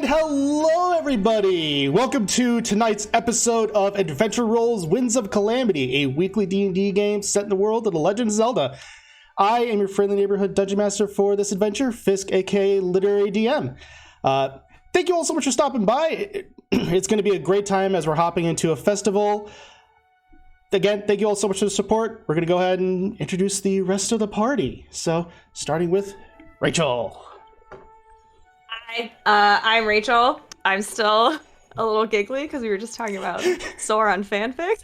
And hello, everybody! Welcome to tonight's episode of Adventure Rolls Winds of Calamity, a weekly D&D game set in the world of The Legend of Zelda. I am your friendly neighborhood Dungeon Master for this adventure, Fisk, aka Literary DM. Thank you all so much for stopping by. It's going to be a great time as we're hopping into a festival. Again, thank you all so much for the support. We're going to go ahead and introduce the rest of the party. So, starting with Rachel. Hi, I'm Rachel. I'm still a little giggly because we were just talking about Sauron fanfic.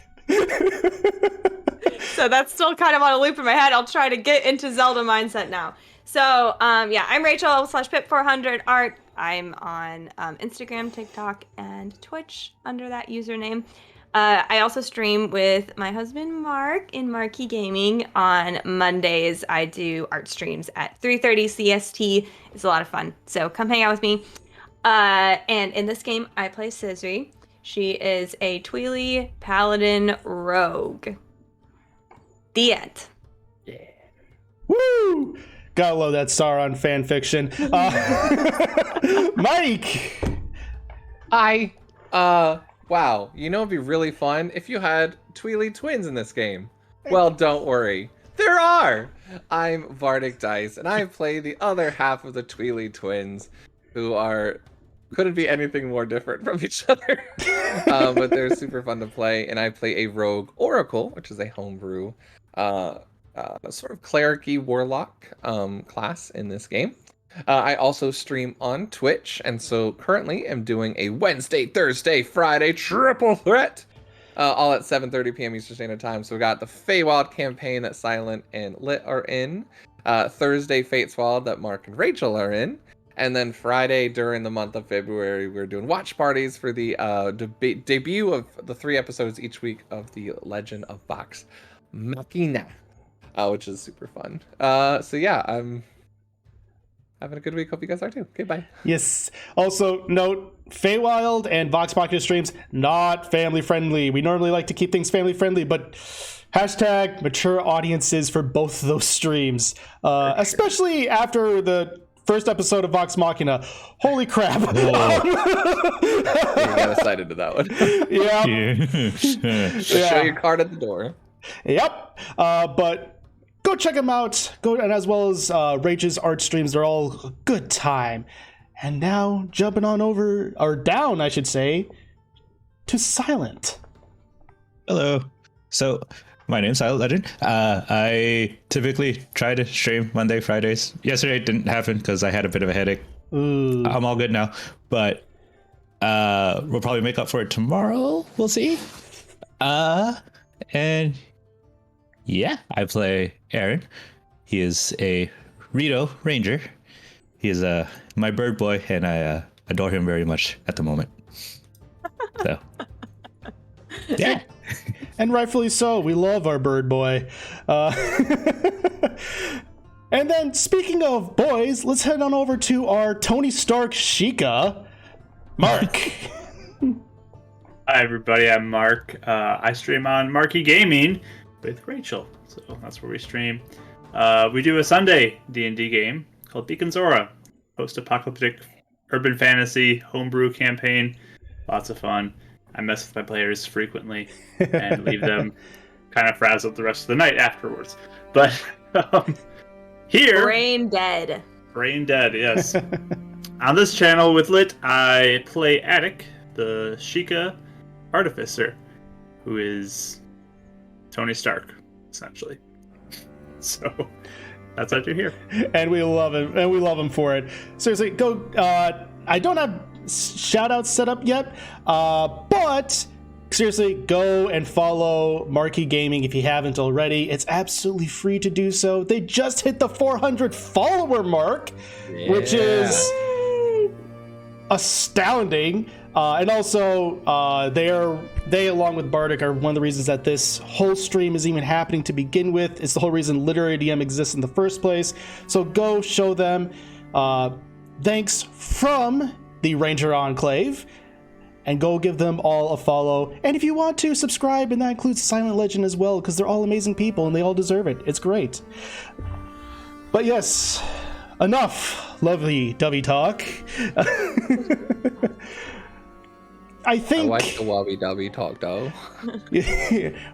So that's still kind of on a loop in my head. I'll try to get into Zelda mindset now. So, I'm Rachel /Pip400 art. I'm on Instagram, TikTok, and Twitch under that username. I also stream with my husband Mark in Marky Gaming. On Mondays, I do art streams at 3:30 CST. It's a lot of fun, so come hang out with me. And in this game, I play Scissory. She is a Tweely Paladin Rogue. The end. Yeah. Woo! Gotta love that Sauron fan fiction. Mike! Wow, you know it'd be really fun if you had Tweely twins in this game. Well, don't worry. There are! I'm Vardic Dice, and I play the other half of the Tweely twins, who couldn't be anything more different from each other. But they're super fun to play, and I play a rogue oracle, which is a homebrew, sort of cleric-y warlock class in this game. I also stream on Twitch, and so currently am doing a Wednesday, Thursday, Friday triple threat, all at 7:30 p.m. Eastern Standard Time. So we got the Feywild campaign that Silent and Lit are in, Thursday Fateswild that Mark and Rachel are in, and then Friday during the month of February we're doing watch parties for the debut of the 3 episodes each week of the Legend of Vox Machina, which is super fun. So yeah, I'm having a good week. Hope you guys are too. Okay, bye. Yes. Also, note, Feywild and Vox Machina streams, not family friendly. We normally like to keep things family friendly, but hashtag mature audiences for both of those streams. Especially after the first episode of Vox Machina. Holy crap. You got excited to that one. Yeah. Show your card at the door. Yep. But go check them out. And as well as Rage's art streams, they're all a good time. And now jumping on over, or down, I should say, to Silent. Hello. So my name's Silent Legend. I typically try to stream Monday, Fridays. Yesterday it didn't happen because I had a bit of a headache. Ooh. I'm all good now, but we'll probably make up for it tomorrow. We'll see. And yeah, I play Aaron. He is a Rito Ranger. He is my bird boy, and I adore him very much at the moment. So, yeah. And rightfully so. We love our bird boy. And then, speaking of boys, let's head on over to our Tony Stark Sheikah, Mark. Hi, everybody. I'm Mark. I stream on Marky Gaming with Rachel, so that's where we stream. We do a Sunday D&D game called Beacon Zora, post-apocalyptic urban fantasy homebrew campaign. Lots of fun. I mess with my players frequently and leave them kind of frazzled the rest of the night afterwards. But here, Brain dead, yes. On this channel with Lit, I play Attic, the Sheikah artificer, who is Tony Stark, essentially. So that's what you're here. And we love him, and we love him for it. Seriously, go. I don't have shout outs set up yet, but seriously, go and follow Marky Gaming if you haven't already. It's absolutely free to do so. They just hit the 400 follower mark, which is astounding. And also, they along with Bardic are one of the reasons that this whole stream is even happening to begin with. It's the whole reason Literary DM exists in the first place. So go show them thanks from the Ranger Enclave, and go give them all a follow. And if you want to, subscribe, and that includes Silent Legend as well, because they're all amazing people and they all deserve it. It's great. But yes, enough lovely dovey talk. I think. I like the wobby dubby talk though.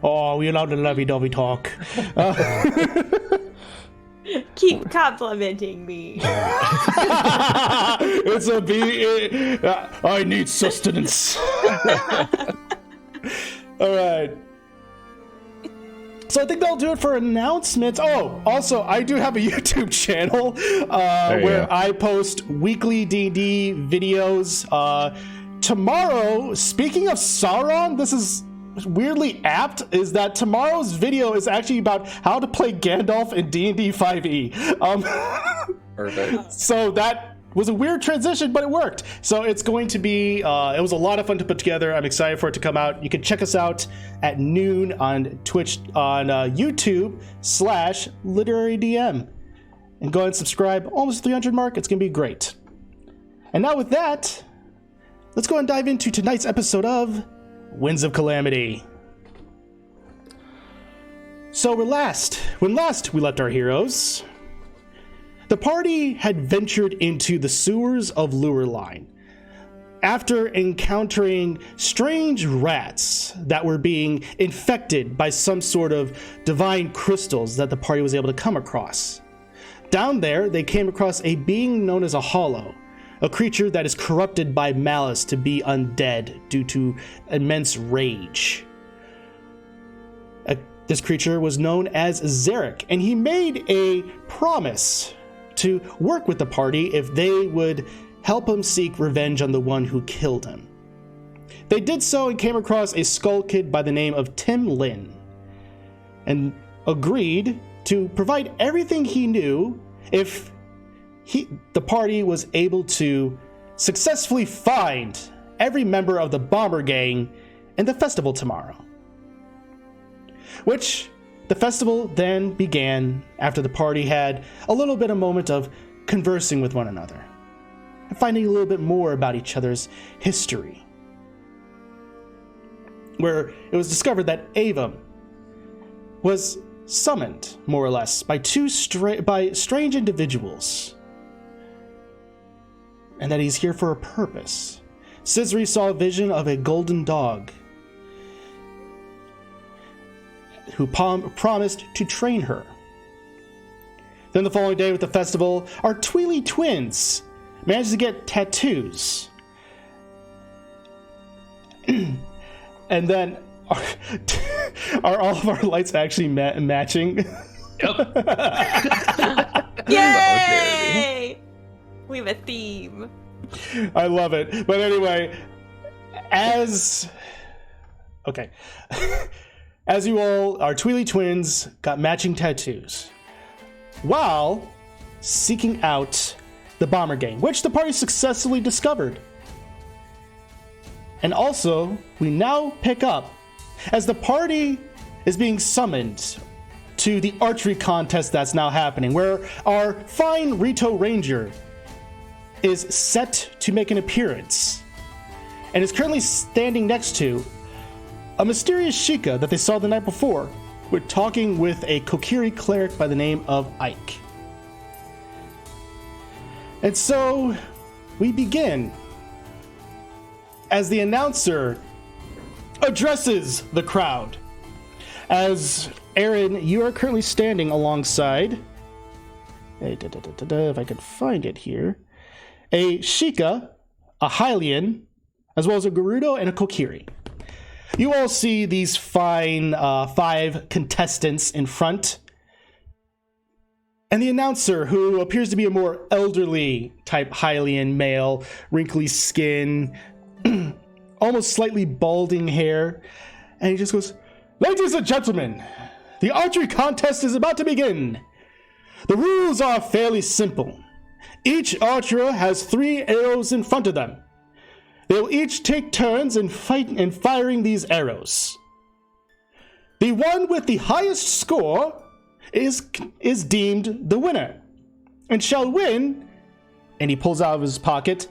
Oh, we allowed the lovey-dovey talk. Keep complimenting me. It's a bee. I need sustenance. All right. So I think that'll do it for announcements. Oh, also, I do have a YouTube channel where I post weekly D&D videos. Tomorrow, speaking of Sauron, this is weirdly apt, is that tomorrow's video is actually about how to play Gandalf in D&D 5e. Perfect. So that was a weird transition, but it worked. So it's going to be, it was a lot of fun to put together. I'm excited for it to come out. You can check us out at noon on Twitch, on YouTube/LiteraryDM. And go ahead and subscribe. Almost 300 mark. It's going to be great. And now with that, let's go and dive into tonight's episode of Winds of Calamity. So when last we left our heroes, the party had ventured into the sewers of Lurline after encountering strange rats that were being infected by some sort of divine crystals that the party was able to come across. Down there, they came across a being known as a Hollow, a creature that is corrupted by malice to be undead due to immense rage. This creature was known as Zarek, and he made a promise to work with the party if they would help him seek revenge on the one who killed him. They did so and came across a skull kid by the name of Tim Lin, and agreed to provide everything he knew if the party was able to successfully find every member of the bomber gang in the festival tomorrow. Which the festival then began after the party had a little bit of moment of conversing with one another and finding a little bit more about each other's history. Where it was discovered that Ava was summoned, more or less, by strange individuals, and that he's here for a purpose. Scissory saw a vision of a golden dog who promised to train her. Then the following day with the festival, our Tweely twins managed to get tattoos. And then, are all of our lights actually matching? Yay! We have a theme. I love it. But anyway, as you all, our Tweely twins got matching tattoos while seeking out the bomber gang, which the party successfully discovered. And also, we now pick up as the party is being summoned to the archery contest that's now happening, where our fine Rito Ranger is set to make an appearance and is currently standing next to a mysterious Sheikah that they saw the night before. We're talking with a Kokiri cleric by the name of Ike. And so we begin as the announcer addresses the crowd. As Aaron, you are currently standing alongside, if I could find it here, a Sheikah, a Hylian, as well as a Gerudo and a Kokiri. You all see these fine 5 contestants in front. And the announcer, who appears to be a more elderly type Hylian male, wrinkly skin, almost slightly balding hair. And he just goes, "Ladies and gentlemen, the archery contest is about to begin. The rules are fairly simple. Each archer has 3 arrows in front of them. They'll each take turns in firing these arrows. The one with the highest score is deemed the winner and shall win." And he pulls out of his pocket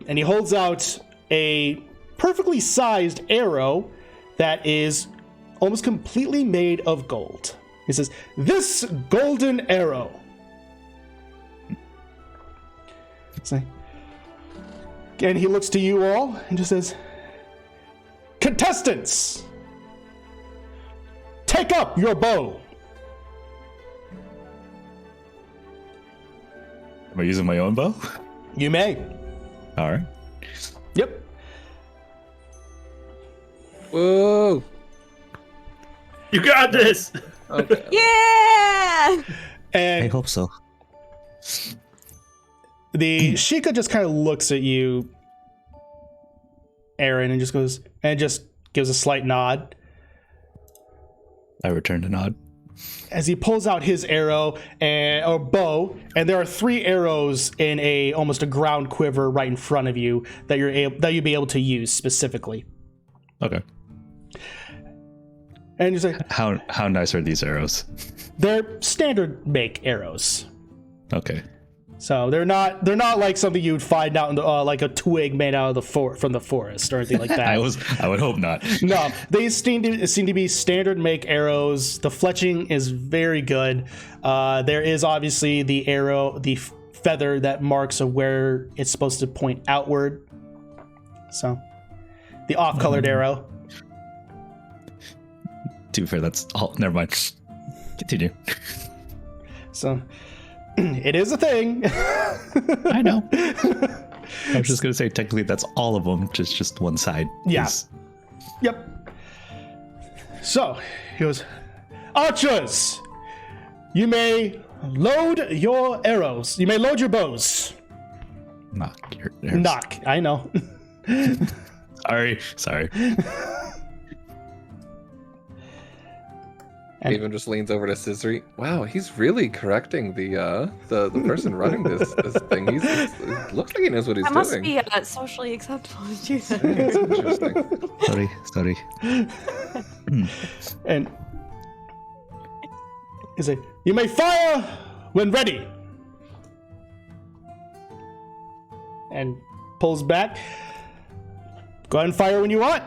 and he holds out a perfectly sized arrow that is almost completely made of gold. He says, "This golden arrow And he looks to you all and just says, "Contestants, take up your bow." Am I using my own bow? You may. All right. Yep. Whoa. You got this. Okay. Yeah! I And hope so. the Sheikah just kind of looks at you, Aaron, and just gives a slight nod. I return the nod. As he pulls out his arrow or bow, and there are 3 arrows in almost a ground quiver right in front of you that you'd be able to use specifically. Okay. And you say, How nice are these arrows? they're standard make arrows. Okay. So they're not like something you'd find out in the, like a twig made out of from the forest or anything like that. I would hope not. No, they seem to be standard make arrows. The fletching is very good. There is obviously the arrow, the feather that marks where it's supposed to point outward. So the off-colored arrow. To be fair, that's all. Never mind. Continue. So it is a thing. I know. I was just gonna say technically that's all of them, just one side. Yeah. is- Yep. So he goes, "Archers, you may load your arrows. You may load your bows." Knock your arrows. Knock. I know. Sorry. Even just leans over to Scissory. Wow, he's really correcting the person running this thing. It looks like he knows what he's That must doing. be socially acceptable to do that. It's interesting. Sorry. And he's like, "You may fire when ready." And pulls back. Go ahead and fire when you want.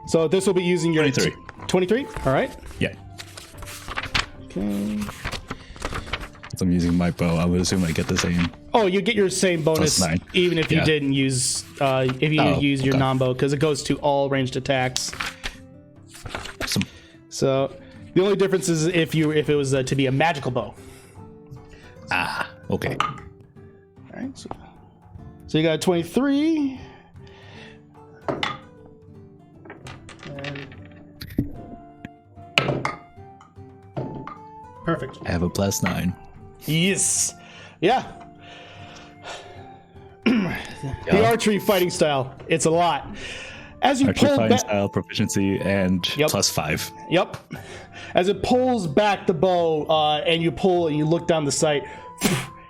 So this will be using your 23. 23. All right. Yeah. Okay. Since I'm using my bow, I would assume I get the same. Oh, you get your same bonus Plus 9. even if you Yeah. didn't use if you didn't use your okay. non-bow because it goes to all ranged attacks. Awesome. So the only difference is if it was to be a magical bow. Okay. All right. So you got a 23. Perfect. I have a +9. Yes. Yeah. The archery fighting style. It's a lot. As you Archery pull fighting back. style, proficiency, and Yep. +5. Yep. As it pulls back the bow, and you pull and you look down the sight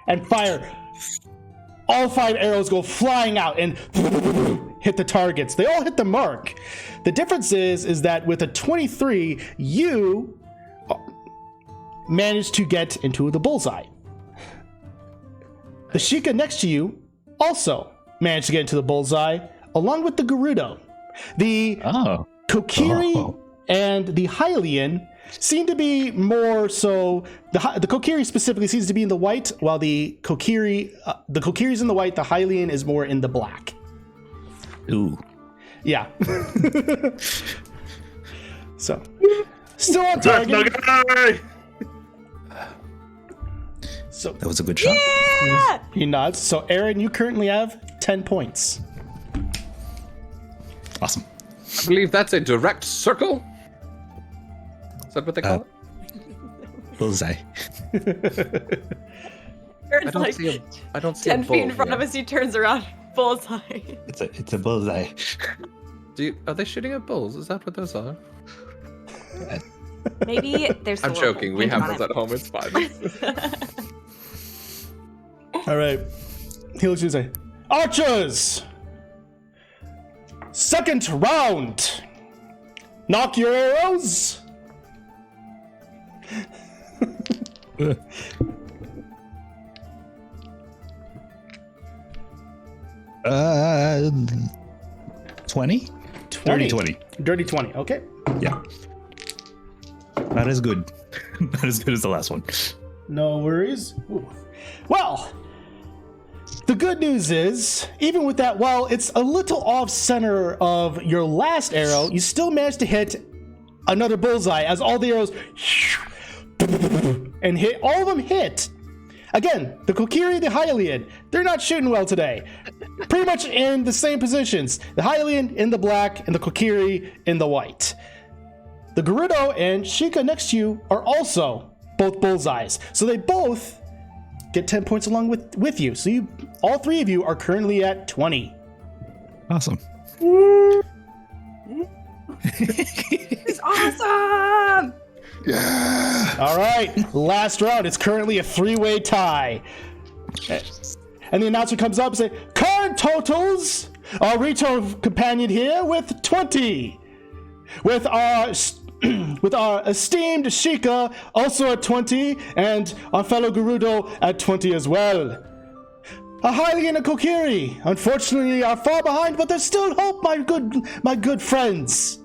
and fire. All 5 arrows go flying out and hit the targets. They all hit the mark. The difference is that with a 23, you managed to get into the bullseye. The Sheikah next to you also managed to get into the bullseye, along with the Gerudo. The Oh. Kokiri Oh. and the Hylian seem to be more so. The Kokiri specifically seems to be in the white, while the Kokiri's in the white. The Hylian is more in the black. Ooh. Yeah. So, still on That's my target. guy. So That was a good shot. Yeah! he nods. So, Aaron, you currently have 10 points. Awesome. I believe that's a direct circle. Is that what they call it? Bullseye. Aaron's like I don't see a 10 feet in bull front of here. us, he turns around, bullseye. It's a bullseye. Are they shooting at bulls? Is that what those are? Maybe there's a I'm little joking. We pink have on those at home. It's fine. All right. He looks at you and say, "Archers! Second round! Knock your arrows!" 20? 20. 20. Dirty 20, okay. Yeah. Not as good. Not as good as the last one. No worries. Ooh. Well, the good news is, even with that, while it's a little off center of your last arrow, you still managed to hit another bullseye as all the arrows and hit. All of them hit. Again, the Kokiri, the Hylian, they're not shooting well today. Pretty much in the same positions. The Hylian in the black and the Kokiri in the white. The Gerudo and Sheikah next to you are also both bullseyes. So they both get 10 points along with you. So you, all three of you are currently at 20. Awesome. It's awesome! Yeah. All right, last round. It's currently a 3-way tie. And the announcer comes up and says, current totals, our retail companion here with 20. With our esteemed Sheikah also at 20, and our fellow Gerudo at 20 as well. A Hylian and Kokiri, unfortunately, are far behind, but there's still hope, my good friends.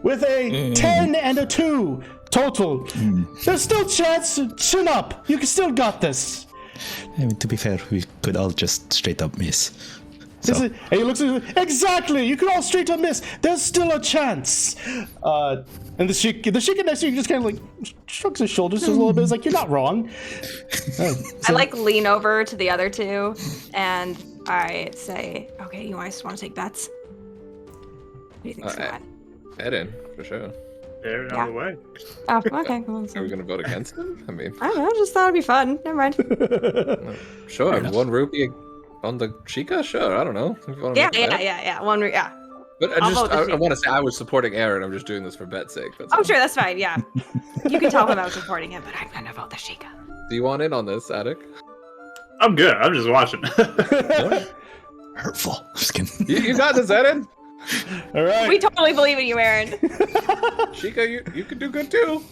With a 10 and a 2 total, there's still chance. Chin up. You can still got this. I mean, to be fair, we could all just straight up miss. And he looks at you, exactly. You can all straight up miss. There's still a chance. And the Sheikah next to you just kind of like shrugs his shoulders just a little bit. It's like, you're not wrong. I like lean over to the other two and I say, okay, you guys want to take bets? What do you think, Shad? Eden, for sure. They're out of the way. Oh, okay. Well, Are we gonna vote against him? I mean, I don't know, just thought it'd be fun. Never mind. sure. 1 rupee on the Sheikah? Sure. I don't know. If you wanna Yeah. make a bet. Yeah. But I'll vote the I Sheikah. want to say I was supporting Aaron. I'm just doing this for bet's sake. That's Oh, all. sure, that's fine. Yeah. You can tell him I was supporting him, but I'm gonna vote the Sheikah. Do you want in on this, Attic? I'm good. I'm just watching. Hurtful. Just kidding. You got this, Eden. All right. We totally believe in you, Aaron. Sheikah, you can do good too.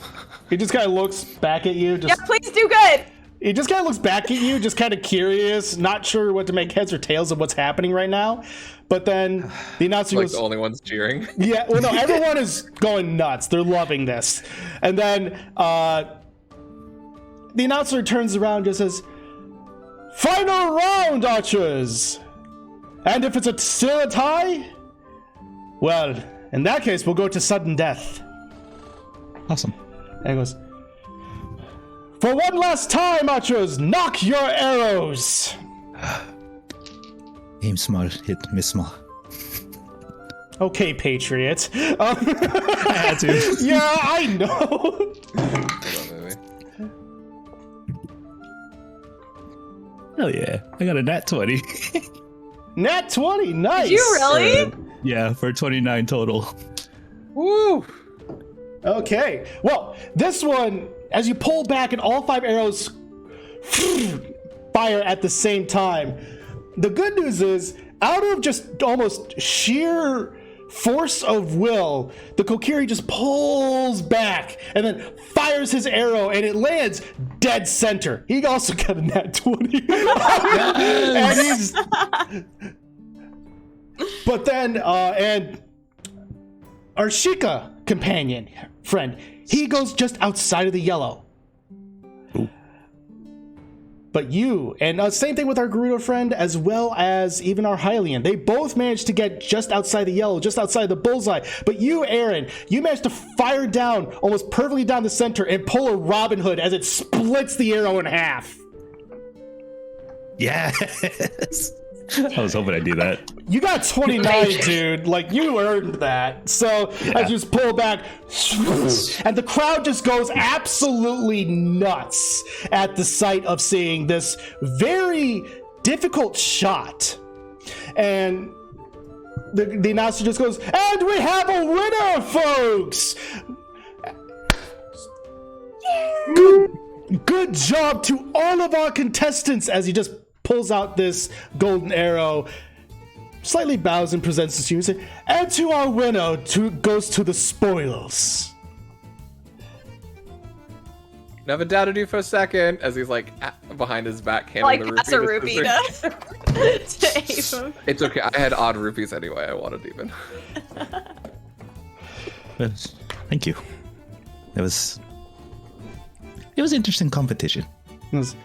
He just kind of looks back at you. Yeah, please do good. He just kind of looks back at you, just kind of curious, not sure what to make heads or tails of what's happening right now. But then the announcer Like goes, the only ones cheering. yeah, well, no, everyone is going nuts. They're loving this. And then the announcer turns around and just says, final round, archers. And if it's still a tie, well, in that case, we'll go to sudden death. Awesome. And he goes, for one last time, archers, knock your arrows. Aim small, hit miss small. Okay, Patriot. I had to. Yeah, I know. Hold on, baby. Hell yeah. I got a nat 20. Nat 20, nice. Did you really? Yeah, for 29 total. Woo! Okay. Well, this one, as you pull back and all 5 arrows fire at the same time, the good news is, out of just almost sheer force of will, the Kokiri just pulls back and then fires his arrow and it lands dead center. He also got a nat 20. And he's... But then, and our Sheikah companion, friend, he goes just outside of the yellow. Ooh. But you, and same thing with our Gerudo friend, as well as even our Hylian, they both managed to get just outside the yellow, just outside the bullseye. But you, Aaron, you managed to fire down, almost perfectly down the center, and pull a Robin Hood as it splits the arrow in half. Yes. I was hoping I'd do that. You got 29, dude. Like, you earned that. So, as you just pull back, and the crowd just goes absolutely nuts at the sight of seeing this very difficult shot. And the announcer just goes, and we have a winner, folks! Good job to all of our contestants, as he just pulls out this golden arrow, slightly bows and presents it to you and says, and to our winner goes to the spoils. Never doubted you for a second, as he's like behind his back, handing Like, the rupee. pass a to rupee Sister. to aim him. It's okay. I had odd rupees anyway. I wanted even. Yes. Thank you. It was interesting competition. He goes,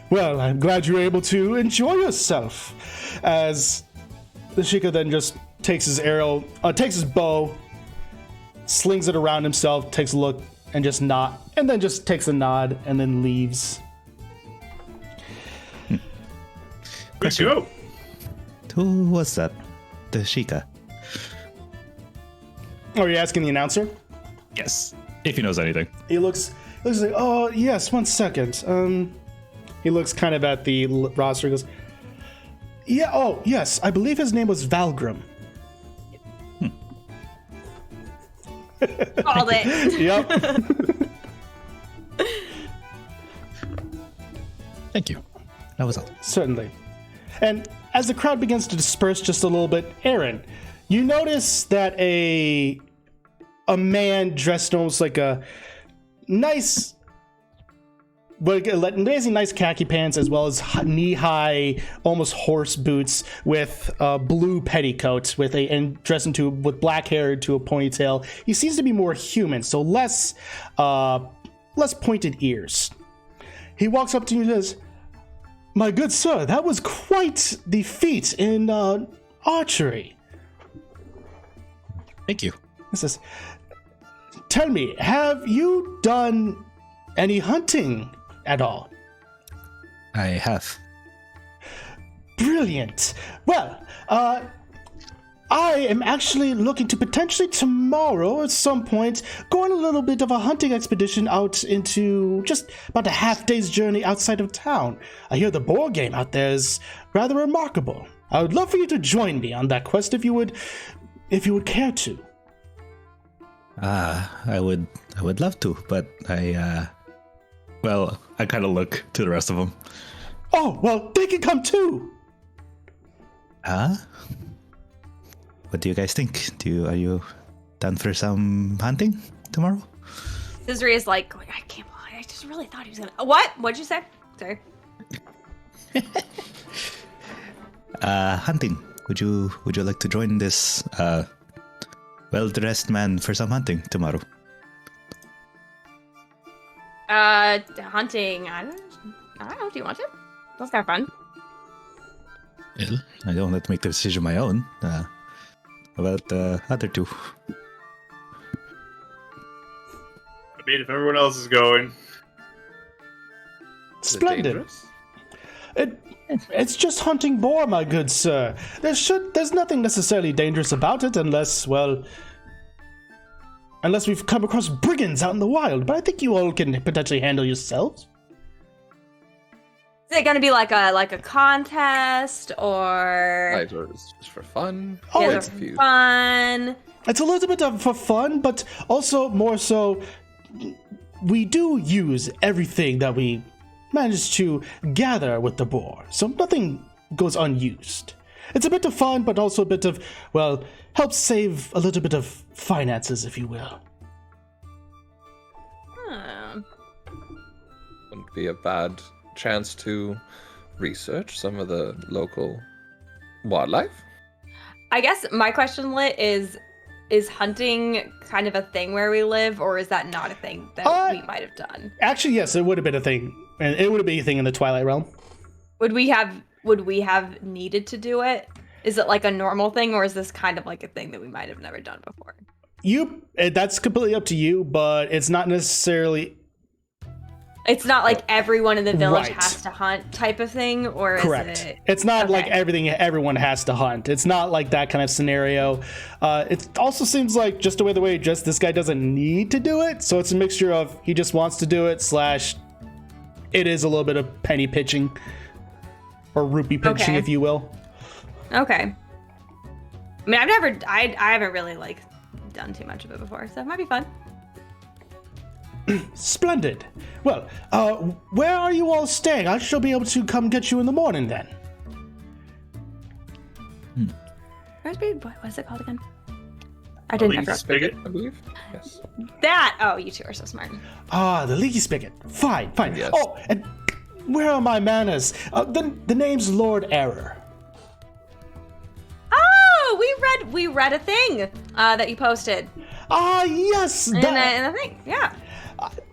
well, I'm glad you were able to enjoy yourself. As the Sheikah then just takes his arrow, takes his bow, slings it around himself, takes a look, and just takes a nod, and then leaves. Good go. Who was that? The Sheikah? Oh, are you asking the announcer? Yes, if he knows anything. He looks like, oh, yes, 1 second. He looks kind of at the roster. He goes, yeah, oh, yes, I believe his name was Valgrim. Called it. Yep. Thank you. That was all. Certainly. And as the crowd begins to disperse just a little bit, Aaron, you notice that a man dressed almost like a nice, amazing nice khaki pants, as well as knee-high, almost horse boots with a blue petticoat and dressed with black hair to a ponytail. He seems to be more human, so less pointed ears. He walks up to you and says, "My good sir, that was quite the feat in archery." Thank you. He says, "Tell me, have you done any hunting at all?" I have. Brilliant. Well, I am actually looking to potentially tomorrow at some point go on a little bit of a hunting expedition out into just about a half day's journey outside of town. I hear the boar game out there is rather remarkable. I would love for you to join me on that quest if you would care to. I would love to, but I kind of look to the rest of them. Oh, well, they can come too. What do you guys think? Are you done for some hunting tomorrow? Desiree is like, I can't believe, I just really thought he was gonna. What? What'd you say? Sorry. Hunting. Would you like to join this well-dressed man for some hunting tomorrow? Hunting. I don't know. Do you want to? That's kind of fun. Well, I don't have to make the decision my own. About the other two. I mean, if everyone else is going. Splendid. It's just hunting boar, my good sir. There's nothing necessarily dangerous about it unless we've come across brigands out in the wild. But I think you all can potentially handle yourselves. Is it gonna be like a contest or? Right, or it's just for fun. Oh, Yeah, it's they're fun. It's a little bit for fun, but also more so, we do use everything that we manage to gather with the boar, so nothing goes unused. It's a bit of fun, but also a bit of, well, helps save a little bit of finances, if you will. Wouldn't be a bad chance to research some of the local wildlife. I guess my question, Lit, is hunting kind of a thing where we live, or is that not a thing that we might have done? Actually, yes, it would have been a thing, and it would have been a thing in the Twilight Realm. Would we have needed to do it? Is it like a normal thing, or is this kind of like a thing that we might have never done before? That's completely up to you, but it's not necessarily. It's not like everyone in the village Right. has to hunt type of thing, or Correct. is it? It's not Okay. like everyone has to hunt. It's not like that kind of scenario. It also seems like just the way he dressed, this guy doesn't need to do it. So it's a mixture of he just wants to do it / it is a little bit of penny pitching or rupee pitching, Okay. if you will. Okay. I mean, I haven't really like done too much of it before, so it might be fun. Splendid. Well, where are you all staying? I shall be able to come get you in the morning then. What's it called again? I didn't Leaky ever. Spigot? I believe. Yes. That. Oh, you two are so smart. The Leaky Spigot. Fine. Yes. Oh, and where are my manners? The name's Lord Error. Oh, we read a thing that you posted Ah, yes. in the thing. Yeah.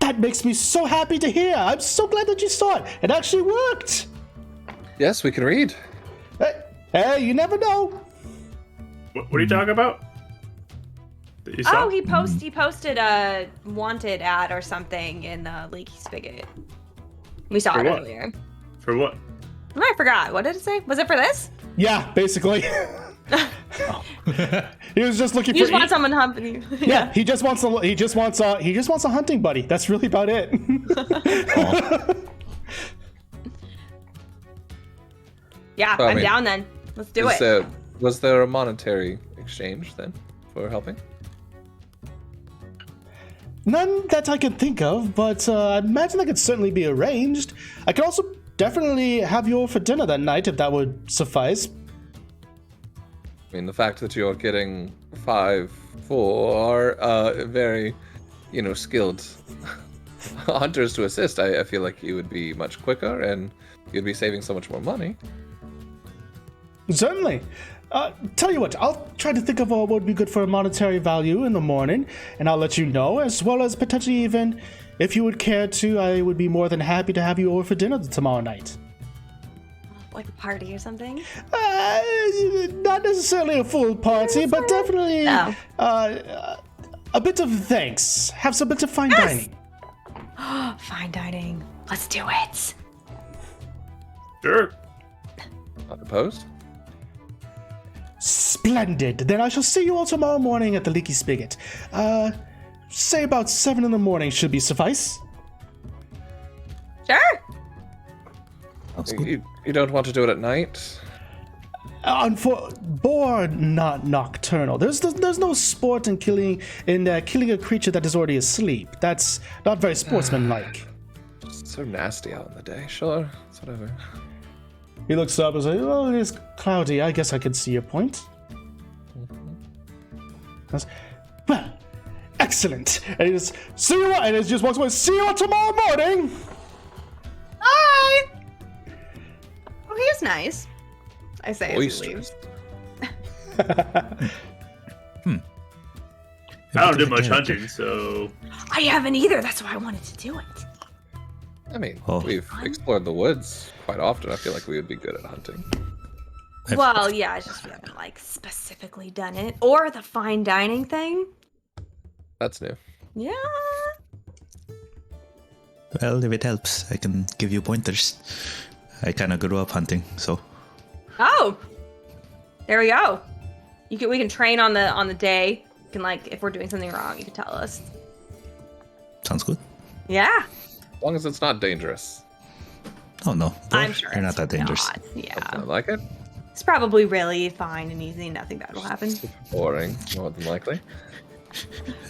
That makes me so happy to hear. I'm so glad that you saw it. It actually worked. Yes, we can read. Hey, you never know. What are you talking about? That you saw? Oh, he posted a wanted ad or something in the Leaky Spigot. We saw For it what? earlier. For what? I forgot. What did it say? Was it for this? Yeah, basically. He was just looking You for. just want someone humping you. Yeah, he just wants a hunting buddy. That's really about it. Yeah, I I'm mean, down then. Let's do it. Was there a monetary exchange then for helping? None that I can think of, but I imagine that could certainly be arranged. I could also definitely have you over for dinner that night if that would suffice. I mean, the fact that you're getting 4 very, skilled hunters to assist, I feel like you would be much quicker and you'd be saving so much more money. Certainly. Tell you what, I'll try to think of what would be good for a monetary value in the morning, and I'll let you know, as well as potentially even, if you would care to, I would be more than happy to have you over for dinner tomorrow night. Like a party or something? Not necessarily a full party, but definitely No. a bit of thanks. Have some bit of fine Yes! dining. Fine dining. Let's do it. Sure. Not opposed? Splendid. Then I shall see you all tomorrow morning at the Leaky Spigot. Say about 7 in the morning should be suffice. Sure. Sounds good. You don't want to do it at night? Boar not nocturnal. There's no sport in killing a creature that is already asleep. That's not very sportsmanlike. It's so nasty out in the day. Sure, it's whatever. He looks up and says, "Oh, it is cloudy. I guess I can see your point." Goes, well, excellent. And he just see you. And he just walks away. See you tomorrow morning. Bye. Oh, he's nice. I say as he Oysters. leaves. I don't do much hunting, so I haven't either. That's why I wanted to do it. I mean, Oh. we've explored the woods quite often. I feel like we would be good at hunting. Well, yeah, it's just we haven't like specifically done it. Or the fine dining thing. That's new. Yeah. Well, if it helps, I can give you pointers. I kind of grew up hunting, so Oh. There we go. We can train on the day. You can like if we're doing something wrong, you can tell us. sounds good. Yeah. As long as it's not dangerous. Oh no, I'm sure you're not it's that dangerous. not. Yeah. I like it. It's probably really fine and easy. Nothing bad will happen. Boring, more than likely.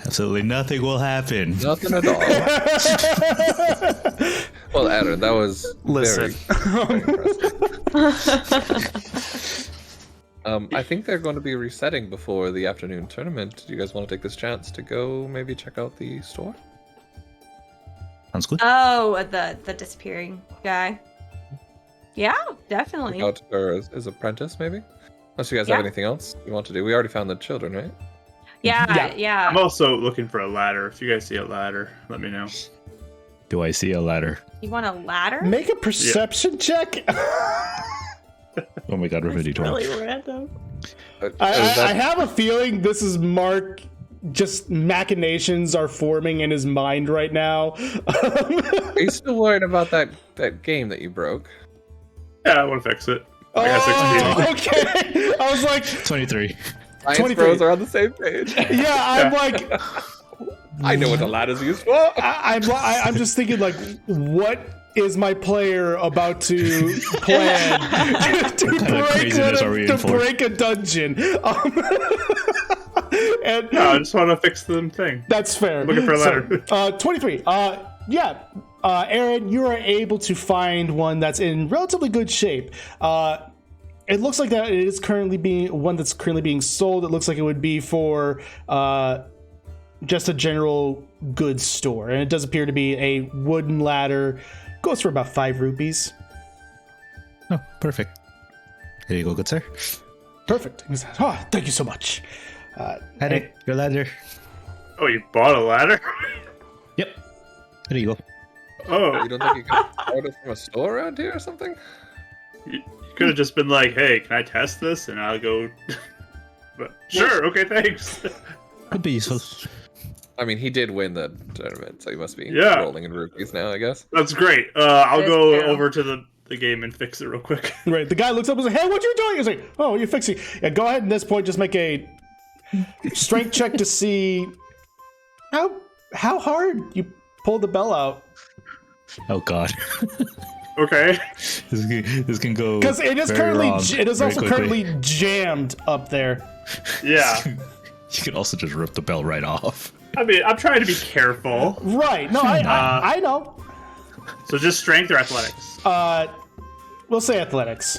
Absolutely nothing will happen. Nothing at all. Well, Aaron, that was Listen. very impressive. I think they're going to be resetting before the afternoon tournament. Do you guys want to take this chance to go maybe check out the store? Sounds good. Oh, the disappearing guy. Yeah, definitely. Check out her as apprentice, maybe? Unless you guys Yeah. have anything else you want to do. We already found the children, right? Yeah. I'm also looking for a ladder. If you guys see a ladder, let me know. Do I see a ladder? You want a ladder? Make a perception check. Oh my god, we're really torn. Really random. I have a feeling this is Mark. Just machinations are forming in his mind right now. Are you still worried about that game that you broke? Yeah, I want to fix it. I got 16. Okay. I was like, 23. Science 23. bros are on the same page. yeah, I'm like, I know what the ladder's used for. I'm just thinking like, what is my player about to plan to craziness are we in for? break a dungeon? And No, I just want to fix the thing. that's fair. Looking for a ladder. So, 23. Yeah. Aaron, you are able to find one that's in relatively good shape. It looks like that it is currently being sold. It looks like it would be for just a general goods store, and it does appear to be a wooden ladder. Goes for about 5 rupees. Oh, perfect. Here you go, good sir. Perfect. He says, "Oh, thank you so much." Hey, your ladder. Oh, you bought a ladder? Yep. There you go. Oh, You don't think you can order from a store around here or something? you could have just been like, "Hey, can I test this?" And I'll go. But sure, okay, thanks. Could be useful. I mean, he did win the tournament, so he must be Yeah. rolling in rupees now, I guess. That's great. I'll That is go true. over to the game and fix it real quick. Right. The guy looks up and says, "Hey, what you doing?" He's like, "Oh, what are you fixing?" Yeah, go ahead. At this point, just make a strength check to see how hard you pull the bell out. Oh God. Okay. This can go. Because it is very currently, wrong it is very also quickly. currently jammed up there. Yeah. You can also just rip the bell right off. I mean, I'm trying to be careful. Right. No, I know. So just strength or athletics? We'll say athletics.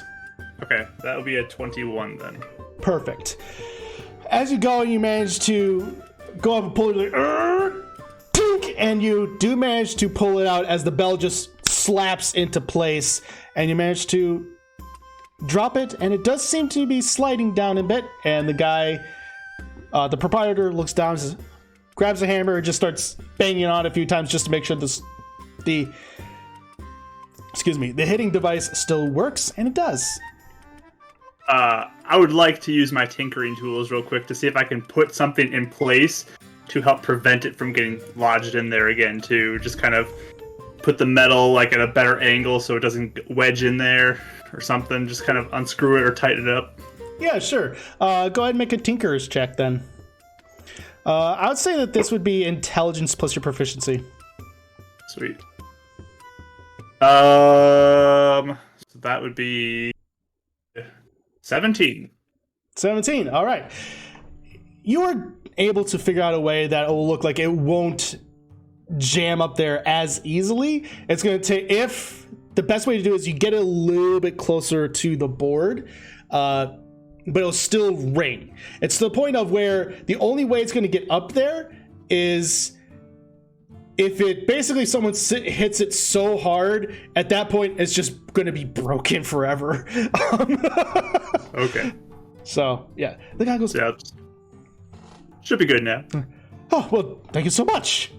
Okay, that would be a 21 then. Perfect. As you go, you manage to go up and pull it, like, tink, and you do manage to pull it out as the bell just slaps into place, and you manage to drop it, and it does seem to be sliding down a bit, and the guy, the proprietor, looks down and says, grabs a hammer and just starts banging on it a few times just to make sure the hitting device still works, and it does. I would like to use my tinkering tools real quick to see if I can put something in place to help prevent it from getting lodged in there again, too. Just kind of put the metal like at a better angle so it doesn't wedge in there or something. Just kind of unscrew it or tighten it up. Yeah, sure. Go ahead and make a tinkerer's check then. I would say that this would be intelligence plus your proficiency. Sweet. So that would be 17. 17. All right. You are able to figure out a way that will look like it won't jam up there as easily. It's going to take, if the best way to do it is you get it a little bit closer to the board, but it'll still ring. It's to the point of where the only way it's going to get up there is if it basically someone hits it so hard, at that point it's just going to be broken forever. Okay. So yeah, the guy goes, Yeah. Should be good now. "Oh well, thank you so much."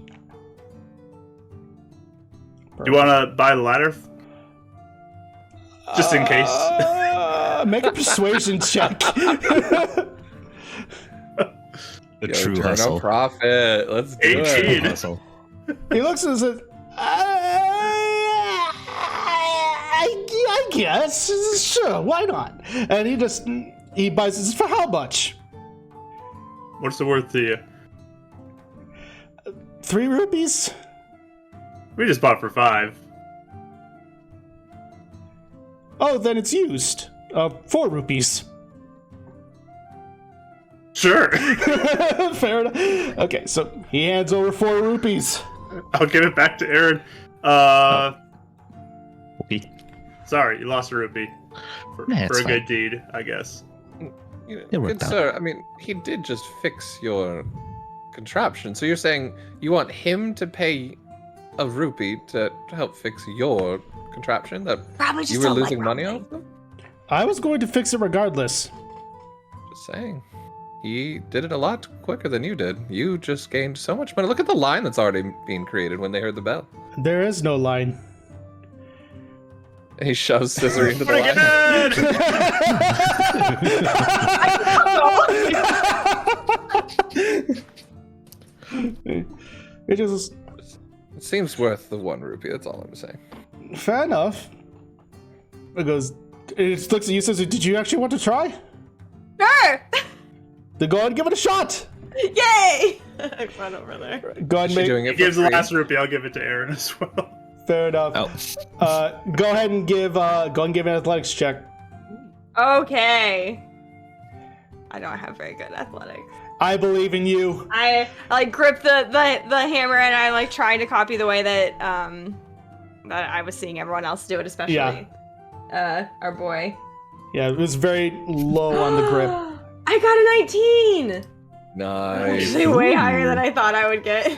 You want to buy the ladder? Just in case. Make a persuasion check. The Yo, true turn hustle. up profit. Let's do 18. it. True hustle. He looks and says, I guess. Sure, why not? And he buys this for how much? What's the worth to you? 3 rupees? We just bought for 5. Oh, then it's used. 4 rupees. Sure. Fair enough. Okay, so he hands over 4 rupees. I'll give it back to Aaron. Okay. Sorry, you lost a rupee. For Nah, it's a good fine. deed, I guess. You know, It worked good out. sir, I mean, he did just fix your contraption. So you're saying you want him to pay a rupee to help fix your contraption that Probably just you were don't losing like money robbing. off them? I was going to fix it regardless. Just saying. He did it a lot quicker than you did. You just gained so much money. Look at the line that's already being created when they heard the bell. There is no line. And he shoves Scissor into the Bring it line. It just It seems worth the 1 rupee, that's all I'm saying. fair enough. It looks at you and says, "Did you actually want to try? Sure! Then go ahead and give it a shot." Yay! I run over there. Go ahead Is and she make. doing He it for gives the free? last rupee, I'll give it to Aaron as well. Fair enough. Oh. Go ahead and give an athletics check. Okay. I don't have very good athletics. I believe in you. I like grip the hammer and I like try to copy the way that that I was seeing everyone else do it, especially our boy. Yeah, it was very low on the grip. I got a 19. Nice. Actually, way higher than I thought I would get.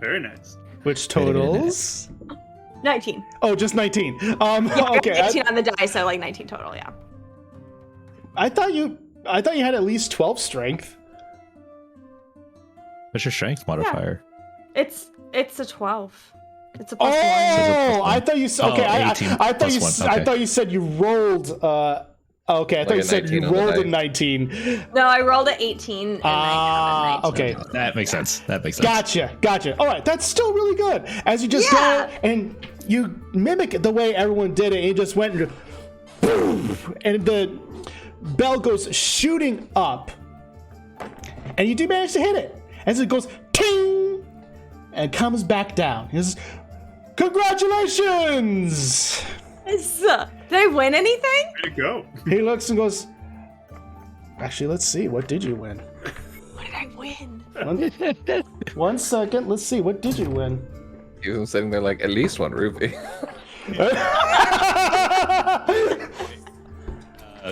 Very nice. Which totals? 19. Oh, just 19. Yeah, I got Okay. 18 on the die, so like 19 total. Yeah. I thought you had at least 12 strength. What's your strength modifier? It's It's a 12. It's a plus Oh, one. I thought you said. Okay, Oh, 18 I thought you. plus one, I okay. thought you said you rolled. Okay, I thought Like you a said you 19 on the rolled a dice. 19. No, I rolled a 18 and I have a 19. Okay. That makes sense. That makes sense. Gotcha. All right, that's still really good. As you just Yeah. go and you mimic the way everyone did it, and you just went and boom, and the bell goes shooting up, and you do manage to hit it. As it goes ting, and comes back down. He says, "Congratulations!" Did I win anything? Way to go. He looks and goes, "Actually, let's see. What did you win?" What did I win? One second. Let's see. What did you win? He was sitting there like, at least 1 rupee.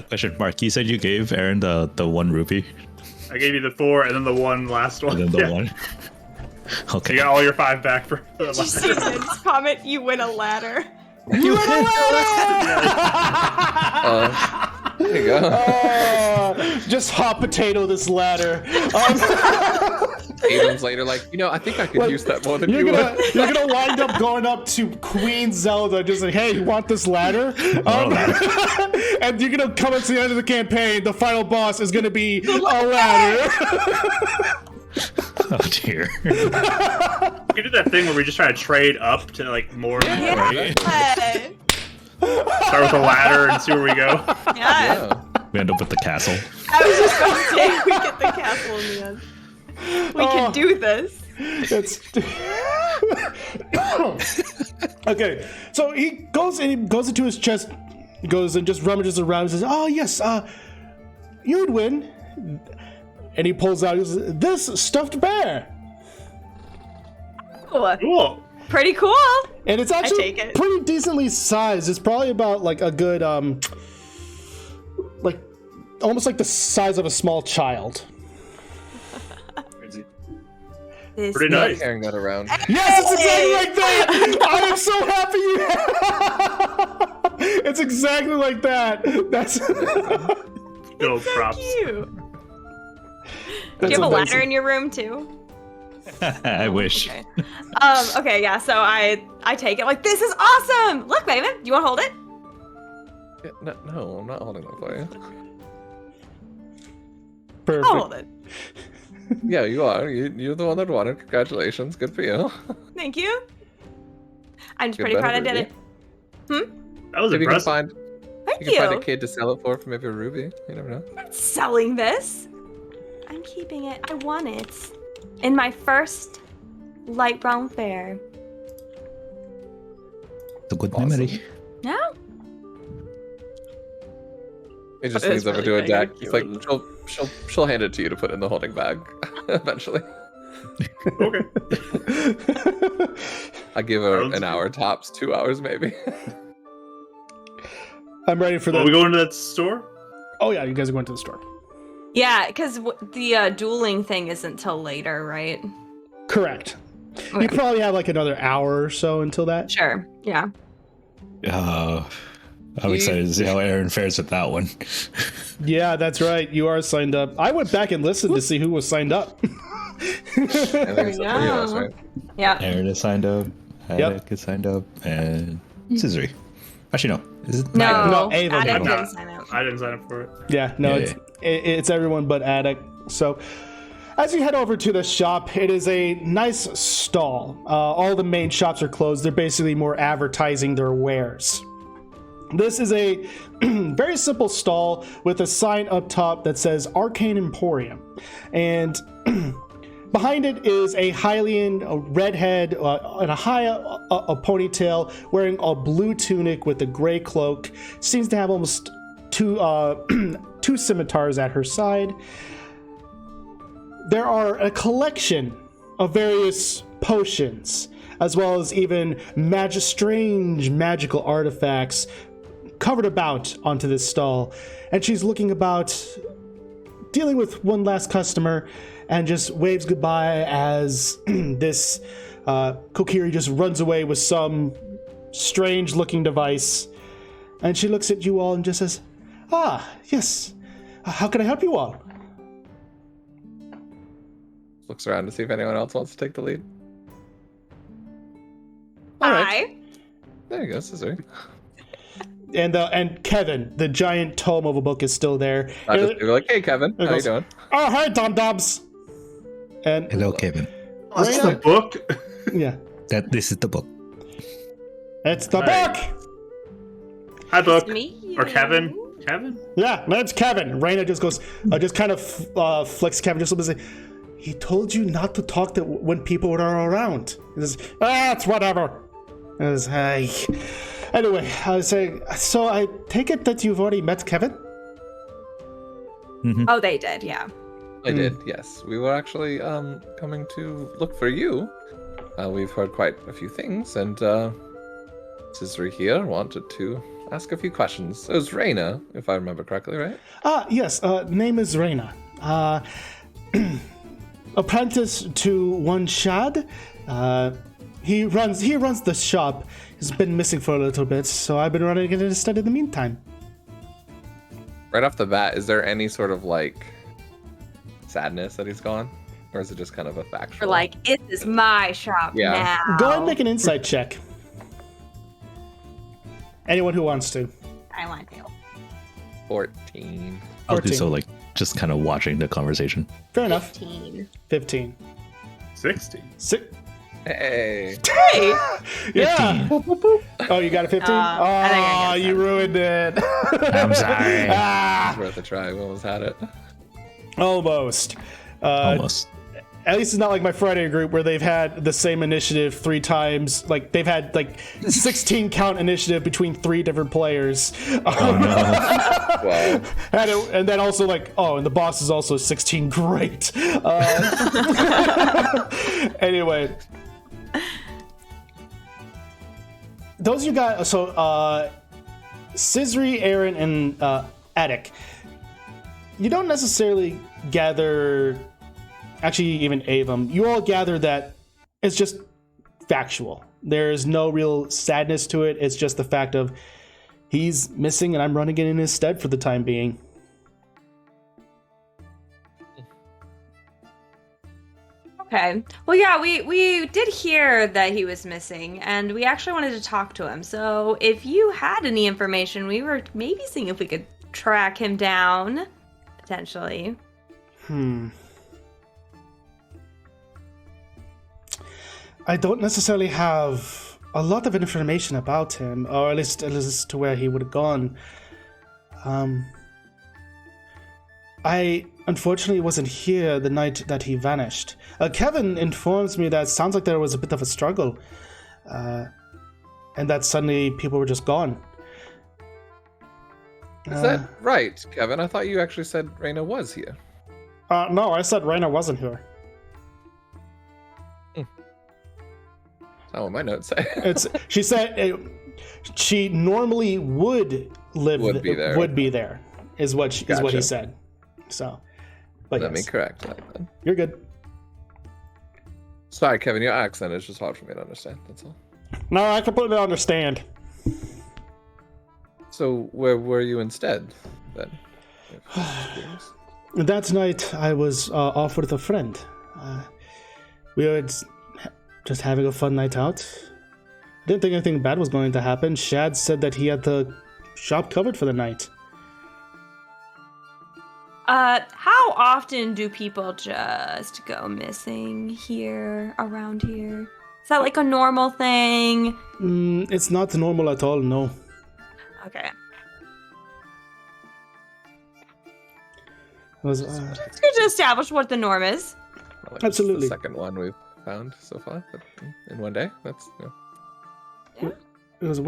Question mark. You said you gave Aaron the 1 rupee I gave you the 4 and then the 1 last one. and then the Yeah. 1. Okay. You got all your 5 back for the Did you last. see Ned's comment? You win a ladder. You win a There you go. Just hot potato this ladder. 8 months later, like, I think I could use that more than You're you gonna would. you're gonna wind up going up to Queen Zelda, just like, hey, you want this ladder? And you're gonna come up to the end of the campaign. The final boss is gonna be a ladder. Oh dear. We did that thing where we just try to trade up to like more. Yeah. Start with a ladder and see where we go. Yeah. We end up with the castle. I was just going to say we get the castle in the end. We can do this. It's okay. So he goes into his chest, goes and just rummages around and says, "Oh yes, you'd win." And he pulls out this stuffed bear, Ooh, Cool. pretty cool. and it's actually take it. pretty decently sized. It's probably about like a good like almost like the size of a small child. This Pretty is- nice. Carrying that around. Yes, it's exactly like that. I am so happy you. It's exactly like that. That's. Good old props. Cute. Do That's you have a amazing. ladder in your room too? I wish. Okay. Okay, yeah, so I take it like, this is awesome! Look, baby, you want to hold it? Yeah, no, I'm not holding that for you. Perfect. I'll hold it. Yeah, you are. You're the one that won it. Congratulations. Good for you. Thank you. I'm just Good pretty proud I better did review. it. That was Maybe you can impressive. find Thank you can find a you. kid to sell it for maybe a ruby. You never know. I'm not selling this. I'm keeping it. I want it. In my first light brown fair. It's a good Awesome. memory. No? It just That leads is over really to a deck. big. It's like she'll hand it to you to put in the holding bag eventually. Okay. I give her Sounds an good. hour tops, 2 hours maybe. I'm ready for Are that. we going to that store? Oh yeah, you guys are going to the store. Yeah, because the dueling thing isn't till later, right? Correct. You Okay. probably have like another hour or so until that. Sure. Yeah. I'm excited to see how Aaron fares with that one. Yeah, that's right. You are signed up. I went back and listened to see who was signed up. I think it's the three of us, Yeah. right? Yeah. Aaron is signed up. Attic is signed up, and Scissory. Actually, no. Is it No, No, Ava Adam did. didn't sign up. I didn't sign up for it. Yeah, no, Yeah, it's everyone but Attic. So, as you head over to the shop, it is a nice stall. All the main shops are closed. They're basically more advertising their wares. This is a very simple stall with a sign up top that says Arcane Emporium. And behind it is a Hylian, a redhead, and a ponytail, wearing a blue tunic with a gray cloak. Seems to have almost two scimitars at her side. There are a collection of various potions, as well as even strange magical artifacts covered about onto this stall. And she's looking about, dealing with one last customer, and just waves goodbye as this Kokiri just runs away with some strange looking device. And she looks at you all and just says, "Ah, yes. How can I help you all?" Looks around to see if anyone else wants to take the lead. All right. Hi. There you go, Scissor. And Kevin, the giant tome of a book, is still there. I just be like, hey, Kevin, There how you goes, doing? Oh, hi, Dom Doms. And Hello, Kevin. What's the book? yeah, This is the book. it's the Right. book. Hi, book. Me. Or Kevin. Kevin? Yeah, that's Kevin. Raina just goes, just kind of flicks Kevin just a little bit. He told you not to talk to when people are around. He says, it's whatever. I was, hey. Anyway, I was saying, so I take it that you've already met Kevin? Oh, they did. Yeah. I did, yes. We were actually coming to look for you. We've heard quite a few things, and Scissor here wanted to ask a few questions. It was Raina, if I remember correctly, right? Yes, name is Raina. Apprentice to one Shad. He runs the shop. He's been missing for a little bit, so I've been running it instead in the meantime. Right off the bat, is there any sort of like sadness that he's gone? Or is it just kind of a factual? We're like, it is my shop Yeah. now. Go ahead and make an insight check. Anyone who wants to. I want to. 14. I'll do 14. so, like, just kind of watching the conversation. Fair enough. 15. 15. 60. Hey. Hey. Yeah. Oh, you got a 15? I think I got You ruined it. I'm sorry. It's worth a try. We almost had it. Almost. Almost. At least it's not like my Friday group where they've had the same initiative 3 times. Like, they've had, 16 count initiative between 3 different players. Oh, no. Wow. And then also, and the boss is also 16. Great. Anyway. Those you got, Scissory, Aaron, and Attic. You don't necessarily gather, actually even Avum, you all gather that it's just factual. There's no real sadness to it. It's just the fact of he's missing and I'm running it in his stead for the time being. Okay. Well, yeah, we did hear that he was missing, and we actually wanted to talk to him. So if you had any information, we were maybe seeing if we could track him down, potentially. I don't necessarily have a lot of information about him, or at least to where he would have gone. I unfortunately wasn't here the night that he vanished. Kevin informs me that it sounds like there was a bit of a struggle, and that suddenly people were just gone. Is that right, Kevin? I thought you actually said Raina was here. No, I said Raina wasn't here. That's not what my notes say. She said she normally would Would be there. is what he Gotcha. said. So, but Let me yes, correct that then. you're good. Sorry, Kevin, your accent is just hard for me to understand. That's all. No, I completely understand. So where were you instead then? That night I was off with a friend. We were just having a fun night out. Didn't think anything bad was going to happen. Shad said that he had the shop covered for the night. How often do people just go missing around here? Is that like a normal thing? It's not normal at all, no. Okay. It was, It's good to establish what the norm is. Well, like, Absolutely. This is the second one we've found so far, but in one day. That's it was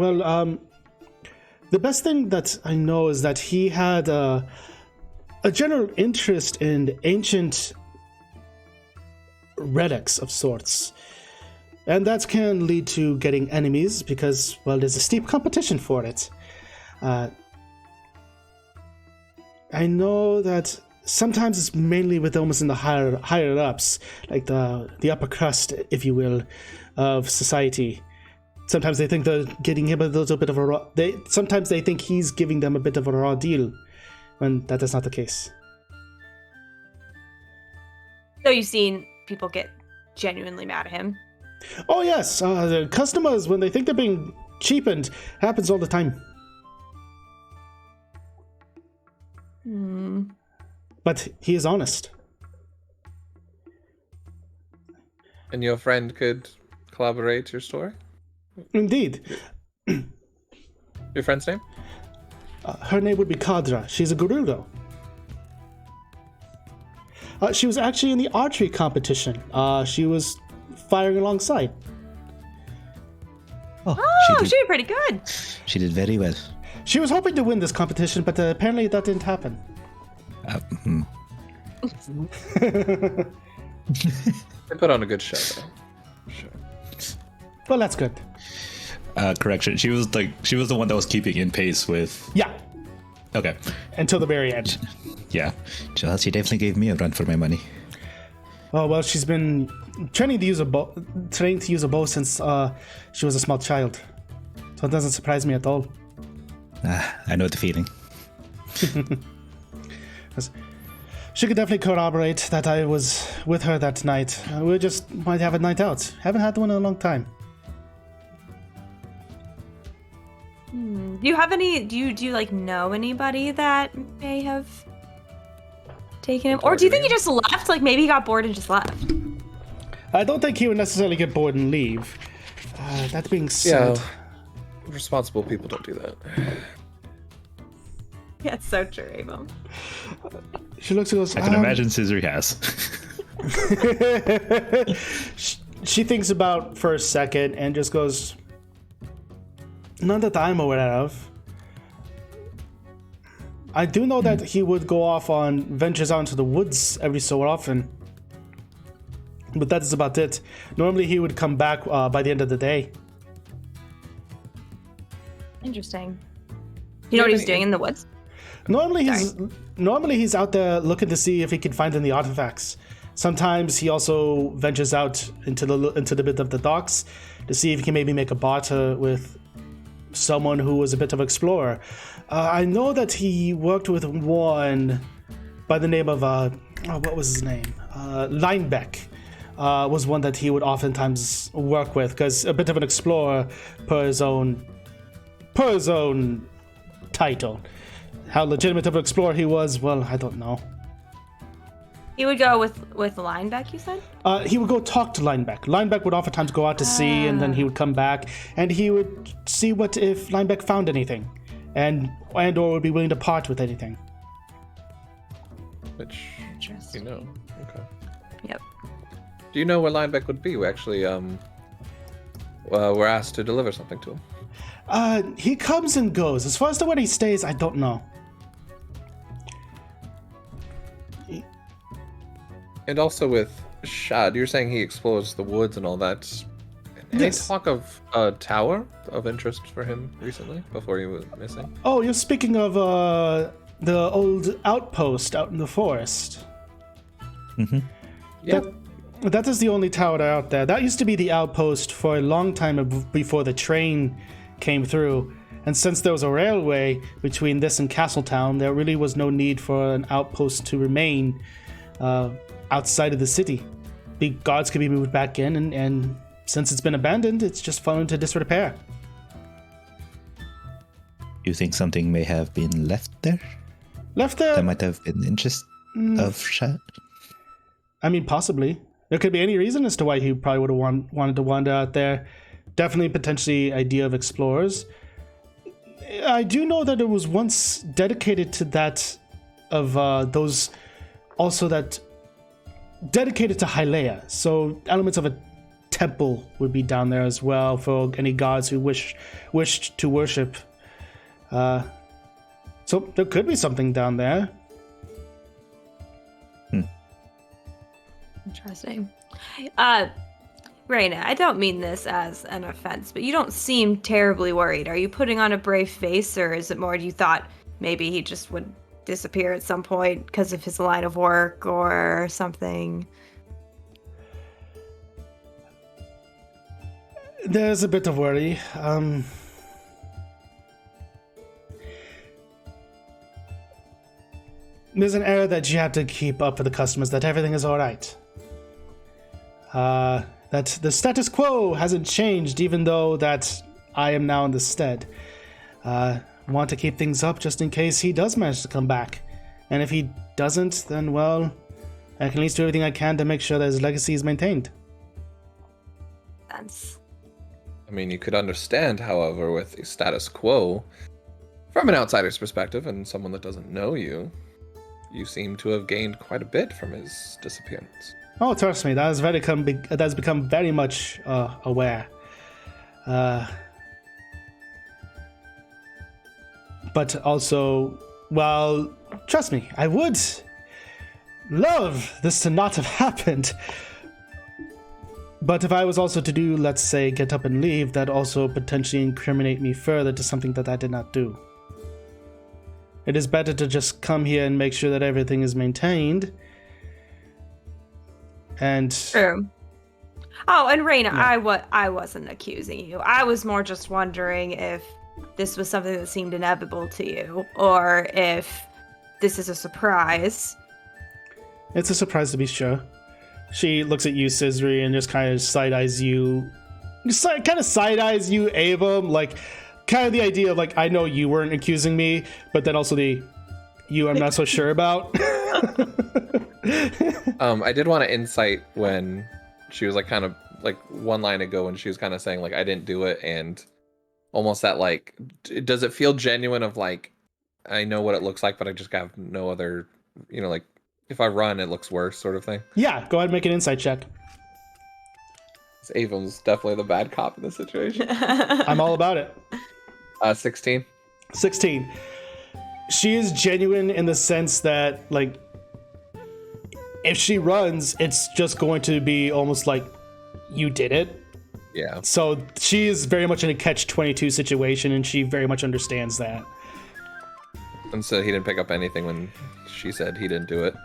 the best thing that I know is that he had a general interest in ancient relics of sorts. And that can lead to getting enemies because, well, there's a steep competition for it. I know that sometimes it's mainly with almost in the higher ups, like the upper crust, if you will, of society. Sometimes they think they're getting him a little bit of a raw. Sometimes they think he's giving them a bit of a raw deal, when that is not the case. So you've seen people get genuinely mad at him? Oh yes, the customers, when they think they're being cheapened, happens all the time. But he is honest. And your friend could collaborate your story? Indeed. Your friend's name? Her name would be Kadra. She's a Gerudo. She was actually in the archery competition. She was firing alongside. Oh, she did pretty good. She did very well. She was hoping to win this competition, but apparently that didn't happen. They put on a good show, though. Sure. Well, that's good. Correction. She was the one that was keeping in pace with. Yeah, Okay. until the very end. Yeah. Well, she definitely gave me a run for my money. Oh well, she's been training to use a bow since she was a small child, so it doesn't surprise me at all. I know the feeling. She could definitely corroborate that I was with her that night. We just might have a night out. Haven't had one in a long time. Do you have any? Do you like know anybody that may have taken him, or do you think he just left? Like maybe he got bored and just left. I don't think he would necessarily get bored and leave. That being said, Yeah. Responsible people don't do that. Yeah, it's so true, Abel. she looks and goes. I can imagine Scissor has. She thinks about for a second and just goes, "None that I'm aware of. I do know that he would go off on ventures out into the woods every so often, but that is about it. Normally he would come back by the end of the day." Interesting. You know what he's doing in the woods? Normally he's out there looking to see if he can find any artifacts. Sometimes he also ventures out into the bit of the docks to see if he can maybe make a barter with someone who was a bit of an explorer. I know that he worked with one by the name of what was his name? Linebeck was one that he would oftentimes work with, because a bit of an explorer per his own title. How legitimate of an explorer he was, well, I don't know. He would go with Linebeck, you said? He would go talk to Linebeck. Linebeck would oftentimes go out to sea, and then he would come back, and he would see what if Linebeck found anything, or would be willing to part with anything. Which, Interesting. you know. Okay. Yep. Do you know where Linebeck would be? We actually were asked to deliver something to him. He comes and goes. As far as to where he stays, I don't know. And also with Shad, you're saying he explores the woods and all that. Any Yes. talk of a tower of interest for him recently, before he was missing? Oh, you're speaking of the old outpost out in the forest. Yeah. That is the only tower out there. That used to be the outpost for a long time before the train came through. And since there was a railway between this and Castletown, there really was no need for an outpost to remain outside of the city. The guards could be moved back in, and since it's been abandoned, it's just fallen into disrepair. You think something may have been left there? Left there? That might have been interest of Shad? I mean, possibly. There could be any reason as to why he probably would have wanted to wander out there. Definitely, potentially, idea of explorers. I do know that it was once dedicated to that, of those, also that dedicated to Hyleia. So elements of a temple would be down there as well for any gods who wished to worship. So there could be something down there. Interesting. Raina, I don't mean this as an offense, but you don't seem terribly worried. Are you putting on a brave face, or is it more you thought maybe he just would disappear at some point because of his line of work or something? There's a bit of worry. There's an air that you have to keep up for the customers, that everything is all right. that the status quo hasn't changed, even though that I am now in the stead. Want to keep things up just in case he does manage to come back. And if he doesn't, then, well, I can at least do everything I can to make sure that his legacy is maintained. That's... I mean, you could understand, however, with the status quo, from an outsider's perspective and someone that doesn't know you, you seem to have gained quite a bit from his disappearance. Oh, trust me, that has become very much aware. But also, well, trust me, I would love this to not have happened. But if I was also to do, let's say, get up and leave, that'd also potentially incriminate me further to something that I did not do. It is better to just come here and make sure that everything is maintained. And... True. Oh, and Raina, Yeah. I wasn't accusing you. I was more just wondering if this was something that seemed inevitable to you, or if this is a surprise. It's a surprise to be sure. She looks at you, Scissory, and just kind of side-eyes you. Kind of side-eyes you, Ava, like, kind of the idea of, like, I know you weren't accusing me, but then also the you I'm not so sure about. I did want to insight when she was, like, kind of, like, one line ago when she was kind of saying, like, I didn't do it, and almost that, like, does it feel genuine of, like, I know what it looks like, but I just have no other, you know, like, if I run, it looks worse, sort of thing. Yeah, go ahead and make an insight check. Avon's definitely the bad cop in this situation. I'm all about it. 16. 16. She is genuine in the sense that, like, if she runs, it's just going to be almost like you did it. Yeah. So she is very much in a catch-22 situation, and she very much understands that. And so he didn't pick up anything when she said he didn't do it.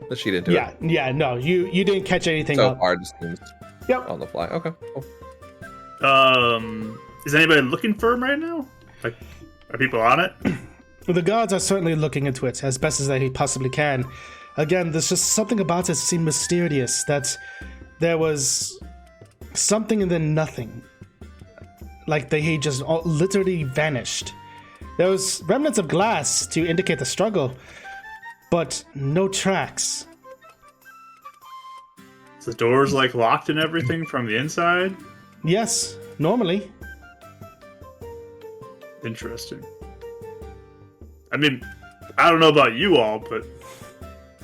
But she didn't do it. Yeah, no, you didn't catch anything So up. far, just seems Yep. on the fly. Okay, cool. Is anybody looking for him right now? Like, are people on it? The guards are certainly looking into it as best as they possibly can. Again, there's just something about it that seemed mysterious, that there was something and then nothing. Like he just literally vanished. There was remnants of glass to indicate the struggle, but no tracks. Is the doors, like, locked and everything from the inside? Yes, normally. Interesting. I mean, I don't know about you all, but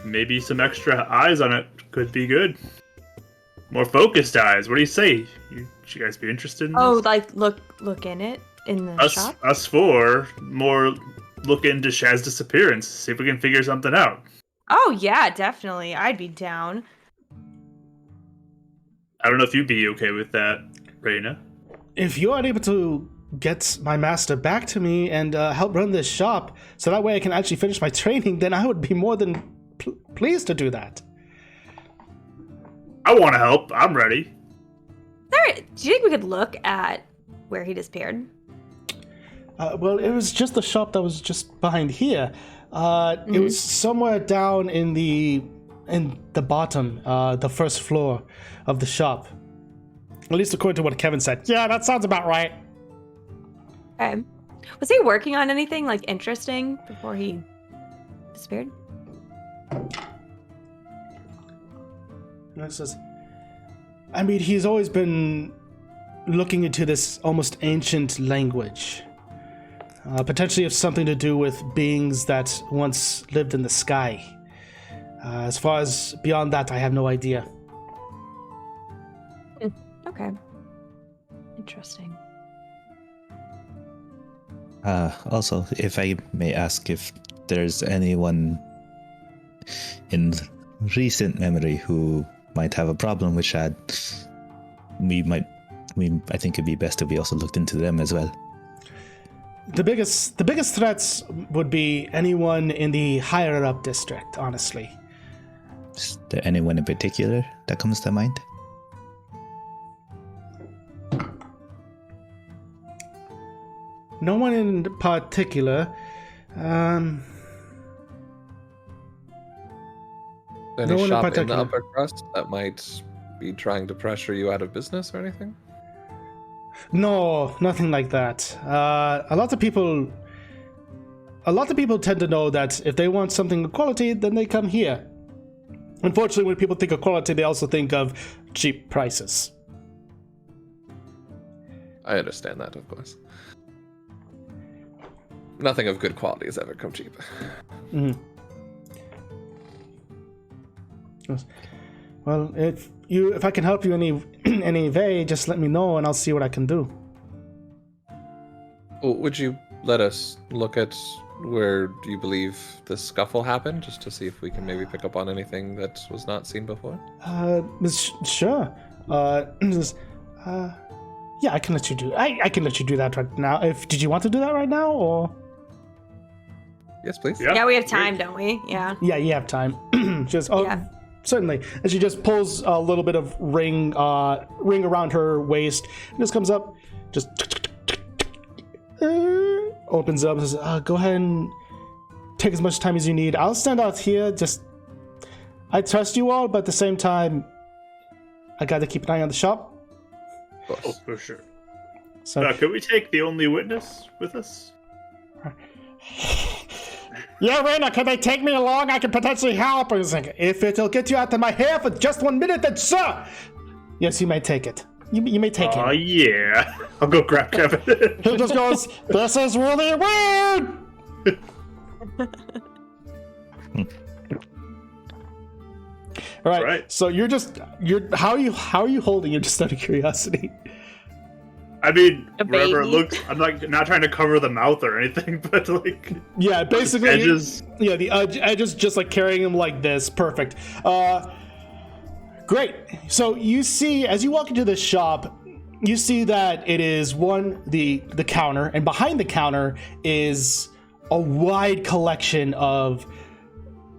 maybe some extra eyes on it could be good. More focused eyes. What do you say? You guys be interested in Oh, this? like look in it in the shop. Us four, more look into Shad's disappearance. See if we can figure something out. Oh yeah, definitely. I'd be down. I don't know if you'd be okay with that, Raina. If you are able to get my master back to me and help run this shop, so that way I can actually finish my training, then I would be more than pleased to do that. I want to help. I'm ready. Do you think we could look at where he disappeared? Well, it was just the shop that was just behind here. It was somewhere down in the bottom, the first floor of the shop. At least according to what Kevin said. Yeah, that sounds about right. Okay. Was he working on anything like interesting before he disappeared? And it says, I mean, he's always been looking into this almost ancient language. Potentially have something to do with beings that once lived in the sky. As far as beyond that, I have no idea. Okay. Interesting. Also, if I may ask if there's anyone in recent memory who might have a problem with Shad, I think it'd be best if we also looked into them as well. The biggest threats would be anyone in the higher up district, honestly. Is there anyone in particular that comes to mind? No one in particular. Any No one in shop in the particular. upper crust that might be trying to pressure you out of business or anything? No, nothing like that. A lot of people tend to know that if they want something of quality, then they come here. Unfortunately, when people think of quality, they also think of cheap prices. I understand that, of course. Nothing of good quality has ever come cheap. Mm-hmm. Well, if I can help you any way, just let me know and I'll see what I can do. Well, would you let us look at where you believe this scuffle happened, just to see if we can maybe pick up on anything that was not seen before? Sure. Yeah, I can let you do. I can let you do that right now. Did you want to do that right now, or? Yes, please. Yeah, we have time, don't we? Yeah. Yeah, you have time. Yeah. Certainly. And she just pulls a little bit of ring around her waist, and just comes up, just opens up and says, go ahead and take as much time as you need. I'll stand out here. I trust you all, but at the same time, I gotta keep an eye on the shop. Of course. Oh, for sure. So, Could we take the only witness with us? yeah, Raina, can they take me along? I can potentially help. I was like, if it'll get you out of my hair for just 1 minute, then sure. Yes, you may take it. You may take Oh, it. yeah. I'll go grab Kevin. He just goes, this is really weird. All right. Right. So how are you holding it, just out of curiosity? I mean, A wherever it baby. looks, I'm not trying to cover the mouth or anything, but like, Yeah, basically. edges. Yeah, the edges just like carrying him like this. Perfect. Great. So you see, as you walk into the shop, you see that it is the counter, and behind the counter is a wide collection of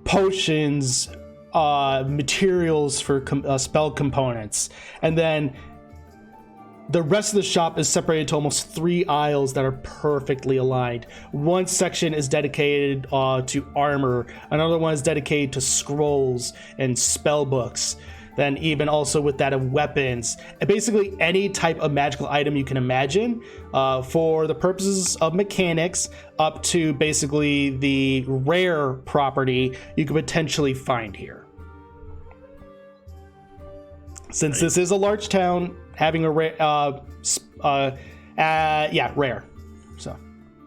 potions, materials for spell components, and then the rest of the shop is separated to almost 3 aisles that are perfectly aligned. One section is dedicated to armor, another one is dedicated to scrolls and spell books, then even also with that of weapons, and basically any type of magical item you can imagine for the purposes of mechanics, up to basically the rare property you could potentially find here. Since this is a large town, having a rare, rare. So,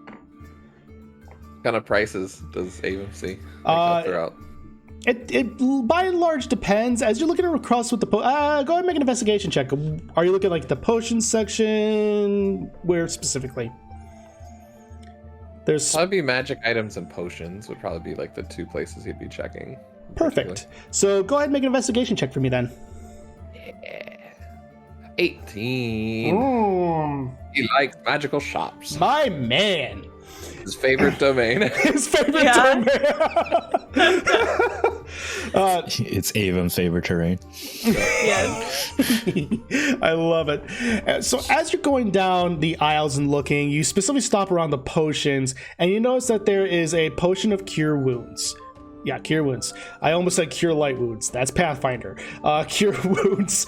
What kind of prices does Avon see? Throughout. it by and large depends. As you're looking across with the go ahead and make an investigation check. Are you looking like the potion section? Where specifically? There's Probably be magic items and potions would probably be like the 2 places he'd be checking. perfect. So go ahead and make an investigation check for me then. 18. He likes magical shops. My man. His favorite domain. His favorite Yeah. domain. It's Avon's favorite terrain. Yes. I love it. So as you're going down the aisles and looking, you specifically stop around the potions, and you notice that there is a potion of cure wounds. Yeah, cure wounds. I almost said cure light wounds. That's Pathfinder. Cure wounds.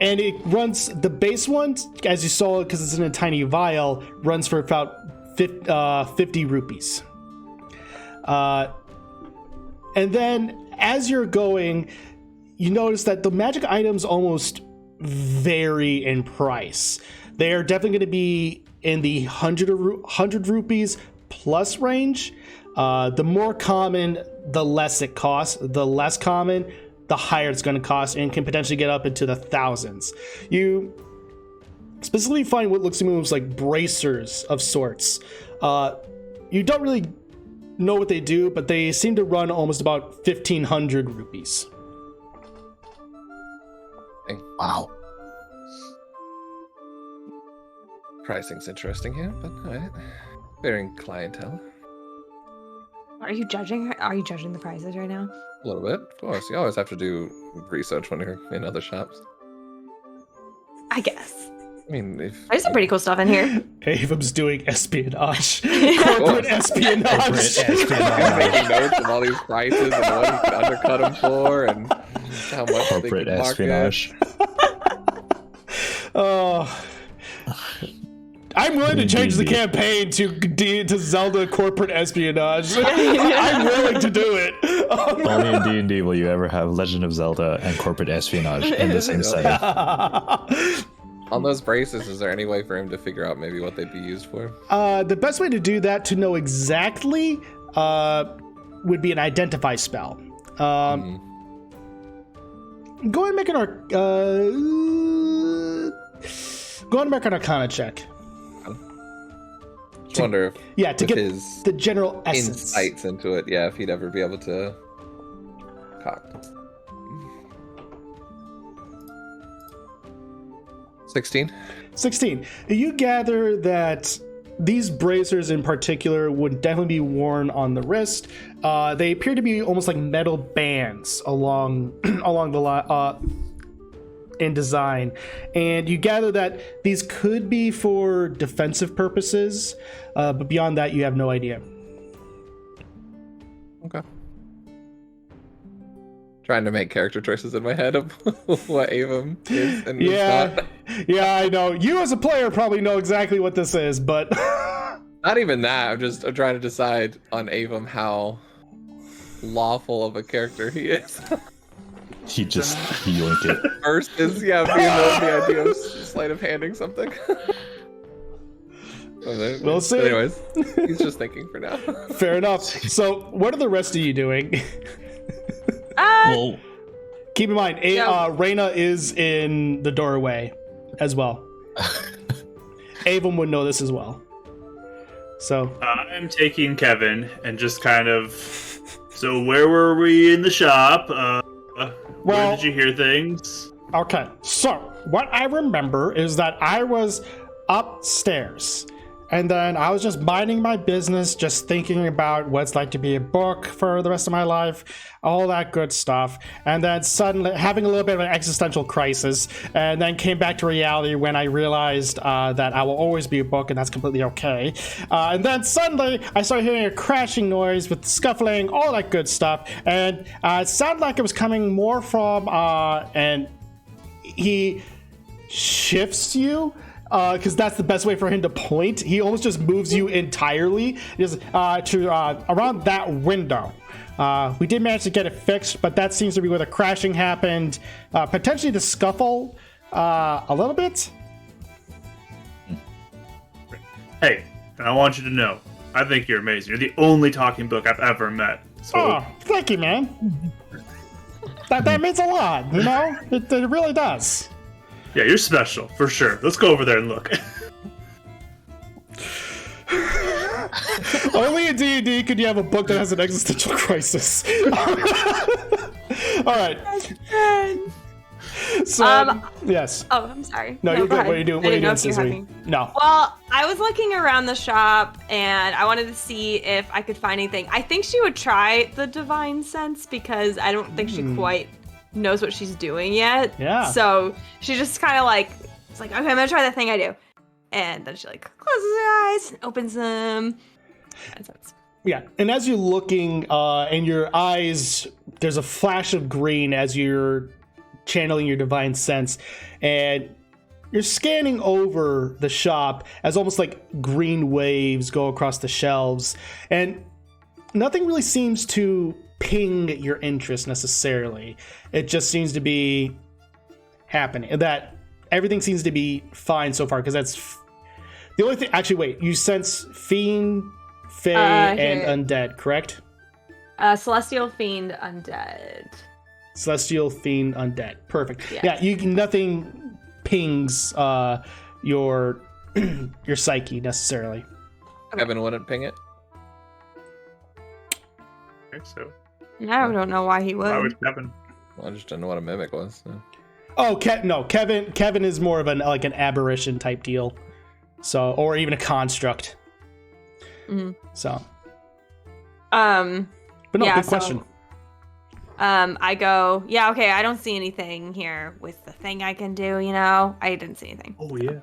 And it runs, the base one, as you saw, because it's in a tiny vial, runs for about 50 rupees. And then as you're going, you notice that the magic items almost vary in price. They are definitely going to be in the 100 rupees plus range. The more common, the less it costs. The less common, the higher it's going to cost, and can potentially get up into the thousands. You specifically find what looks to me like bracers of sorts. You don't really know what they do, but they seem to run almost about 1,500 rupees. Wow. Pricing's interesting here, but alright. Varying clientele. Are you judging her? Are you judging the prices right now? A little bit, of course. You always have to do research when you're in other shops. I guess. I mean, if There's some pretty cool stuff in here. Avum's doing espionage. Of Corporate course. espionage. I'm making notes of all these prices and what you can undercut them for, and how much Corporate they can espionage. Oh. I'm willing to change the campaign to Zelda corporate espionage. I'm willing to do it. Only in D&D will you ever have Legend of Zelda and corporate espionage in the same setting. On those braces, is there any way for him to figure out maybe what they'd be used for? The best way to do that, to know exactly, would be an identify spell. Go ahead and make an Arcana check. I wonder if To get his the general essence. insights into it, if he'd ever be able to cock. 16. 16. You gather that these bracers in particular would definitely be worn on the wrist. They appear to be almost like metal bands along the line. In design, and you gather that these could be for defensive purposes, but beyond that you have no idea. Okay. Trying to make character choices in my head of what Avum is and is not. Yeah, I know. You as a player probably know exactly what this is, but Not even that. I'm trying to decide on Avum how lawful of a character he is. He yoinked it. Versus, being the idea of sleight of handing something. We'll see. Anyways, he's just thinking for now. Fair enough. So, what are the rest of you doing? Well, Keep in mind, Reyna is in the doorway as well. Avon would know this as well. So I'm taking Kevin and just kind of. So where were we in the shop? Where did you hear things? Okay, so what I remember is that I was upstairs, and then I was just minding my business, just thinking about what it's like to be a book for the rest of my life, all that good stuff, and then suddenly having a little bit of an existential crisis, and then came back to reality when I realized that I will always be a book, and that's completely okay. And then suddenly I started hearing a crashing noise with scuffling, all that good stuff, and it sounded like it was coming more from, and he shifts you, because that's the best way for him to point. He almost just moves you entirely to around that window. We did manage to get it fixed, but that seems to be where the crashing happened. Potentially the scuffle a little bit. Hey, and I want you to know, I think you're amazing. You're the only talking book I've ever met. So Oh, thank you, man. That means a lot, you know? It really does. yeah, you're special for sure. Let's go over there and look. Only in D&D could you have a book that has an existential crisis. All right. So, yes. Oh, I'm sorry. No, you're go good. ahead. What are you doing? I What are you didn't know doing, if you had Sisri? me. No. Well, I was looking around the shop and I wanted to see if I could find anything. I think she would try the divine sense because I don't think she quite knows what she's doing yet. Yeah. So she just kind of it's like, okay, I'm gonna try that thing I do. And then she closes her eyes and opens them. And so it's Yeah, and as you're looking, in your eyes, there's a flash of green as you're channeling your divine sense, and you're scanning over the shop as almost like green waves go across the shelves, and nothing really seems to ping your interest necessarily. It just seems to be happening. That everything seems to be fine so far, because that's the only thing. Actually, wait, you sense fiend, Fae, and undead, correct? Celestial Fiend Undead. Celestial Fiend Undead. Perfect. Yeah, nothing pings your your psyche necessarily. Kevin wouldn't ping it. Okay, so I don't know why he would. why would Kevin? Well, I just didn't know what a mimic was. So. Oh, no, Kevin is more of an aberration type deal. So, or even a construct. Mm-hmm. So. But no, good question. I go, okay, I don't see anything here with the thing I can do, I didn't see anything. Oh yeah.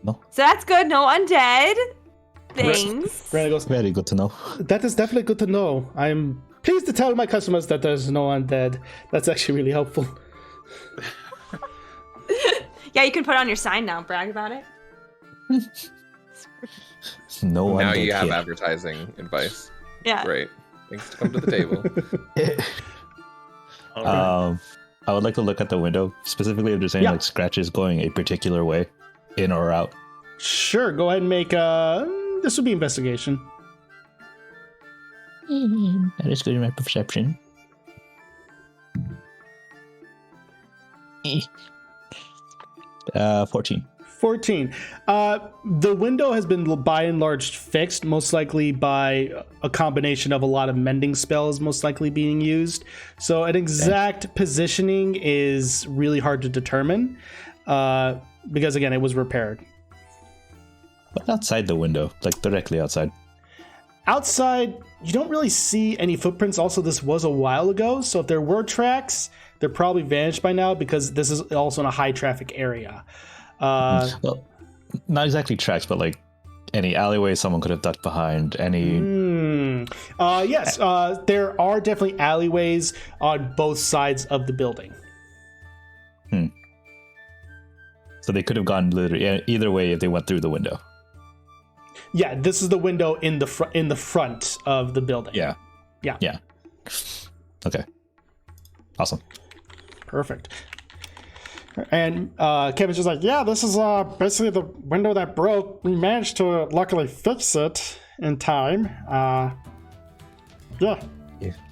No. So that's good. No undead things. Brandon goes, Very good to know. that is definitely good to know. I'm Please to tell my customers that there's no undead. That's actually really helpful. Yeah, you can put it on your sign now. Brag about it. No one Now did you have here. advertising advice. Yeah. Great. Thanks to come to the table. All right. I would like to look at the window, specifically if there's any Yeah. like scratches going a particular way, in or out. Sure, go ahead and make this would be investigation. That is good in my perception. 14. 14. The window has been by and large fixed, most likely by a combination of a lot of mending spells most likely being used. So an exact positioning is really hard to determine because, again, it was repaired. But outside the window, like directly outside. Outside, you don't really see any footprints. Also, this was a while ago, so if there were tracks, they're probably vanished by now because this is also in a high traffic area. Well, not exactly tracks, but like any alleyway someone could have ducked behind. Any. Yes, there are definitely alleyways on both sides of the building. So they could have gone literally either way if they went through the window. Yeah, this is the window in the front of the building. Yeah. Okay. Awesome. Perfect. And Kevin's just like, yeah, this is basically the window that broke. We managed to luckily fix it in time. Yeah. If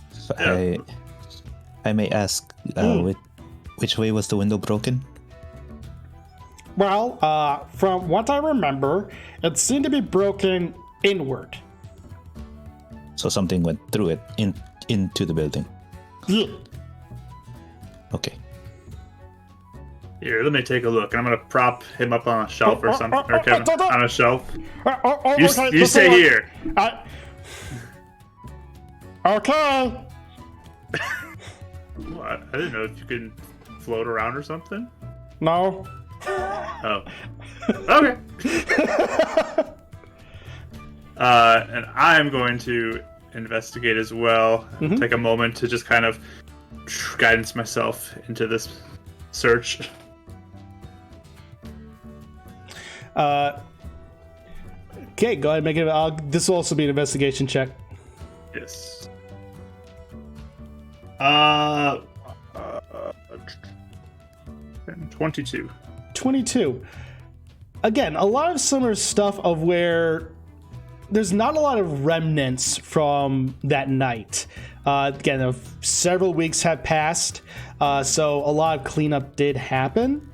I may ask, which way was the window broken? Well, from what I remember, it seemed to be broken inward. So something went through it into the building. Yeah. Okay. Here, let me take a look. I'm gonna prop him up on a shelf or something, or Kevin, on a shelf. You stay here. Okay. What? I didn't know if you could float around or something. No. Oh. Okay. And I'm going to investigate as well. Take a moment to just kind of guidance myself into this search. Okay, go ahead and make it. This will also be an investigation check. Yes. 22. 22. Again, a lot of similar stuff of where there's not a lot of remnants from that night. Again, several weeks have passed, so a lot of cleanup did happen.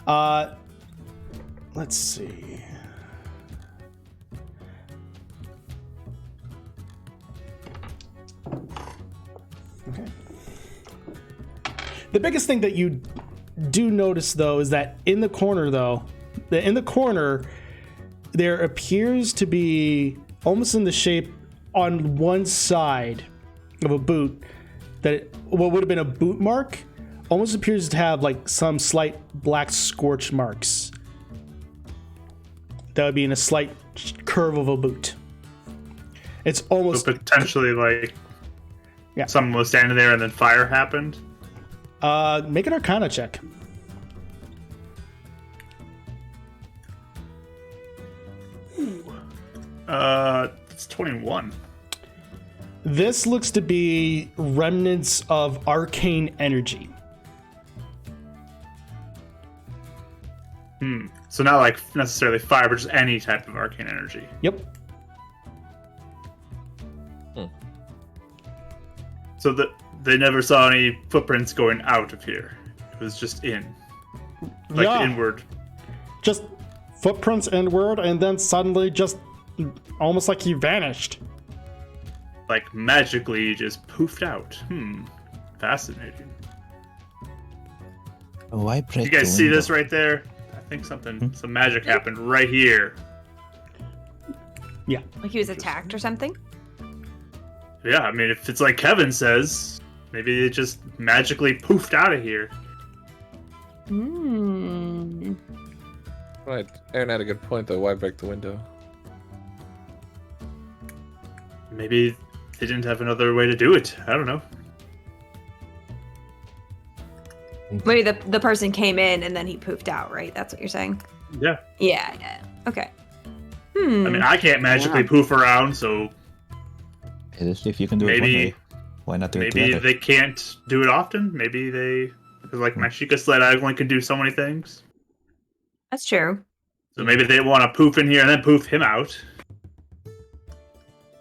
Let's see. Okay. The biggest thing that you do notice, though, is that in the corner, there appears to be, almost in the shape on one side of a boot, that what would have been a boot mark almost appears to have like some slight black scorch marks. That would be in a slight curve of a boot. It's almost So potentially like someone was standing there and then fire happened. Make an Arcana check. It's 21. This looks to be remnants of arcane energy. So not like necessarily fire, but just any type of arcane energy. Yep. So they never saw any footprints going out of here. It was just in. Like Yeah. inward. Just footprints inward, and then suddenly just almost like he vanished. Like magically just poofed out. Fascinating. Why break You guys the see window? this right there? I think some magic happened right here. Yeah. Like he was attacked or something? Yeah, I mean, if it's like Kevin says, maybe it just magically poofed out of here. Right. Aaron had a good point, though. Why break the window? Maybe they didn't have another way to do it. I don't know. Maybe the person came in and then he poofed out, right? That's what you're saying? Yeah. Yeah. Okay. I mean, I can't magically poof around, so If you can do it one way, why not do it maybe together? they can't do it often. Maybe they, because like my Sheikah sled, I only can do so many things. That's true. So maybe they want to poof in here and then poof him out.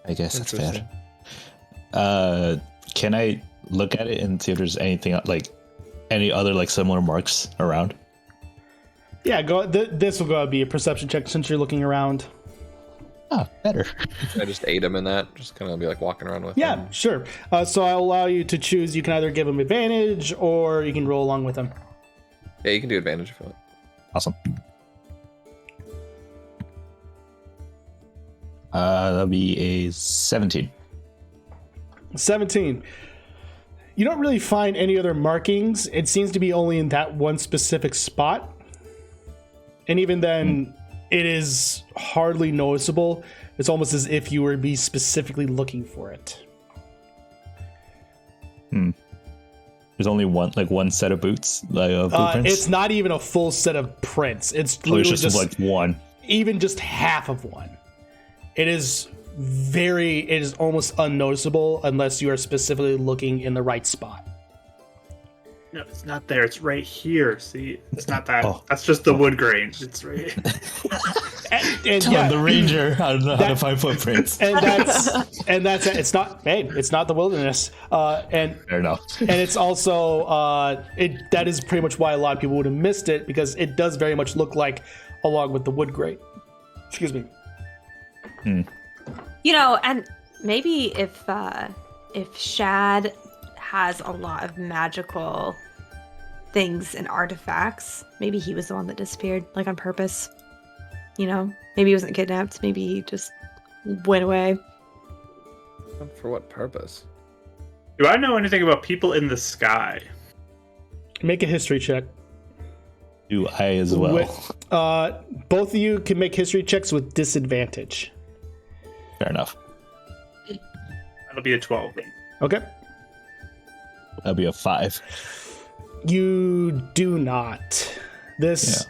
I guess that's Interesting. fair. Can I look at it and see if there's anything like any other like similar marks around? Yeah, go. This will go be a perception check since you're looking around. Ah, better. I just ate him in that. Just kind of be like walking around with Yeah, him. sure. So I'll allow you to choose. You can either give him advantage or you can roll along with him. Yeah, you can do advantage if you want. Awesome. That'll be a 17. 17. You don't really find any other markings. It seems to be only in that one specific spot. And even then, it is hardly noticeable. It's almost as if you were be specifically looking for it. There's only one set of boots, like blueprints. It's not even a full set of prints. It's Oh, literally it's just like one. even just half of one. It is almost unnoticeable unless you are specifically looking in the right spot. No, it's not there. It's right here. See, it's not that. Oh. That's just the wood grain. It's right. And Tell yeah, the ranger how to that- find footprints. and that's it's not. Hey, it's not the wilderness. And Fair enough. and it's also that is pretty much why a lot of people would have missed it, because it does very much look like along with the wood grain. Excuse me. You know, and maybe if Shad has a lot of magical things and artifacts, maybe he was the one that disappeared, like on purpose. You know, maybe he wasn't kidnapped. Maybe he just went away. For what purpose? Do I know anything about people in the sky? Make a history check. Do I as well? Both of you can make history checks with disadvantage. Fair enough. That'll be a 12. Okay. That'll be a 5. You do not. This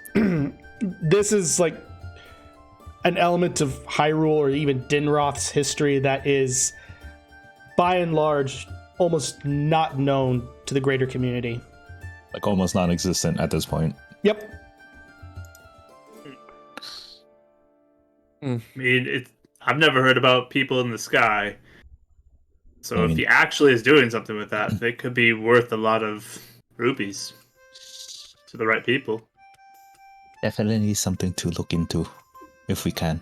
this is like an element of Hyrule or even Dinroth's history that is, by and large, almost not known to the greater community. Like almost non-existent at this point. Yep. I mean, I've never heard about people in the sky. So I if mean- he actually is doing something with that, it could be worth a lot of rupees to the right people. Definitely something to look into if we can.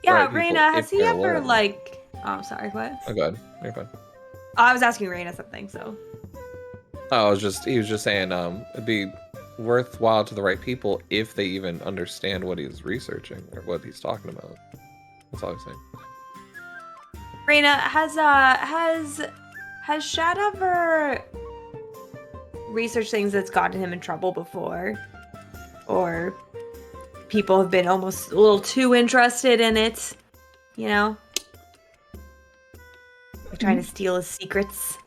Yeah, Right, people, Raina, has if he they're ever willing. like? Oh, sorry, what? Oh, go ahead. You're fine. I was asking Raina something, so. Oh, he was just saying, it'd be worthwhile to the right people if they even understand what he's researching or what he's talking about. That's all I'm saying. Raina, has Shad ever researched things that's gotten him in trouble before? Or people have been almost a little too interested in it, you know? Like trying to steal his secrets.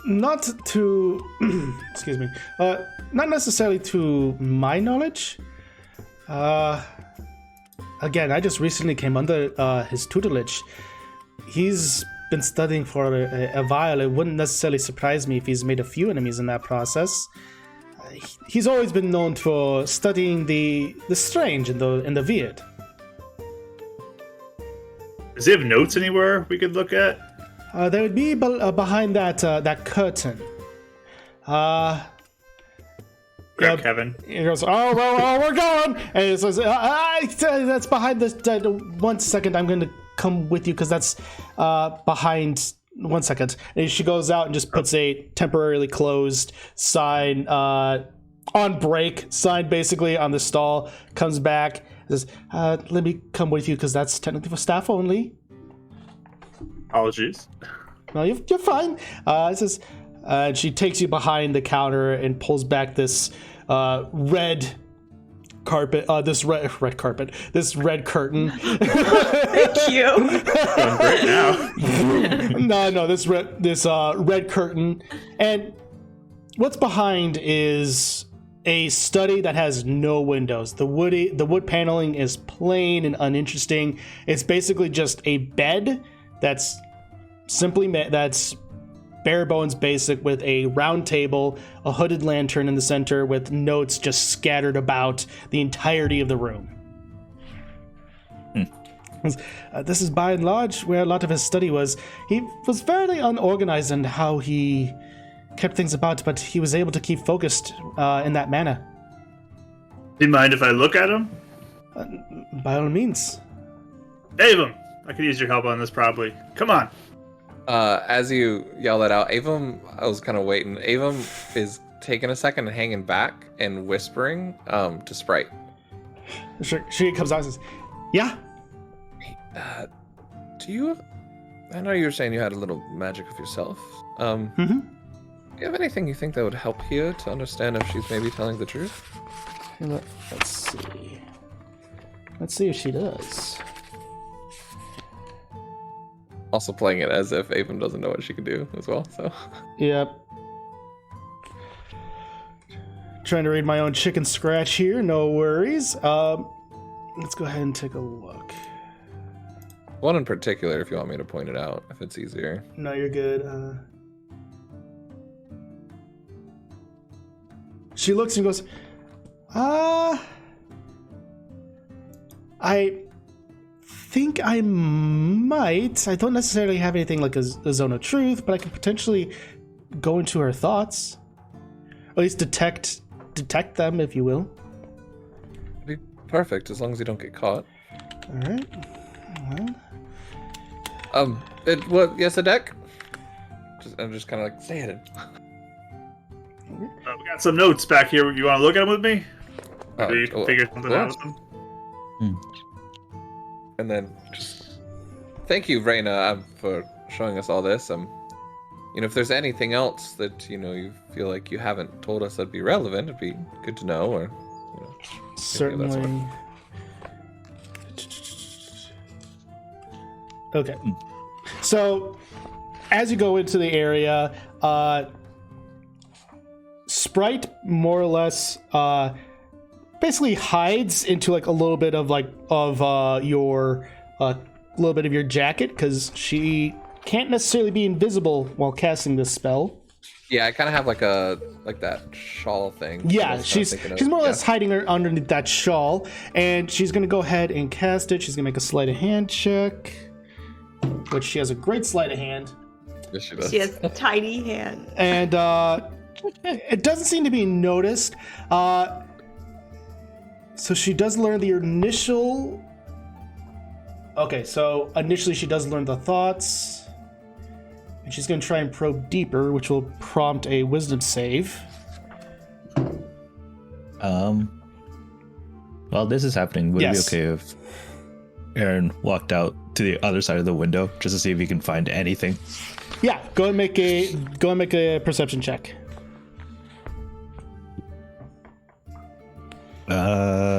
Not to excuse me. Not necessarily to my knowledge. Again, I just recently came under his tutelage. He's been studying for a while. It wouldn't necessarily surprise me if he's made a few enemies in that process. He's always been known for studying the strange and the weird. Does he have notes anywhere we could look at? They would be behind that curtain. Grab Yeah. Kevin. He goes, oh, we're going. And he says, that's behind this. 1 second, I'm going to come with you because that's behind. 1 second. And she goes out and just puts a temporarily closed sign on break, sign basically on the stall, comes back, says, let me come with you because that's technically for staff only. Apologies. No, you're fine. It says, she takes you behind the counter and pulls back this red carpet, this red carpet, this red curtain. Thank you. Going great now. no, this red curtain, and what's behind is a study that has no windows. The wood paneling is plain and uninteresting. It's basically just a bed that's that's bare bones basic, with a round table, a hooded lantern in the center, with notes just scattered about the entirety of the room. This is by and large where a lot of his study was. He was fairly unorganized in how he kept things about, but he was able to keep focused in that manner. Do you mind if I look at him? By all means. Avum, I could use your help on this probably. Come on. As you yell that out, Avum, I was kind of waiting. Avum is taking a second and hanging back and whispering to Sprite. She comes out and says, yeah? Do you... I know you were saying you had a little magic of yourself. Mm-hmm. Do you have anything you think that would help here to understand if she's maybe telling the truth? Let's see. Let's see if she does. Also playing it as if Avum doesn't know what she can do as well, so... Yep. Trying to read my own chicken scratch here, no worries. Let's go ahead and take a look. One in particular, if you want me to point it out, if it's easier. No, you're good. She looks and goes, I think I might. I don't necessarily have anything like a zone of truth, but I could potentially go into her thoughts. Or at least detect them, if you will. It'd be perfect, as long as you don't get caught. Alright. Yes, a deck? I'm just kind of like, say it. We got some notes back here. You want to look at them with me? Maybe you can figure something out with them. And then just thank you, Reyna, for showing us all this. If there's anything else that you feel like you haven't told us that'd be relevant, it'd be good to know. Or certainly. Okay. So, as you go into the area, Sprite more or less basically hides into like a little bit of your little bit of your jacket, because she can't necessarily be invisible while casting this spell. Yeah, I kind of have like that shawl thing. Yeah, she's more or less hiding her underneath that shawl, and she's gonna go ahead and cast it. She's gonna make a sleight of hand check, which she has a great sleight of hand. Yes, she does. She has a tiny hand. And it doesn't seem to be noticed. So she does learn the initial... Okay, so initially she does learn the thoughts. And she's going to try and probe deeper, which will prompt a wisdom save. While this is happening, would it be Yes. okay if Aaron walked out to the other side of the window just to see if he can find anything? Yeah, go and make a perception check.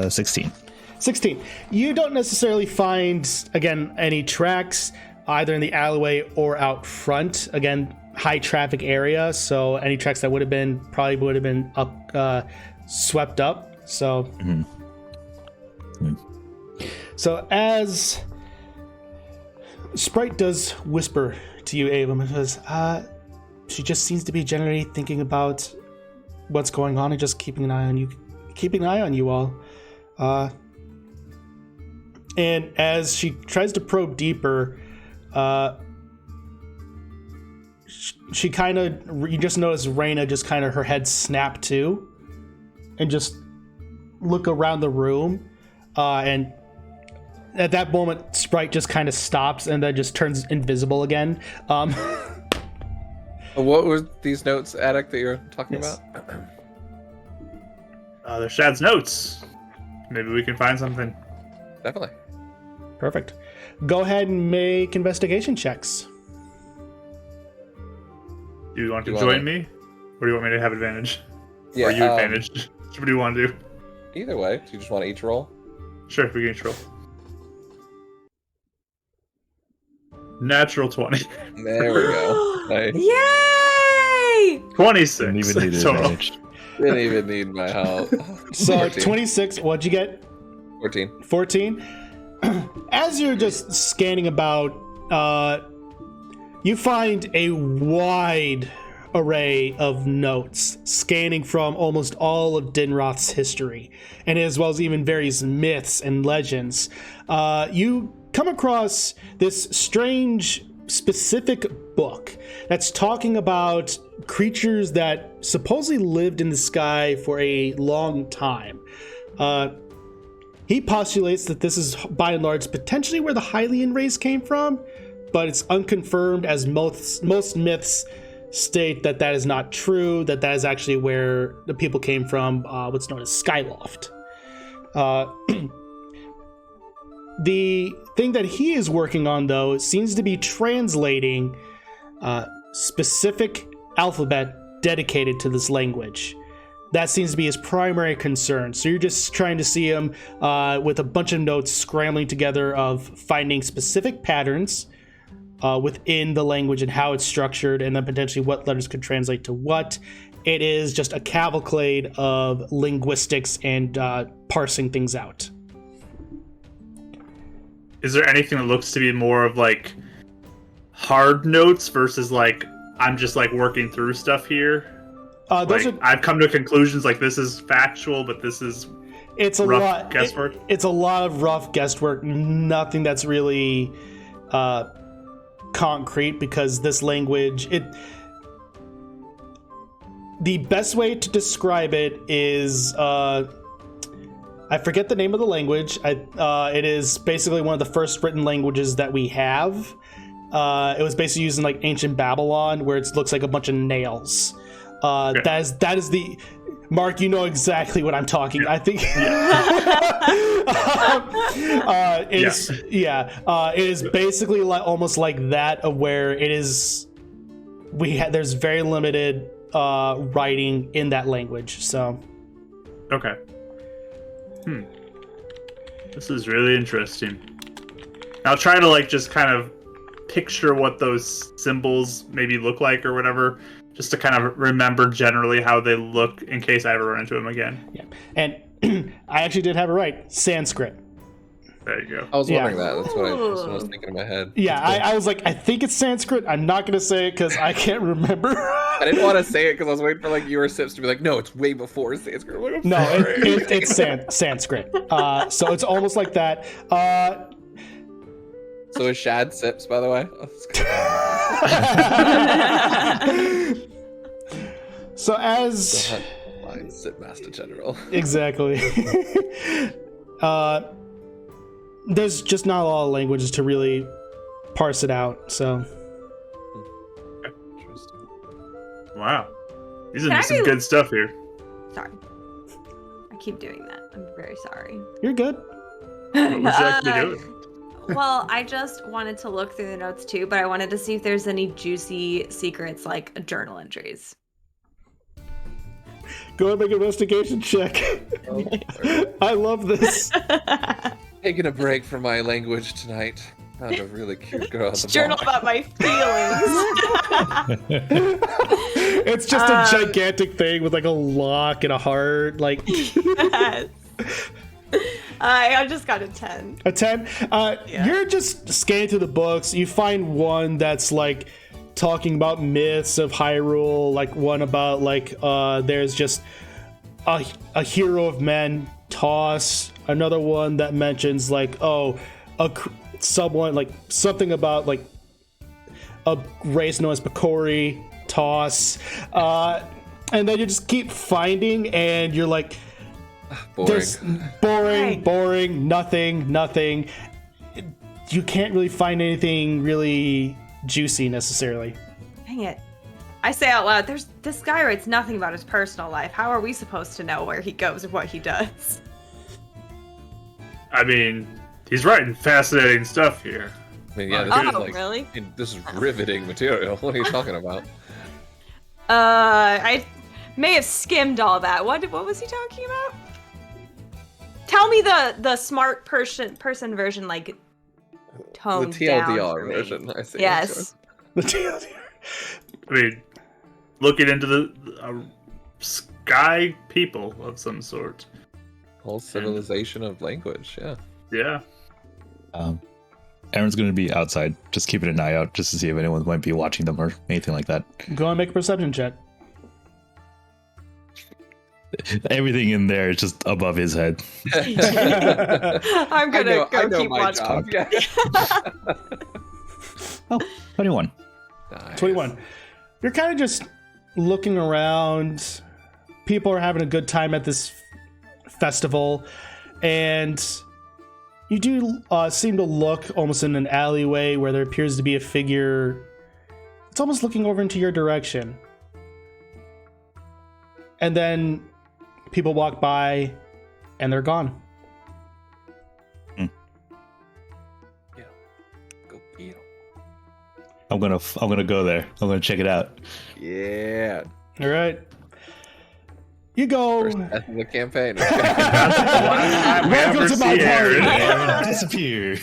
16. 16. You don't necessarily find, again, any tracks either in the alleyway or out front. Again, high traffic area, so any tracks that would have been up, swept up. So, so as Sprite does whisper to you, Avum, and says, she just seems to be generally thinking about what's going on and just keeping an eye on you all. And as she tries to probe deeper, she kind of, you just notice Reyna just kind of her head snap too, and just look around the room, and at that moment Sprite just kind of stops and then just turns invisible again. What were these notes, Attic, that you're talking Yes. about? They're Shad's notes. Maybe we can find something. Definitely. Perfect. Go ahead and make investigation checks. Do you want to You join wanna- me? Or do you want me to have advantage? Yeah. Or you advantage? What do you want to do? Either way, do you just want to each roll? Sure, we can each roll. Natural 20. There we go. Nice. Yay! 26. Didn't even need total. advantage. Didn't even need my help. So 14. 26. What'd you get? 14. 14. As you're just scanning about, you find a wide array of notes scanning from almost all of Dinroth's history, and as well as even various myths and legends. You come across this strange, specific book that's talking about creatures that supposedly lived in the sky for a long time. He postulates that this is, by and large, potentially where the Hylian race came from, but it's unconfirmed, as most myths state that that is not true, that is actually where the people came from, what's known as Skyloft. The thing that he is working on, though, seems to be translating specific alphabet dedicated to this language. That seems to be his primary concern. So you're just trying to see him with a bunch of notes scrambling together of finding specific patterns within the language and how it's structured, and then potentially what letters could translate to what. It is just a cavalcade of linguistics and parsing things out. Is there anything that looks to be more of like hard notes versus like I'm just like working through stuff here? I've come to conclusions like this is factual, but this is rough guesswork. It's a lot of rough guesswork. Nothing that's really concrete, because this language, the best way to describe it is I forget the name of the language. It is basically one of the first written languages that we have. It was basically used in like ancient Babylon, where it looks like a bunch of nails. Okay. That is the Mark. You know exactly what I'm talking. Yeah. I think. It is basically like almost like that, of where it is. There's very limited writing in that language. So. Okay. This is really interesting. I'll try to like just kind of picture what those symbols maybe look like or whatever, just to kind of remember generally how they look in case I ever run into them again. Yeah, and I actually did have it right. Sanskrit. There you go. I was wondering that. That's what I was thinking in my head. Yeah, I was like, I think it's Sanskrit. I'm not going to say it because I can't remember. I didn't want to say it because I was waiting for like your sips to be like, no, it's way before Sanskrit. I'm like, No, sorry. it's Sanskrit. So it's almost like that. So is Shad sips, by the way? So as Sip Master General. exactly. There's just not a lot of languages to really parse it out. So Interesting. Wow. These are some good stuff here. Sorry. I keep doing that. I'm very sorry. you're good. What would you like to be doing? Well, I just wanted to look through the notes too, but I wanted to see if there's any juicy secrets like journal entries. Go and make an investigation check. Oh, I love this. taking a break from my language tonight. Found a really cute girl at the Journal bar. about my feelings. It's just a gigantic thing with like a lock and a heart. Like Yes. I just got a 10. a 10. You're just scanning through the books. You find one that's like talking about myths of Hyrule, like one about like there's just a hero of men, Toss. Another one that mentions like someone like something about like a race known as Picori, Toss, and then you just keep finding, and you're like, Boring. there's boring, nothing. You can't really find anything really juicy necessarily. Dang it. I say out loud, this guy writes nothing about his personal life. How are we supposed to know where he goes or what he does? I mean, he's writing fascinating stuff here. I mean, yeah, this is like, really? this is riveting material. What are you talking about? I may have skimmed all that. What was he talking about? tell me the smart person version, like toned The down TLDR for me. version. I see. Yes. I mean, looking into the sky people of some sort. Whole civilization of language. Yeah. Yeah. Aaron's going to be outside, just keeping an eye out, just to see if anyone might be watching them or anything like that. Go and make a perception check. Everything in there is just above his head. I'm gonna I go know keep my watching. job. Yeah. Oh, 21. Nice. 21. You're kind of just looking around. People are having a good time at this festival, and you do seem to look almost in an alleyway where there appears to be a figure. It's almost looking over into your direction. And then people walk by and they're gone. Go get 'em. I'm gonna go there. I'm gonna check it out. Yeah. All right. You go. First death of the campaign. Welcome to my party. Aaron, disappear.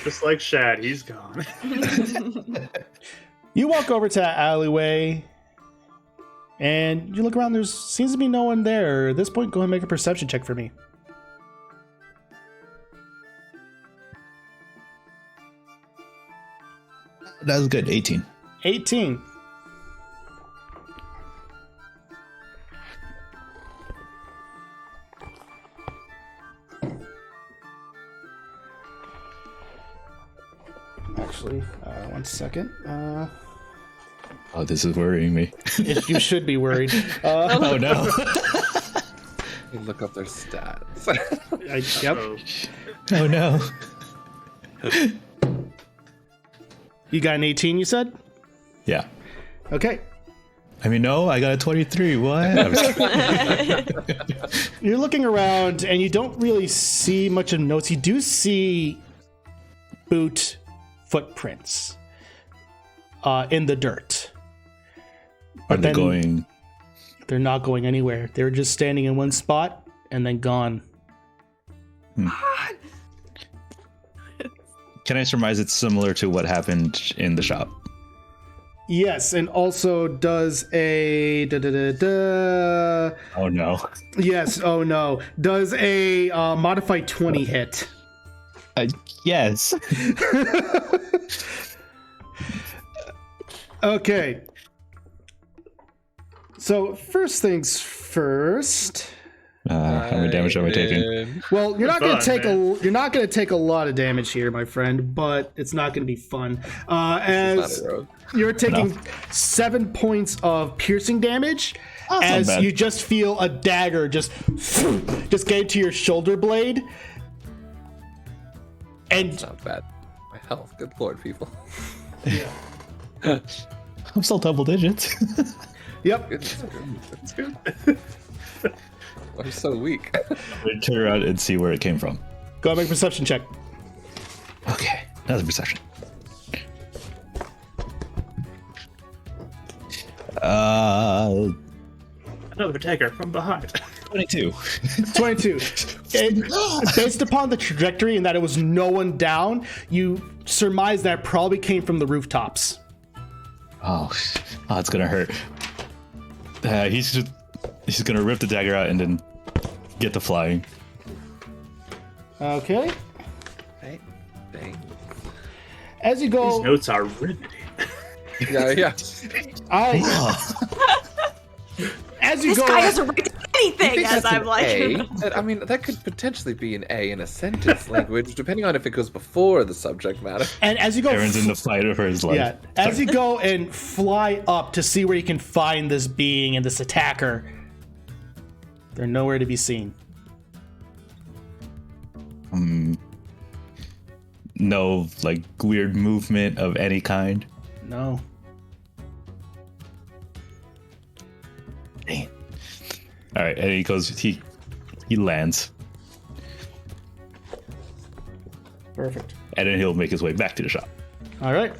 Just like Shad, he's gone. You walk over to that alleyway and you look around. There seems to be no one there. At this point, go ahead and make a perception check for me. That was good. 18. 18. Actually, 1 second. Oh, this is worrying me. You should be worried. Oh no. You look up their stats. Yep. Oh no. You got an 18, you said? Yeah. Okay. I mean, no, I got a 23. What? I'm just kidding. You're looking around and you don't really see much of notes. You do see boot footprints in the dirt. Are they then- going? They're not going anywhere. They're just standing in one spot and then gone. Can I surmise it's similar to what happened in the shop? Yes, and also does a Oh no. yes, oh no. Does a modified 20 hit. Yes. Okay. So first things first. How many damage am I taking? Well, you're not going to Fun, take you're not going to take a lot of damage here, my friend, but it's not going to be fun. As Not a rogue. you're taking 7 points of piercing damage, not as bad. you just feel a dagger just get into your shoulder blade, and It's not bad. My health. Good lord, people. I'm still double digits. yep. Dude. I'm so weak. We turn around and see where it came from. Go ahead and make a perception check. Okay, another perception. Another dagger from behind. 22. 22. Based upon the trajectory and that it was no one down, you surmise that probably came from the rooftops. Oh, it's gonna hurt. He's gonna rip the dagger out and then get to flying. Okay. Right? Dang. As you These go, notes are riveting. Yeah. as you This go, guy doesn't write anything, think as that's I'm an like. A? I mean, that could potentially be an A in a sentence language, depending on if it goes before the subject matter. and as you go, Aaron's in the fight for his life. yeah, as you go and fly up to see where you can find this being and this attacker, they're nowhere to be seen. No, like, weird movement of any kind. No. Dang. All right, and he goes. He lands, Perfect. and then he'll make his way back to the shop. All right.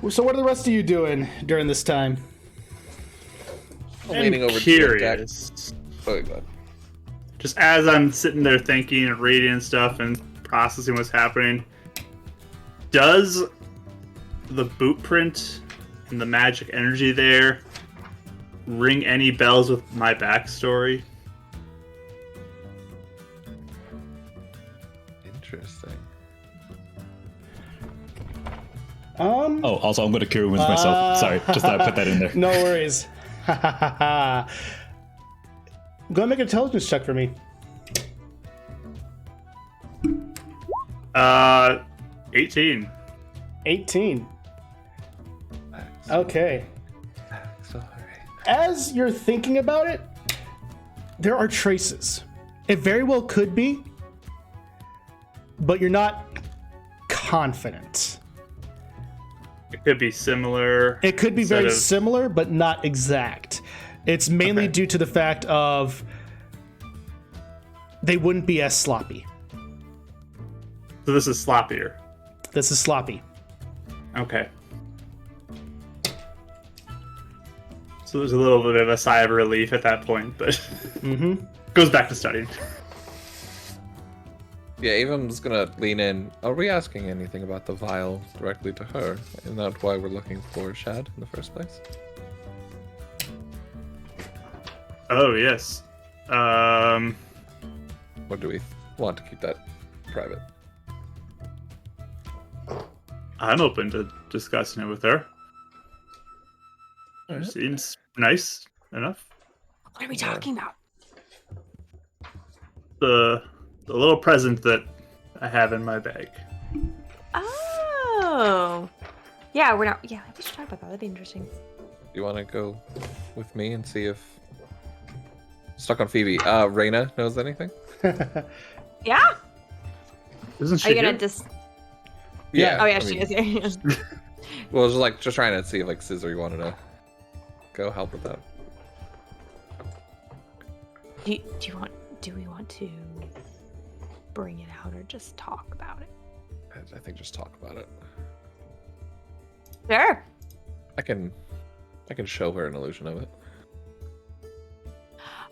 So what are the rest of you doing during this time? leaning over to the curious. deck. Oh, go ahead. Just as I'm sitting there thinking and reading and stuff and processing what's happening, does the boot print and the magic energy there ring any bells with my backstory? Interesting. Oh, also, I'm going to cure wounds myself. Sorry, just thought I'd put that in there. No worries. Go ahead and make an intelligence check for me. 18. 18. Okay. Sorry. As you're thinking about it, there are traces. It very well could be, but you're not confident. It could be similar. It could be very instead of- similar, but not exact. It's mainly Okay. due to the fact of they wouldn't be as sloppy. So this is sloppier. This is sloppy. Okay. So there's a little bit of a sigh of relief at that point, but goes back to studying. Yeah, Avam's gonna lean in. Are we asking anything about the vial directly to her? Isn't that why we're looking for Shad in the first place? Oh, yes. Or do we want to keep that private? I'm open to discussing it with her. Alright. Seems nice enough. What are we talking about? The little present that I have in my bag. Oh. Yeah, we're not. Yeah, we should talk about that. That'd be interesting. You want to go with me and see if stuck on Phoebe? Reyna knows anything? Yeah. Isn't she Are you gonna here? just? Yeah. Oh yeah, I she mean, is. Well, just trying to see if Scissor you wanted to go help with that. Do we want to bring it out or just talk about it? I think just talk about it. Sure. I can show her an illusion of it.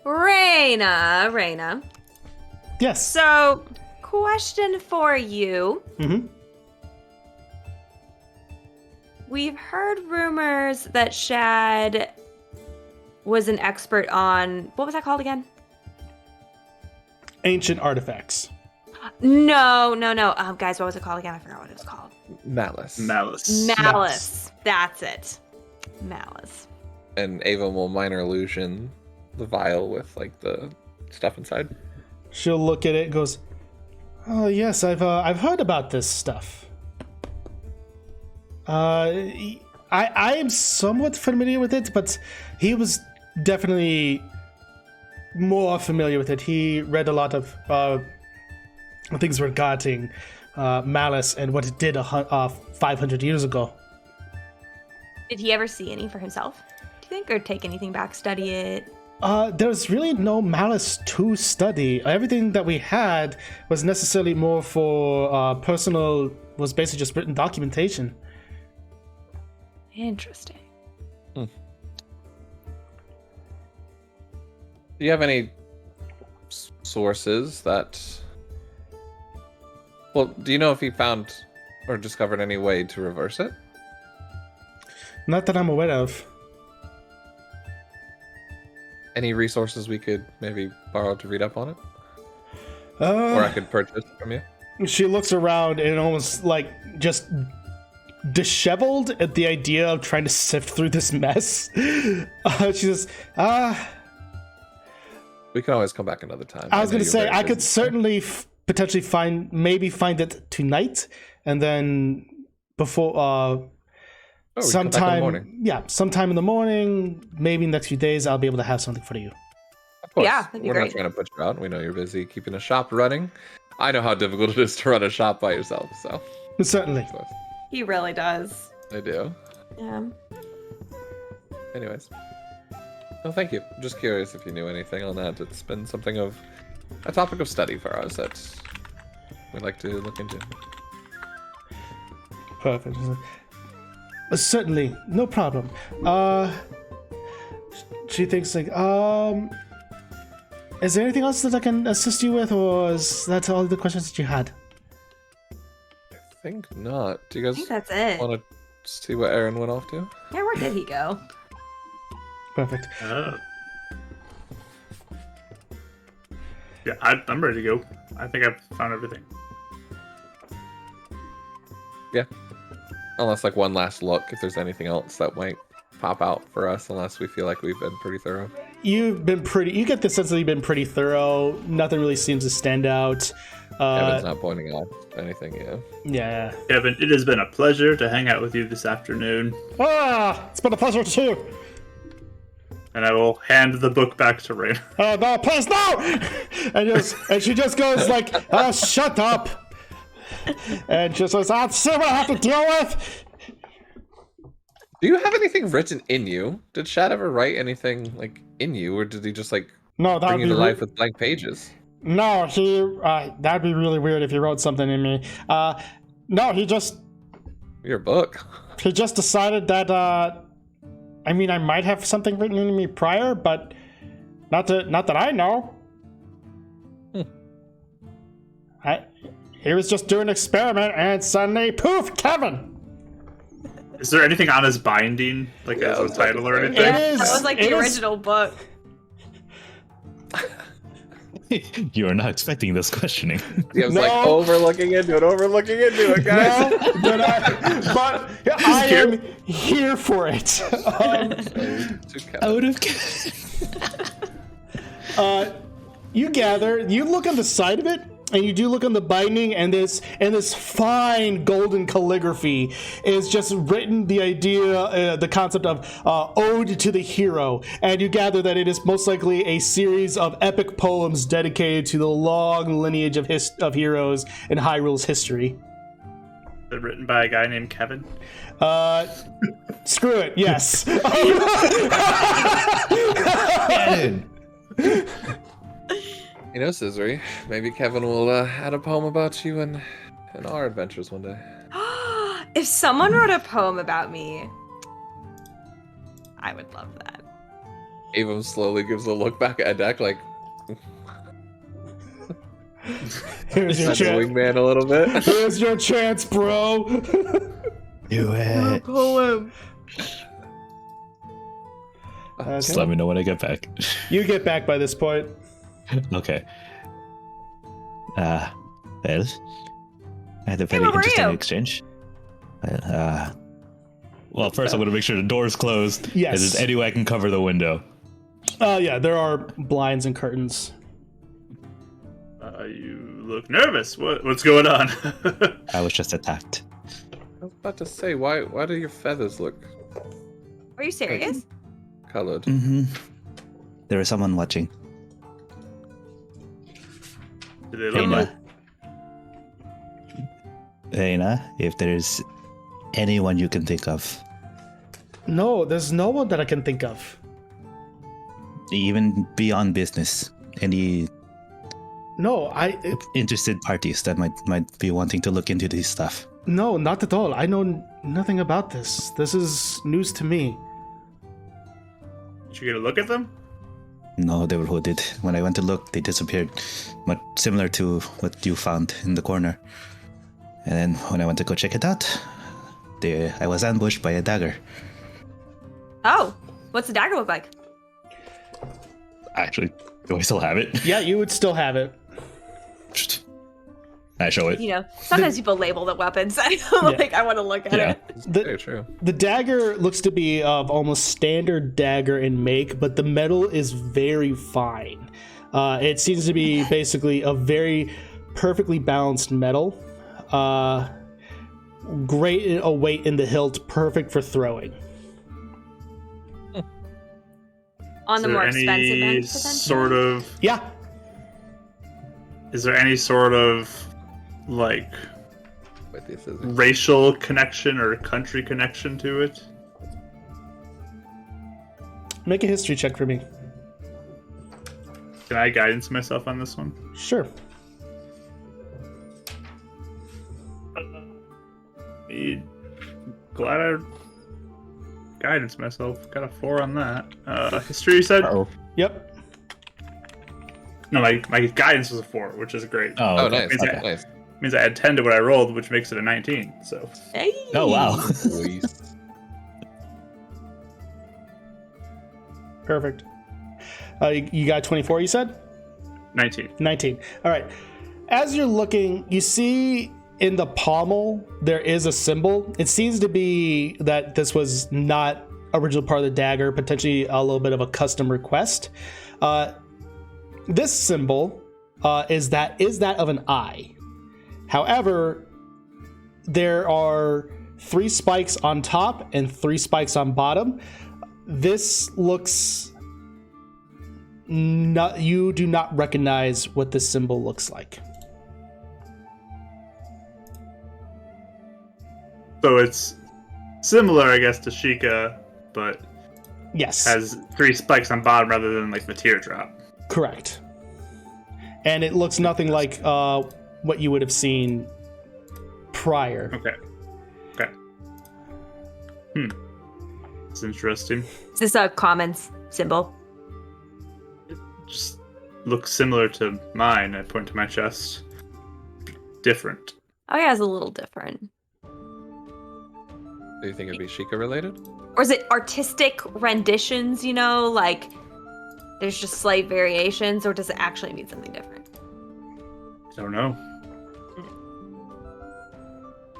Reyna. Yes. So, question for you. Mm-hmm. We've heard rumors that Shad was an expert on what was that called again? Ancient artifacts. No. Guys, what was it called again? I forgot what it was called. Malice. Malice. That's it. Malice. And Avam will minor illusion the vial with like the stuff inside. She'll look at it and goes, "Oh yes, I've heard about this stuff. I am somewhat familiar with it, but he was definitely more familiar with it. He read a lot of things regarding Malice and what it did 500 years ago. Did he ever see any for himself? Do you think, or take anything back, study it? There's really no Malice to study. Everything that we had was necessarily more for personal, was basically just written documentation. Interesting. Do you have any sources that... Well, do you know if he found or discovered any way to reverse it? Not that I'm aware of. Any resources we could maybe borrow to read up on it? Or I could purchase from you? She looks around and almost like just disheveled at the idea of trying to sift through this mess. She says, We can always come back another time. I was know going to you're say, very I could busy. certainly potentially find it tonight, and then before, Oh, we can come back in the sometime, morning. yeah, sometime in the morning, maybe next few days, I'll be able to have something for you. Of course. Yeah, that'd be We're great. not trying to put you out. We know you're busy keeping a shop running. I know how difficult it is to run a shop by yourself, so Certainly. He really does. I do. Yeah. Anyways. Well, thank you. Just curious if you knew anything on that. It's been something of a topic of study for us that we'd like to look into. Perfect. Certainly, no problem. she thinks like, is there anything else that I can assist you with, or is that all the questions that you had? I think not. Do you I guys think that's it. want to see what Aaron went off to? Yeah, where did he go? Perfect. Yeah, I'm ready to go. I think I've found everything. Yeah. Unless like one last look, if there's anything else that might pop out for us, unless we feel like we've been pretty thorough. You get the sense that you've been pretty thorough. Nothing really seems to stand out. Kevin's not pointing out anything, yeah. Yeah. Kevin, it has been a pleasure to hang out with you this afternoon. It's been a pleasure too. And I will hand the book back to Rain. Oh no, please no! And she just goes like, shut up. And she says, I'll see what I have to deal with. Do you have anything written in you? Did Shad ever write anything like in you, or did he just like No, bring you to life with blank pages? No, that'd be really weird if he wrote something in me. No, he just Your book. He just decided that, I mean, I might have something written in me prior, but not that I know. He was just doing an experiment, and suddenly, poof, Kevin! Is there anything on his binding, like as a title or anything? Yeah, that was like the original book. You are not expecting this questioning. He was like overlooking into it, guys. No, but I am here for it. Out of You look on the side of it, and you do look on the binding, and this fine golden calligraphy is just written the idea, the concept of ode to the hero, and you gather that it is most likely a series of epic poems dedicated to the long lineage of heroes in Hyrule's history. They're written by a guy named Kevin. Screw it. Yes. You know, Scissory, maybe Kevin will add a poem about you and our adventures one day. If someone wrote a poem about me, I would love that. Avon slowly gives a look back at Duch, like, Here's your that's a chance. wingman a little bit. Here's your chance, bro. Do it. Poem. Just let me know when I get back. You get back by this point. Okay. Well, I had a very what were interesting you? exchange. Well, first I'm going to make sure the door's closed. Yes. Is there any way I can cover the window? Yeah, there are blinds and curtains. You look nervous. What's going on? I was just attacked. I was about to say, why do your feathers look Are you serious? colored? Mm-hmm. There is someone watching. Do they look like? Reina, if there's anyone you can think of, No, there's no one that I can think of. even beyond business, any No, interested parties that might be wanting to look into this stuff. No, not at all. I know nothing about this. This is news to me. Did you get a look at them? No, they were hooded. When I went to look, they disappeared. Much similar to what you found in the corner. And then when I went to go check it out, I was ambushed by a dagger. Oh, what's the dagger look like? Actually, do I still have it? Yeah, you would still have it. I show it. You know, sometimes people label the weapons. Like, I want to look at Yeah. it. Very true. The dagger looks to be of almost standard dagger in make, but the metal is very fine. It seems to be basically a very perfectly balanced metal. Great a weight in the hilt, perfect for throwing. On the more expensive any end, potentially? sort of? Yeah. Is there any sort of like With the scissors. racial connection or country connection to it? Make a history check for me. Can I guidance myself on this one? Sure. Glad I guidance myself. Got a 4 on that. History, you said? Oh. Yep. No, my guidance was a 4, which is great. Oh, okay. nice. Means, Okay. I, Nice. means I had 10 to what I rolled, which makes it a 19. So Hey. Oh, wow. Nice. Perfect. You got 24, you said? 19. 19. All right. As you're looking, you see in the pommel, there is a symbol. It seems to be that this was not original part of the dagger, potentially a little bit of a custom request. This symbol is that of an eye. However, there are 3 spikes on top and 3 spikes on bottom. This looks not, you do not recognize what this symbol looks like. So it's similar, I guess, to Sheikah, but Yes, has 3 spikes on bottom rather than like the teardrop. correct. And it looks nothing like what you would have seen prior. Okay. It's interesting. Is this a common symbol? Just looks similar to mine. I point to my chest. Different. Oh yeah, it's a little different. Do you think it'd be Sheikah related? Or is it artistic renditions, like there's just slight variations, or does it actually mean something different? I don't know.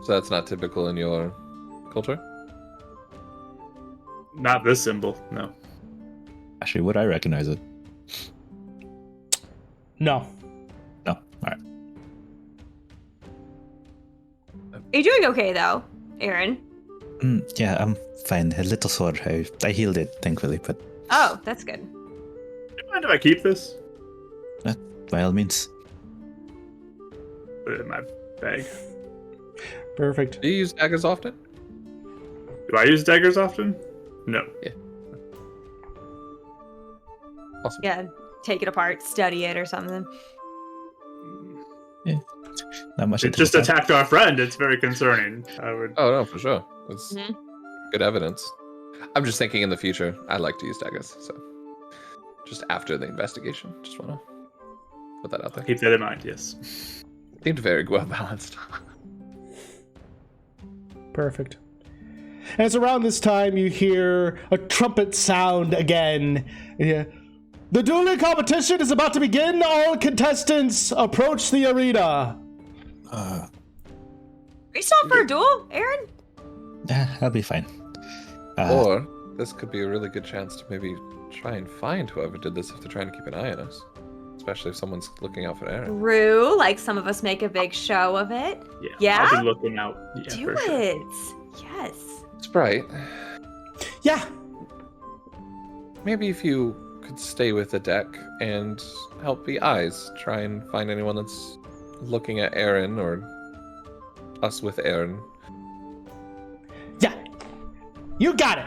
So that's not typical in your culture? Not this symbol, no. Actually, would I recognize it? No. No. All right. Are you doing okay though, Aaron? Yeah, I'm fine. A little sore. I healed it, thankfully, but Oh, that's good. Do you mind if I keep this? by all means. Put it in my bag. Perfect. Do you use daggers often? Do I use daggers often? No. Awesome. Yeah, take it apart, study it or something. Not much. It to just look at. attacked our friend. It's very concerning. I would. Oh, no, for sure. It's Mhm. good evidence. I'm just thinking in the future, I'd like to use daggers, so. Just after the investigation. Just want to put that out there. Keep that in mind, yes. Seemed very well balanced. Perfect. And it's around this time you hear a trumpet sound again. Yeah. The dueling competition is about to begin. All contestants approach the arena. Are you still up for a duel, Aaron? Yeah, I'll be fine. Or this could be a really good chance to maybe try and find whoever did this if they're trying to keep an eye on us. Especially if someone's looking out for Aaron. True, like some of us make a big show of it. Yeah. Yeah? I'll be looking out. Yeah, Do for sure. it. Yes. Sprite, Yeah. maybe if you could stay with the deck and help be eyes, try and find anyone that's looking at Aaron or us with Aaron. Yeah. You got it.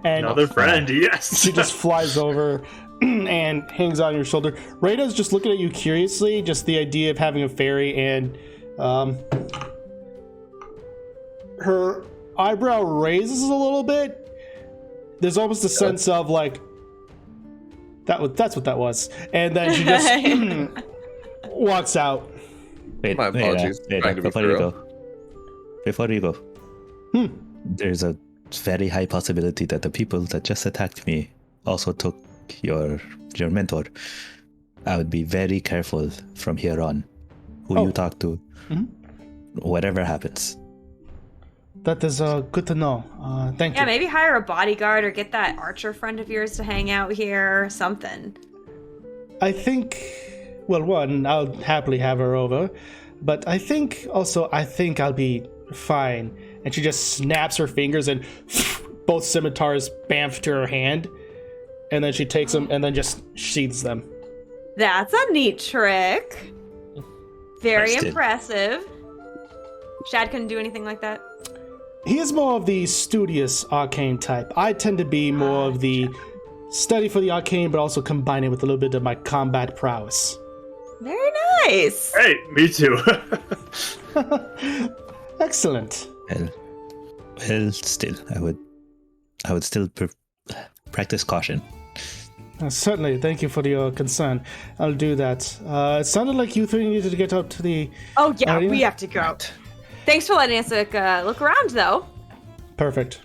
And Another friend, yes. she just flies over and hangs on your shoulder. Rada's just looking at you curiously, just the idea of having a fairy, and her eyebrow raises a little bit. There's almost a sense of like, that's what that was. And then she just walks out. Wait, My apologies, trying to be before you thorough. go. Before you go. There's a very high possibility that the people that just attacked me also took your mentor. I would be very careful from here on who you talk to, whatever happens. That is good to know. Thank Yeah, you. maybe hire a bodyguard or get that archer friend of yours to hang out here or something. I think, well, one, I'll happily have her over, but I think I'll be fine. And she just snaps her fingers and both scimitars bamf to her hand. And then she takes them and then just sheathes them. That's a neat trick. Very Busted. impressive. Shad couldn't do anything like that. He is more of the studious arcane type. I tend to be more of the study for the arcane, but also combine it with a little bit of my combat prowess. Very nice. Hey, me too. Excellent. Well, still, I would I would still practice caution. Certainly, thank you for your concern. I'll do that. It sounded like you three needed to get up to the... Oh, yeah, arena? we have to go. Thanks for letting us look around, though. Perfect.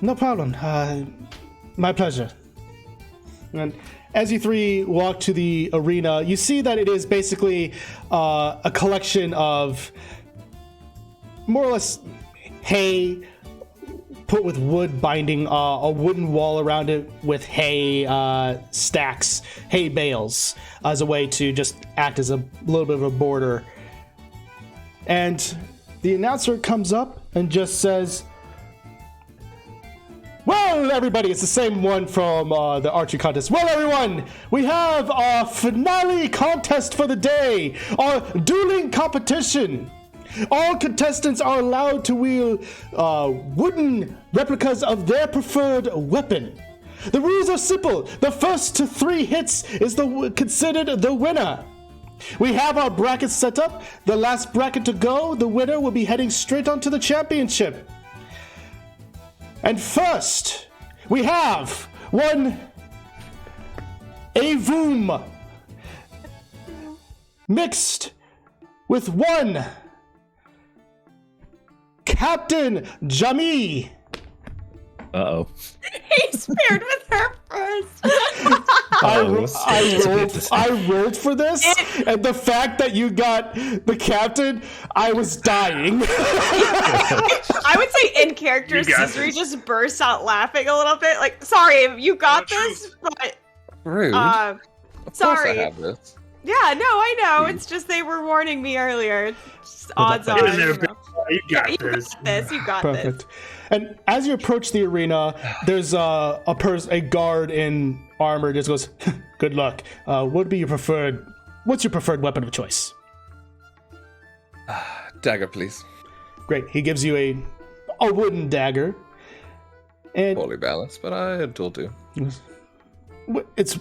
No problem. My pleasure. And as you three walk to the arena, you see that it is basically a collection of more or less hay put with wood binding, a wooden wall around it with hay stacks, hay bales, as a way to just act as a little bit of a border. And the announcer comes up and just says, "Well, everybody, it's the same one from the archery contest. Well, everyone, we have our finale contest for the day, our dueling competition. All contestants are allowed to wield wooden replicas of their preferred weapon. The rules are simple. The first to 3 hits is considered the winner. We have our brackets set up. The last bracket to go, the winner will be heading straight on to the championship. And first, we have one Avoom mixed with one Captain Jamie." Uh-oh. He's paired with her first. I rolled for this, and the fact that you got the captain, I was dying. I would say in character, You got Caesar this. just bursts out laughing a little bit. Like, sorry, you got this, but Rude. uh, of course sorry. I have this. yeah, no, I know. It's just they were warning me earlier. Just odds that- are. Get in there, you know. bitch. You got this. You got this. Perfect. And as you approach the arena, there's a guard in armor just goes, "Good luck. What's your preferred weapon of choice?" Dagger, please. Great. He gives you a wooden dagger. And Poorly balanced, but it'll do. it's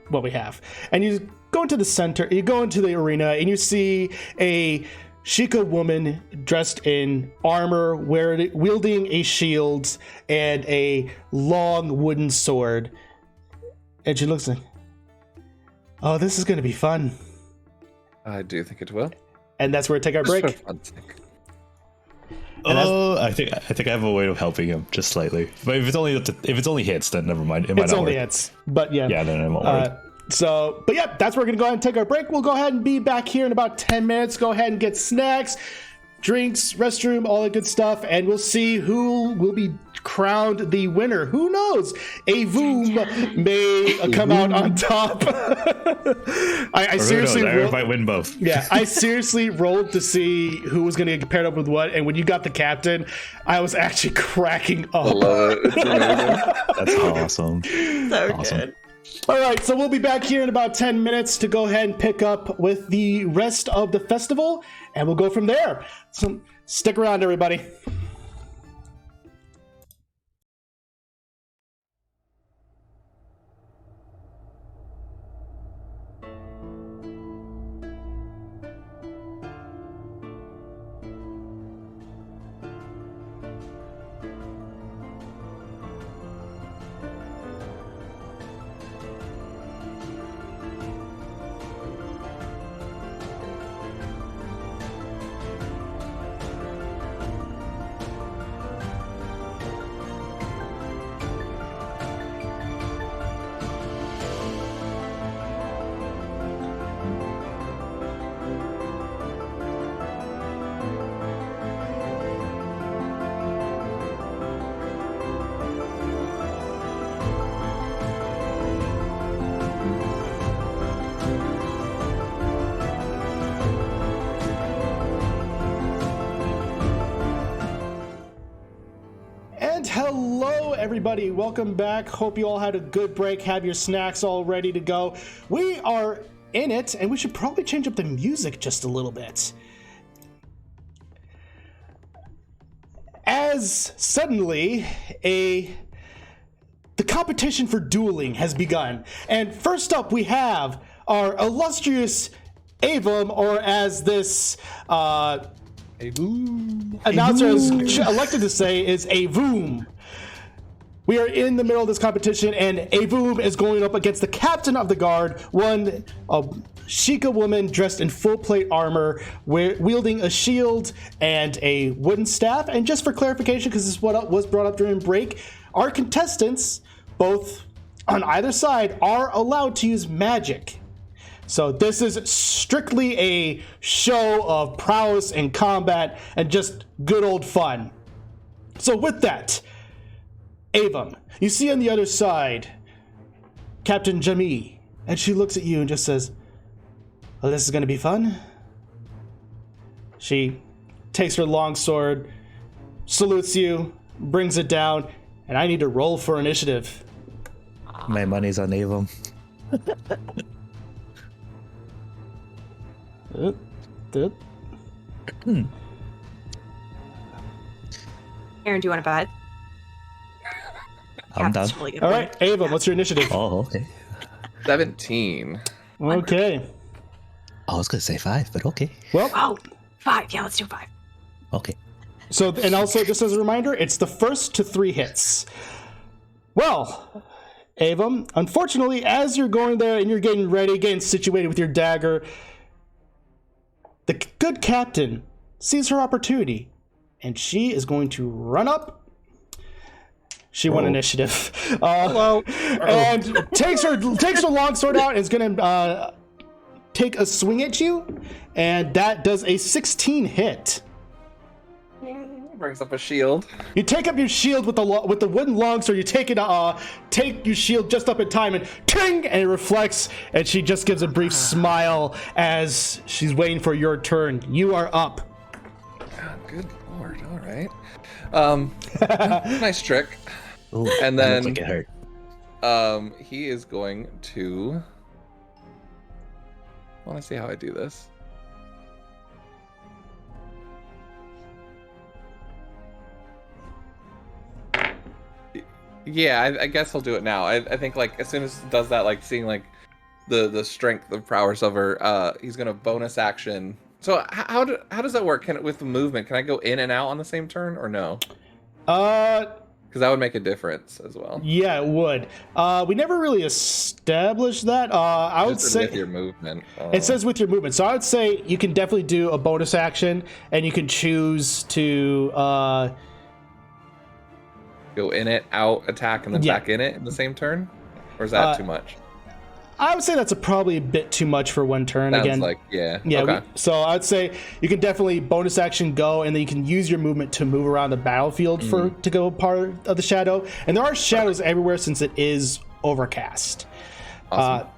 what we have. And you go into the center, you go into the arena, and you see a Sheikah woman dressed in armor, wielding a shield and a long wooden sword. And she looks like, "Oh, this is going to be fun." I do think it will. And that's where we take our Just break. for fun's sake. And I think I have a way of helping him just slightly. But if it's only hits, then never mind. It might It's not only work. hits. But yeah. Yeah, then I won't worry. But yeah, that's where we're going to go ahead and take our break. We'll go ahead and be back here in about 10 minutes. Go ahead and get snacks, drinks, restroom, all that good stuff. And we'll see who will be crowned the winner. Who knows? Avoom may come out on top. I seriously I might win both. Yeah, I seriously rolled to see who was going to get paired up with what. And when you got the captain, I was actually cracking up. I love it. It's amazing. That's awesome. So Awesome. good. All right, so we'll be back here in about 10 minutes to go ahead and pick up with the rest of the festival, and we'll go from there. So stick around, everybody. And hello, everybody. Welcome back. Hope you all had a good break. Have your snacks all ready to go. We are in it, and we should probably change up the music just a little bit. As suddenly, the competition for dueling has begun. And first up, we have our illustrious Avum, or as this announcer is elected to say, is Avoom. We are in the middle of this competition, and Avum is going up against the captain of the guard, a Sheikah woman dressed in full plate armor, wielding a shield and a wooden staff. And just for clarification, because this is what was brought up during break, our contestants, both on either side, are allowed to use magic. So this is strictly a show of prowess and combat and just good old fun. So with that, Avum, you see on the other side Captain Jamie, and she looks at you and just says, "Well, this is going to be fun." She takes her longsword, salutes you, brings it down, and I need to roll for initiative. My money's on Avum. Aaron, do you want to bet? I'm done. Really good All one. right, Avum, what's your initiative? Oh, okay. 17. Okay. I was gonna say 5, but okay. Well, Oh, 5. Yeah, let's do 5. Okay. so, and also, just as a reminder, it's the first to 3 hits. Well, Avum, unfortunately, as you're going there and you're getting ready, getting situated with your dagger, the good captain sees her opportunity, and she is going to run up. She won initiative. Hello. And takes her longsword out and is going to take a swing at you, and that does a 16 hit. Brings up a shield. You take up your shield with the wooden longsword. You take your shield just up in time, and ting, and it reflects. And she just gives a brief smile as she's waiting for your turn. You are up. Good lord. All right. Nice trick. Ooh, And that then- looks like it hurt. He is going to. I want to see how I do this. Yeah, I guess he'll do it now. I think like as soon as it does that, like seeing like the strength, the prowess of her, he's gonna bonus action. So how does that work? With the movement, can I go in and out on the same turn or no? Because that would make a difference as well. Yeah, it would. We never really established that. I would Just say with your movement. it says with your movement. So I would say you can definitely do a bonus action, and you can choose to. Go in it, out, attack, and then Yeah. back in it in the same turn? Or is that too much? I would say that's probably a bit too much for one turn. Sounds Again, like, yeah. yeah. Okay. So I'd say you can definitely bonus action go, and then you can use your movement to move around the battlefield to go part of the shadow. And there are shadows everywhere since it is overcast. Awesome.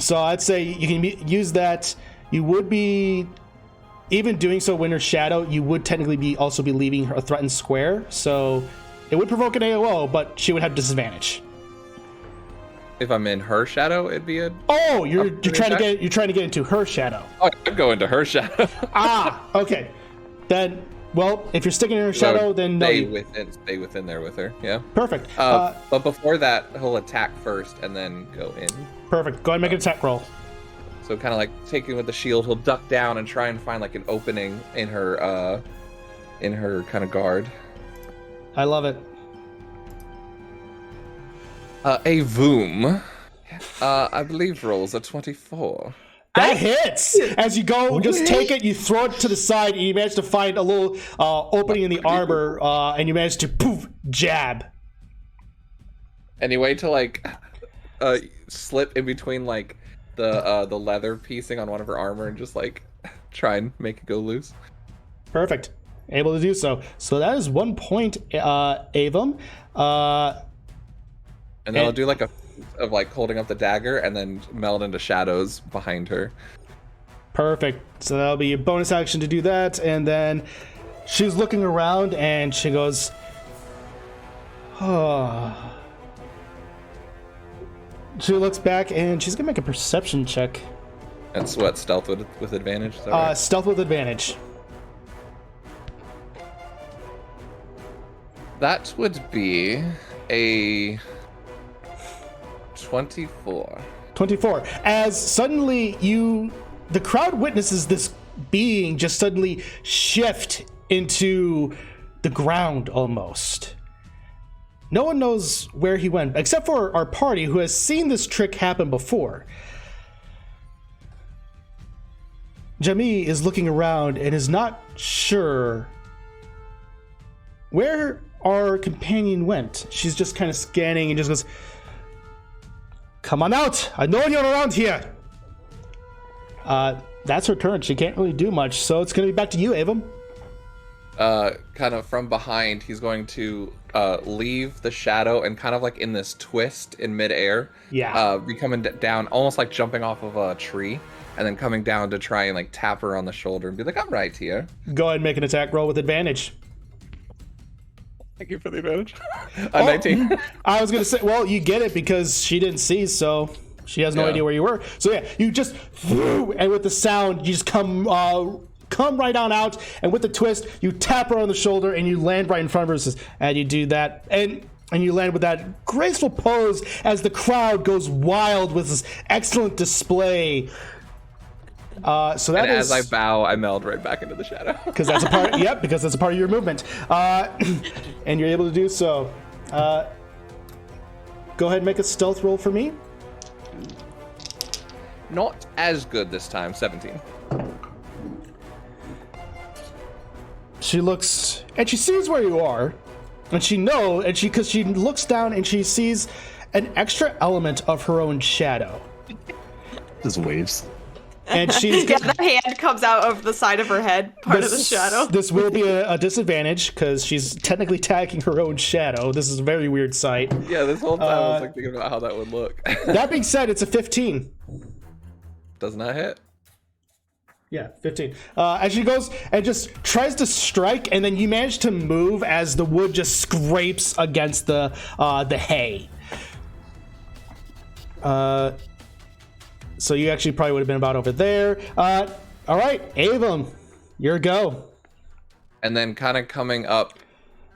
So I'd say you can use that. You would be even doing so when you're shadow. You would technically also be leaving her a threatened square. So it would provoke an AOO, but she would have disadvantage. If I'm in her shadow, it'd be a. Oh, you're trying to get into her shadow. Oh, I'd go into her shadow. Okay. Then, well, if you're sticking in her shadow, then no. Stay within there with her. Yeah. Perfect. But before that, he'll attack first and then go in. Perfect. Go ahead and make an attack roll. So kind of like taking with the shield, he'll duck down and try and find like an opening in her kind of guard. I love it. A Voom, I believe rolls a 24. That hits! As you go, just take it, you throw it to the side, and you manage to find a little opening in the armor, and you manage to poof, jab. Anyway, to like slip in between like the leather piecing on one of her armor and just like try and make it go loose. Perfect. Able to do so. So that is 1 point, Avum. And then I'll do like of like holding up the dagger and then meld into shadows behind her. Perfect. So that'll be a bonus action to do that. And then she's looking around and she goes, oh. She looks back and she's going to make a perception check. That's what, stealth with advantage? Is that right? Stealth with advantage. That would be a 24. 24. As suddenly the crowd witnesses this being just suddenly shift into the ground almost. No one knows where he went, except for our party, who has seen this trick happen before. Jamie is looking around and is not sure where our companion went. She's just kind of scanning and just goes, "Come on out! I know you're around here!" That's her turn. She can't really do much, so it's going to be back to you, Avum. Kind of from behind, he's going to leave the shadow and kind of like in this twist in midair. Yeah. Be coming down, almost like jumping off of a tree, and then coming down to try and like tap her on the shoulder and be like, "I'm right here." Go ahead and make an attack roll with advantage. Thank you for the advantage. 19. I was going to say, well, you get it because she didn't see, so she has no idea where you were. So yeah, you just, and with the sound, you just come right on out, and with the twist, you tap her on the shoulder, and you land right in front of her, and you do that, and you land with that graceful pose as the crowd goes wild with this excellent display. So that and is, as I bow, I meld right back into the shadow. because that's a part. Yep, because that's a part of your movement, and you're able to do so. Go ahead and make a stealth roll for me. Not as good this time. 17. She looks and she sees where you are, and because she looks down and she sees an extra element of her own shadow. Just waves. And she's Yeah, the hand comes out of the side of her head, part of the shadow. This will be a disadvantage because she's technically attacking her own shadow. This is a very weird sight. Yeah, this whole time I was like thinking about how that would look. That being said, it's a 15. Does not hit. Yeah, 15. As she goes and just tries to strike, and then you manage to move as the wood just scrapes against the hay. So you actually probably would have been about over there. All right, Avum, your go. And then kind of coming up,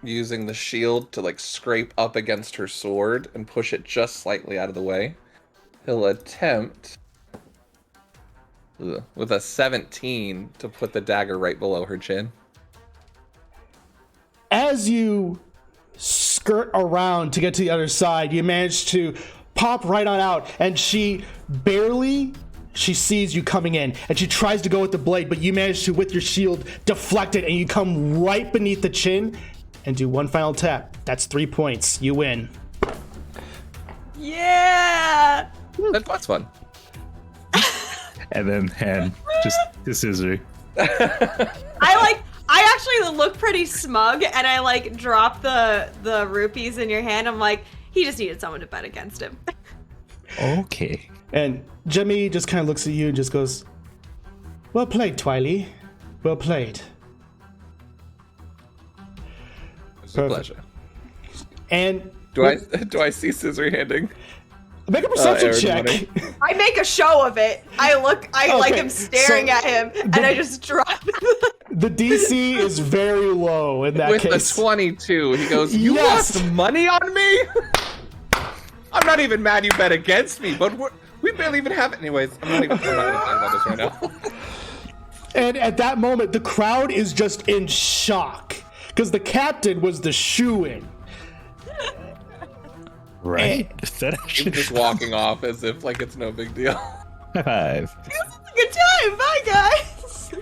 using the shield to like scrape up against her sword and push it just slightly out of the way. He'll attempt with a 17 to put the dagger right below her chin. As you skirt around to get to the other side, you manage to pop right on out, and she sees you coming in, and she tries to go with the blade, but you manage to, with your shield, deflect it, and you come right beneath the chin and do one final tap. That's 3 points. You win. Yeah! That's fun. And then hand just to Scissor. I actually look pretty smug, and I like drop the rupees in your hand. I'm like, he just needed someone to bet against him. Okay. And Jemmy just kind of looks at you and just goes, "Well played, Twiley. Well played." It's a pleasure. And Do I see scissor handing? make a perception Aaron check. money. I make a show of it. I like Okay, him staring so at him, and I just drop. The DC is very low in that With case. a 22, he goes, "You Yes. lost money on me?" I'm not even mad you bet against me, but we barely even have it. Anyways, I'm not going to talk about this right now. And at that moment, the crowd is just in shock because the captain was the shoo-in. Right? That actually Just walking off as if like it's no big deal. high five. Good time, bye guys.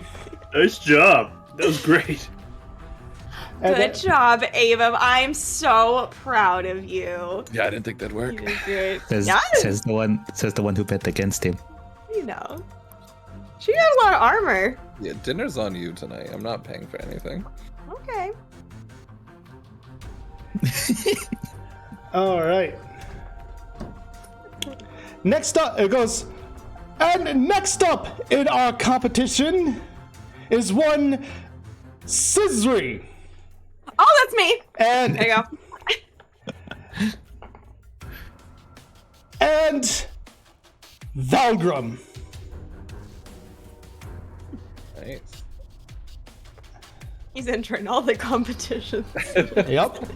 Nice job. That was great. And Good job, Ava. I'm so proud of you. Yeah, I didn't think that'd work. You did great. Says, Yes, says the one who bet against him. you know. She got a lot of armor. Yeah, dinner's on you tonight. I'm not paying for anything. Okay. All right. Next up, it goes. And next up in our competition is one Scissory. Oh, that's me. And There you go. and Valgrim. Nice. He's entering all the competitions. Yep. He's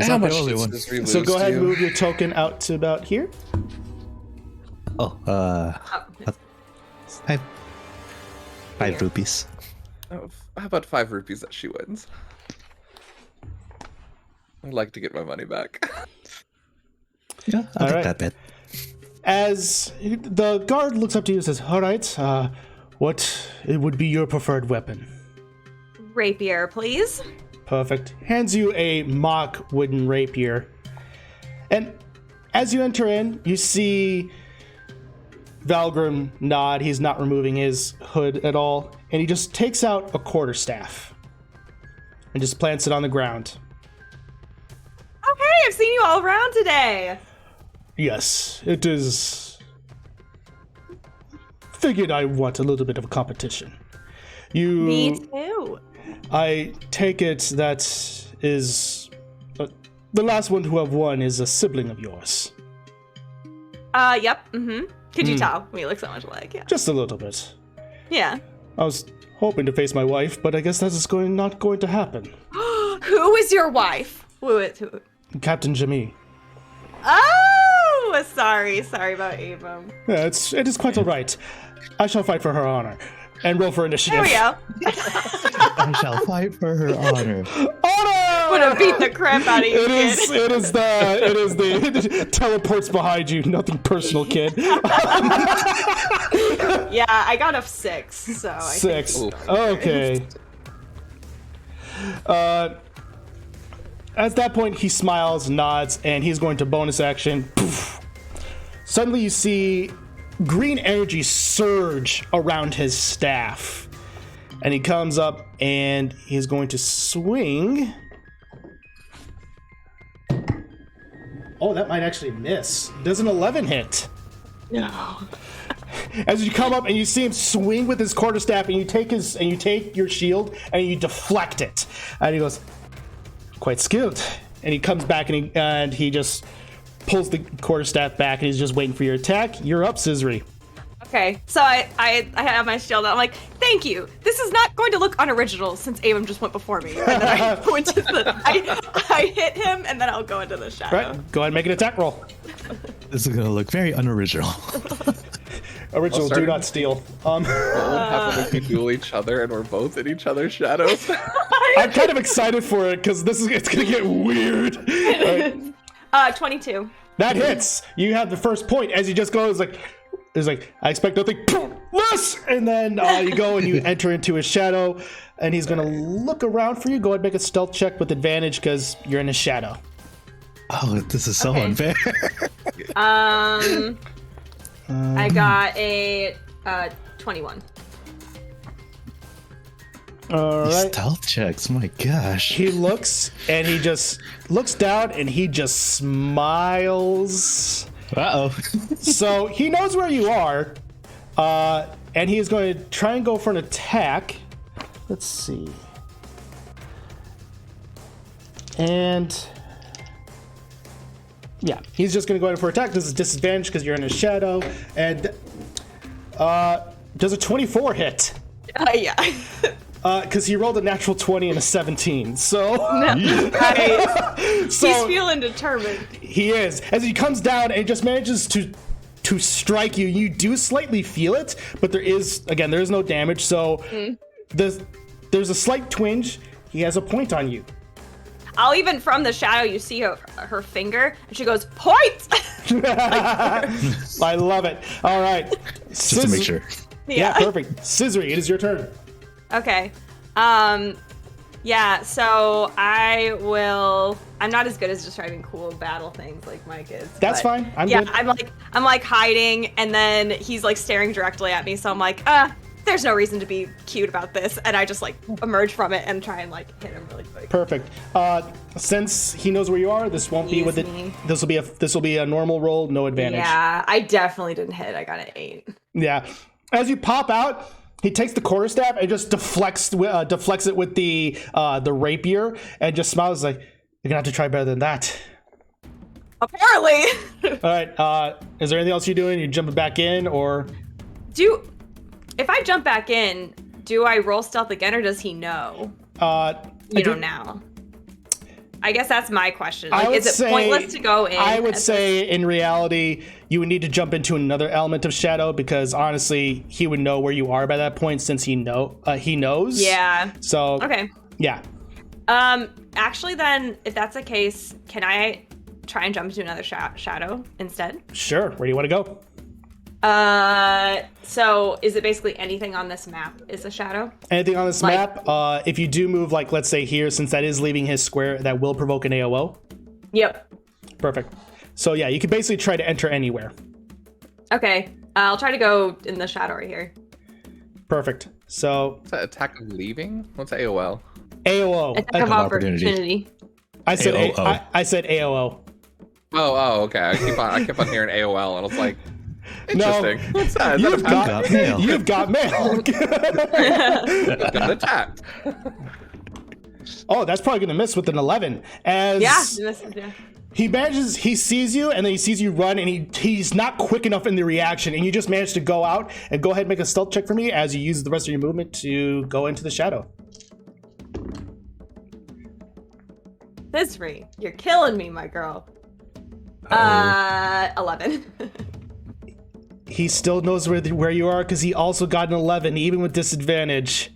not the only one. So go ahead and move your token out to about here. Oh, five rupees. Oh, how about 5 rupees that she wins? I'd like to get my money back. Yeah, I'll All take right. that bet. As the guard looks up to you and says, all right, what it would be your preferred weapon? Rapier, please. Perfect. Hands you a mock wooden rapier. And as you enter in, you see Valgrim nod. He's not removing his hood at all. And he just takes out a quarterstaff and just plants it on the ground. Okay, I've seen you all around today. Yes, it is. Figured I want a little bit of a competition. Me too. I take it that is the last one to have won is a sibling of yours. Yep. Could you tell? We look so much alike. Yeah. Just a little bit. Yeah. I was hoping to face my wife, but I guess that is not going to happen. Who is your wife? Who? Captain Jimmy. Oh, sorry about Abram. Yeah, it is quite all right. I shall fight for her honor. And roll for initiative. There we go. I shall fight for her honor. Honor! Would have beat the crap out of you, It is kid. the teleports behind you. Nothing personal, kid. Yeah, I got a 6, so I think 6. Oof. Okay. At that point, he smiles, nods, and he's going to bonus action. Poof. Suddenly, you see green energy surge around his staff. And he comes up and he's going to swing. Oh, that might actually miss. Does an 11 hit? No. As you come up and you see him swing with his quarterstaff, and you take your shield and you deflect it, and he goes, "Quite skilled." And he comes back and he just pulls the quarterstaff back, and he's just waiting for your attack. You're up, Scissory. Okay, so I have my shield out. I'm like, thank you. This is not going to look unoriginal since Abram just went before me. And then I go into I hit him, and then I'll go into the shadow. All right, go ahead and make an attack roll. This is gonna look very unoriginal. Original, do not steal. What would happen if we duel each other and we're both in each other's shadows? I'm kind of excited for it because it's gonna get weird. All right. 22. That hits. You have the first point as he just goes like, I expect nothing less, and then you go and you enter into his shadow, and he's gonna look around for you. Go ahead and make a stealth check with advantage because you're in his shadow. Oh, this is so Okay. unfair. I got a 21. All These right. stealth checks, my gosh. He looks and he just looks down and he just smiles. Uh-oh. So he knows where you are, and he is going to try and go for an attack. Let's see. And yeah, he's just going to go in for attack. This is disadvantage because you're in his shadow. And does a 24 hit? Yeah. Because he rolled a natural 20 and a 17. So, Right. so He's feeling determined. he is. As he comes down and just manages to strike you, you do slightly feel it, but there is no damage. So there's a slight twinge. He has a point on you. I'll even from the shadow, you see her finger, and she goes, point! I love it. All right. Just to make sure. Yeah, perfect. Scissory, it is your turn. Okay. Yeah, so I'm not as good as describing cool battle things like Mike is. That's but fine. I'm yeah, good. I'm like hiding, and then he's like staring directly at me, so I'm like, there's no reason to be cute about this, and I just like emerge from it and try and like hit him really quick. Perfect. Since he knows where you are, this won't be with it. Easy. This will be a normal roll, no advantage. Yeah, I definitely didn't hit. I got an 8. Yeah. As you pop out, he takes the quarterstaff and just deflects it with the rapier and just smiles like, "You're gonna have to try better than that." Apparently. All right. Is there anything else you're doing? You jumping back in, or If I jump back in, do I roll stealth again, or does he know? Now. I guess that's my question. Like, is it pointless to go in? I would say, in reality, you would need to jump into another element of shadow because honestly, he would know where you are by that point since he knows. Yeah. So Okay. yeah. Actually, then, if that's the case, can I try and jump into another shadow instead? Sure. Where do you want to go? So is it basically anything on this map is a shadow? Anything on this Like- map? If you do move, like, let's say here, since that is leaving his square, that will provoke an AOO. Yep. Perfect. So yeah, you can basically try to enter anywhere. Okay. I'll try to go in the shadow right here. Perfect. So What's that attack of leaving? What's AOL? AOO. Attack of opportunity. opportunity. I said AOO. I said AOO. Oh, okay. I kept on hearing AOL, and I was like, No. interesting. What's that? Is that a You've pound? got mail. You've got mail. Got attacked. Oh, that's probably gonna miss with an 11. As Yeah. he sees you, and then he sees you run, and he's not quick enough in the reaction, and you just manage to go out and go ahead and make a stealth check for me as you use the rest of your movement to go into the shadow. Thisri, you're killing me, my girl. 11. He still knows where you are because he also got an 11, even with disadvantage.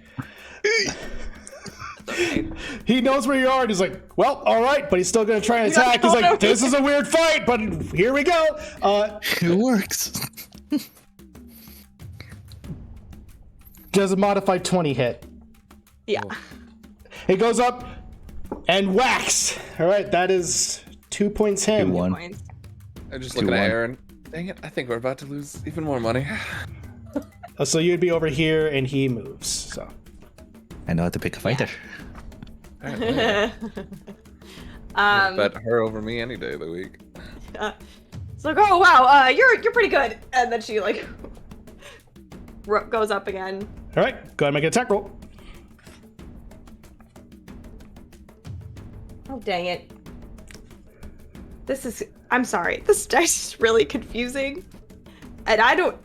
He knows where you are, and he's like, well, all right, but he's still going to try and attack. He's like, this is a weird fight, but here we go. It works. Does a modified 20 hit? Yeah. He goes up and whacks. All right, that is 2 points him. 2-1. Points. I'm just looking at 2-1. Aaron. Dang it, I think we're about to lose even more money. So you'd be over here, and he moves. So I know how to pick a fighter. Bet her over me any day of the week. It's like, oh wow, you're pretty good, and then she like goes up again. all right, go ahead and make an attack roll. Oh dang it! I'm sorry. This dice is really confusing, and I don't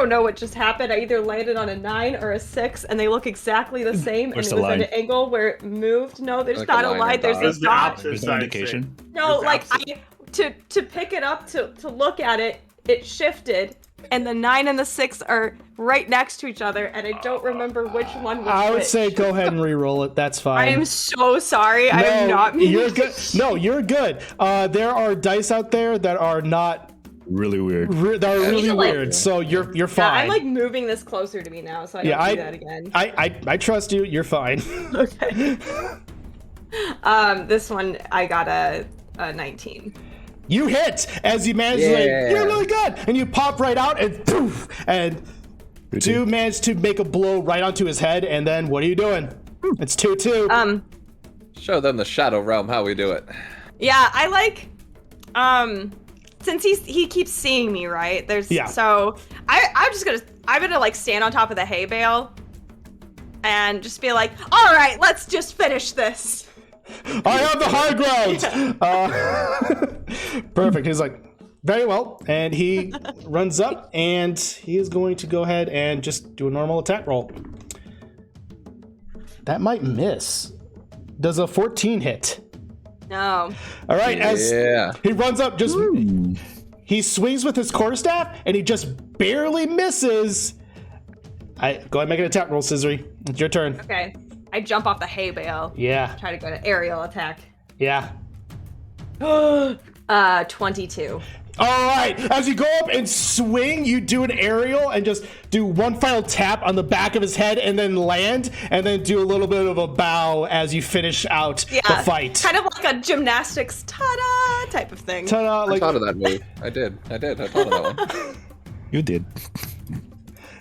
know what just happened. I either landed on a 9 or a 6, and they look exactly the same. Where's and the it was line? at an angle where it moved. No, there's Like not a a line line. or There's dot. a It's the dot. opposite There's no side, indication. No, It's like opposite. to pick it up to look at it, it shifted, and the 9 and the 6 are right next to each other, and I don't remember which one was I would which. say go ahead and re-roll it. That's fine. I am so sorry. I am not. You're good. No, you're good. There are dice out there that are not Really weird. that are really like- weird. So you're Yeah, fine. I'm like moving this closer to me now, so I don't Yeah, do that again. I trust you. You're fine. Okay. This one I got a 19. You hit as you manage to, like, Yeah. you're really good, and you pop right out and poof, and do manage to make a blow right onto his head, and then what are you doing? It's 2-2. Show them the Shadow Realm how we do it. Yeah, I like since he keeps seeing me, right? Yeah. So I'm gonna like stand on top of the hay bale and just be like, all right, let's just finish this. I have the high ground. Perfect. He's like, very well, and he runs up, and he is going to go ahead and just do a normal attack roll. That might miss. Does a 14 hit? No. All right, as Yeah. he runs up, just he swings with his quarterstaff, and he just barely misses. Go ahead and make an attack roll, Scissory. It's your turn. Okay. I jump off the hay bale. Yeah, Try to go to aerial attack. yeah. 22. All right, as you go up and swing, you do an aerial and just do one final tap on the back of his head and then land, and then do a little bit of a bow as you finish out Yeah. the fight. Kind of like a gymnastics ta-da type of thing. Ta-da, I like, thought of that move. I did. I thought of that one. You did.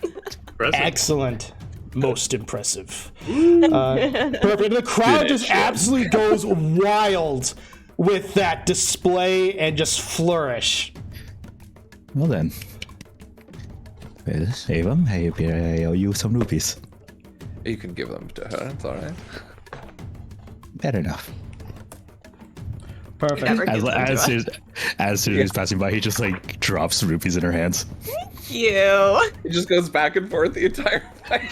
Impressive. excellent. Most impressive. Perfect. And the crowd just absolutely goes wild with that display and just flourish. Well then. Ava, I owe you some rupees. You can give them to her. It's all right. Better enough. Perfect. Never gives them to us. As soon as he's passing by, he just like drops rupees in her hands. You. It just goes back and forth the entire fight.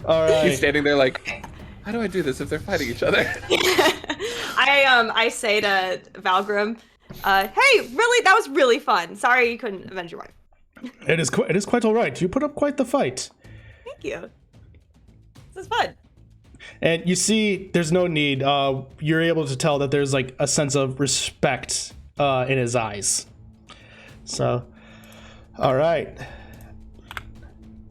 All He's right. standing there like, how do I do this if they're fighting each other? I say to Valgrim, hey, really, that was really fun. Sorry you couldn't avenge your wife. It is quite all right. You put up quite the fight. Thank you. This is fun. And you see, there's no need. You're able to tell that there's like a sense of respect in his eyes. So, all right.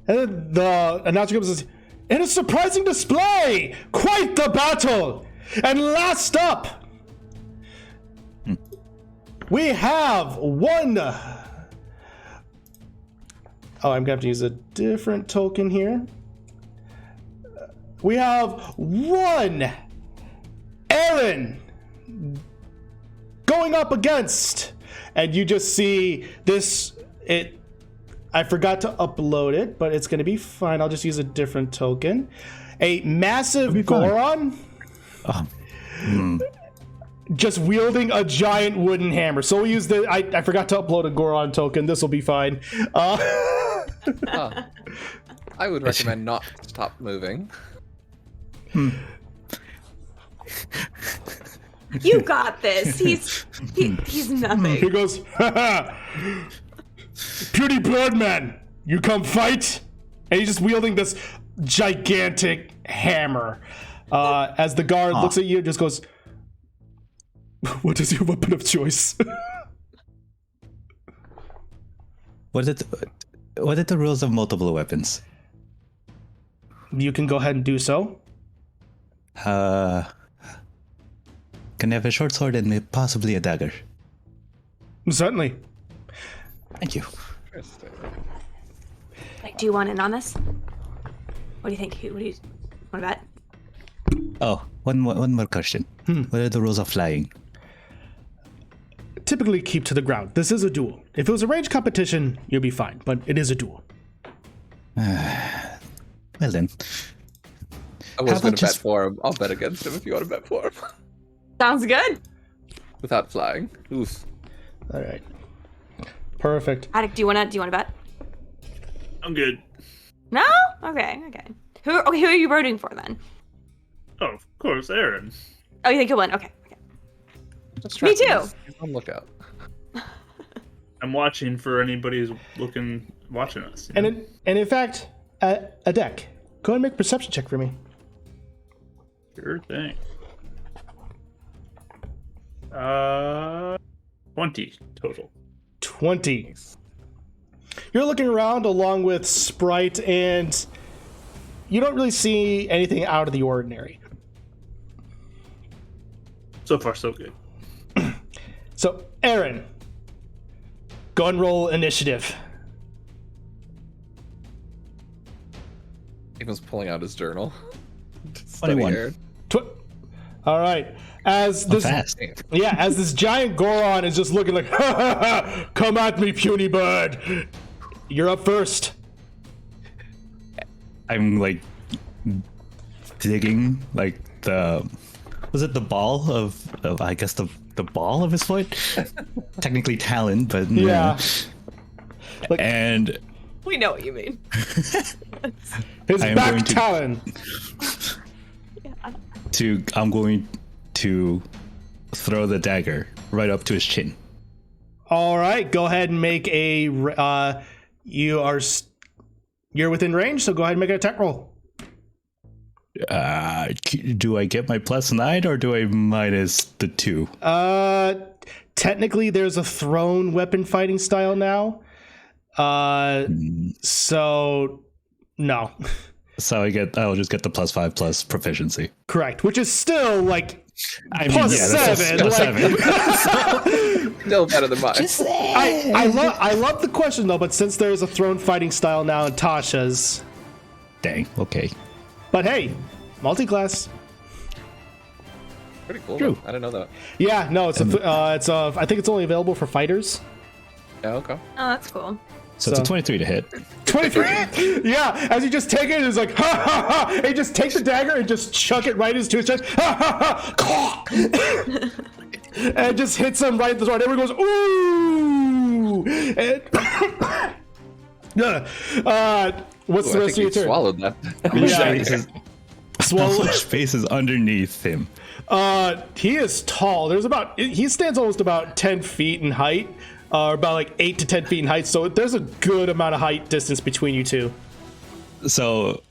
And then the announcer comes and says, "In a surprising display, quite the battle. And last up, we have one." Oh, I'm gonna have to use a different token here. We have one Aaron going up against, and you just see this. I forgot to upload it, but it's gonna be fine. I'll just use a different token. A massive Goron, just wielding a giant wooden hammer. So we'll use the. I forgot to upload a Goron token. This will be fine. I would recommend not stop moving. You got this. He's nothing. He goes, "Puny Birdman, you come fight?" And he's just wielding this gigantic hammer. As the guard looks at you and just goes, "What is your weapon of choice?" What are the rules of multiple weapons? You can go ahead and do so. Can I have a short sword and possibly a dagger? Certainly. Thank you. Like, do you want in on this? What do you think? What do you want to bet? Oh, one more question. What are the rules of flying? Typically keep to the ground. This is a duel. If it was a range competition, you'll be fine, but it is a duel. Well then. I was going to bet for him. I'll bet against him if you want to bet for him. Sounds good. Without flying. Oof. All right. Perfect. Attic, do you want to bet? I'm good. No? Okay. Who are you rooting for then? Oh, of course, Aaron. Oh, you think he'll win? Okay. Me too. He's on lookout. I'm watching for anybody who's watching us. And in fact, a deck. Go ahead and make a perception check for me. Sure thing. 20 total. 20. You're looking around along with Sprite, and you don't really see anything out of the ordinary. So far, so good. So, Aaron, go and roll initiative. He was pulling out his journal. 21. All right. As this, as this giant Goron is just looking like, "Ha ha ha! Come at me, puny bird. You're up first." I'm like digging like was it the ball of I guess the ball of his foot? Technically talon, but yeah. And We know what you mean. His back talon. I'm going to throw the dagger right up to his chin. All right, go ahead and make a. You're within range, so go ahead and make an attack roll. Do I get my +9 or do I minus the 2? Technically, there's a thrown weapon fighting style now. So no. So I'll just get the +5 plus proficiency. Correct, which is still like +7. That's 7. Still better than mine. I love the question though, but since there's a thrown fighting style now in Tasha's, Dang. Okay. but hey, multi-class. Pretty cool. True. I didn't know that. Yeah, no, it's I think it's only available for fighters. Yeah, okay. Oh, that's cool. So it's a 23 to hit. 23. Yeah, as you just take it, it's like ha ha ha. And you just take the dagger and just chuck it right into his chest. Ha ha ha. And it just hits him right in the throat. Everyone goes ooh. And what's the rest of your turn? Swallowed that. Swallow. How much space is underneath him? He is tall. He stands almost about 10 feet in height. About like 8 to 10 feet in height, so there's a good amount of height distance between you two. So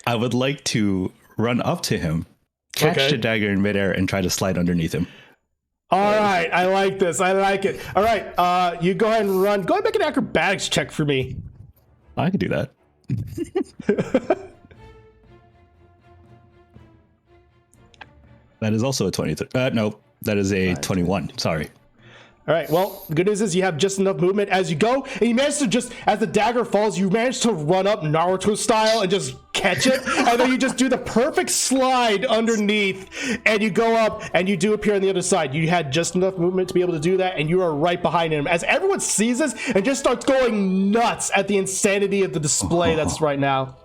I would like to run up to him, catch Okay. the dagger in midair, and try to slide underneath him. All right, I like this. I like it. All right, you go ahead and run. Go ahead and make an acrobatics check for me. I could do that. That is also a 23. No, that is a 21. Sorry. All right, well, the good news is you have just enough movement as you go, and you manage to just, as the dagger falls, you manage to run up Naruto style and just catch it, and then you just do the perfect slide underneath, and you go up, and you do appear on the other side. You had just enough movement to be able to do that, and you are right behind him, as everyone sees this and just starts going nuts at the insanity of the display that's right now.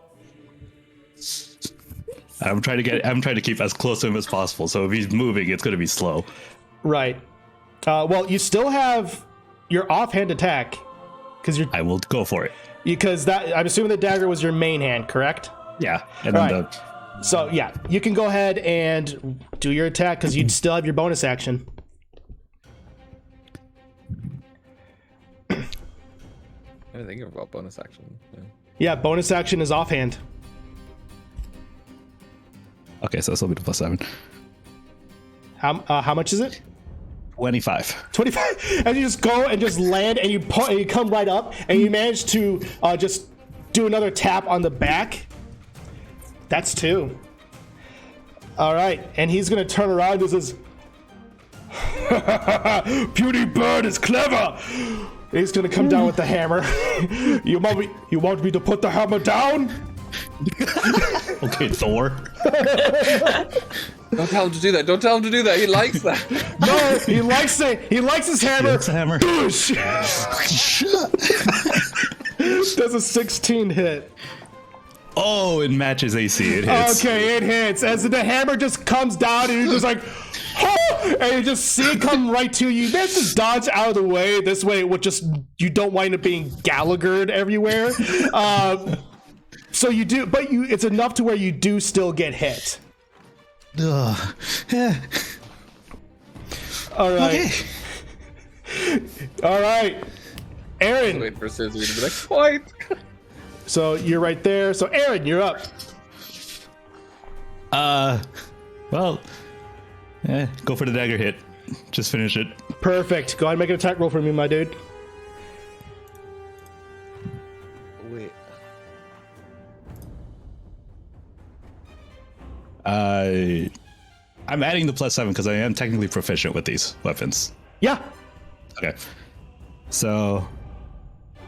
I'm trying to keep as close to him as possible. So if he's moving, it's going to be slow. Right. Well, you still have your offhand attack, I will go for it. because that I'm assuming the dagger was your main hand, correct? Yeah. And All then right. So yeah, you can go ahead and do your attack because you'd still have your bonus action. I didn't think about bonus action. Yeah. Yeah, bonus action is offhand. okay, so this will be the +7. How much is it? 25. 25. And you just go and just land and you come right up and you manage to just do another tap on the back. That's 2. All right, and he's gonna turn around and says, "Beauty Bird is clever." He's gonna come down with the hammer. You want me to put the hammer down? Okay, Thor. Don't tell him to do that. Don't tell him to do that. He likes that. No, he likes it. He likes his hammer. It's a hammer. Boosh! Does a 16 hit? Oh, it matches AC. It hits. Okay, it hits. As the hammer just comes down, and you're just like, oh! And you just see it come right to you. You manage to dodge out of the way. This way, it would just you don't wind up being Gallaghered everywhere. So you do, but it's enough to where you do still get hit. Ugh. All right. Okay. All right. Aaron. Wait for Scissory to be like, point. So you're right there. So Aaron, you're up. Well, go for the dagger hit. Just finish it. Perfect. Go ahead and make an attack roll for me, my dude. Wait. I'm adding the +7 because I am technically proficient with these weapons. Yeah. Okay. So,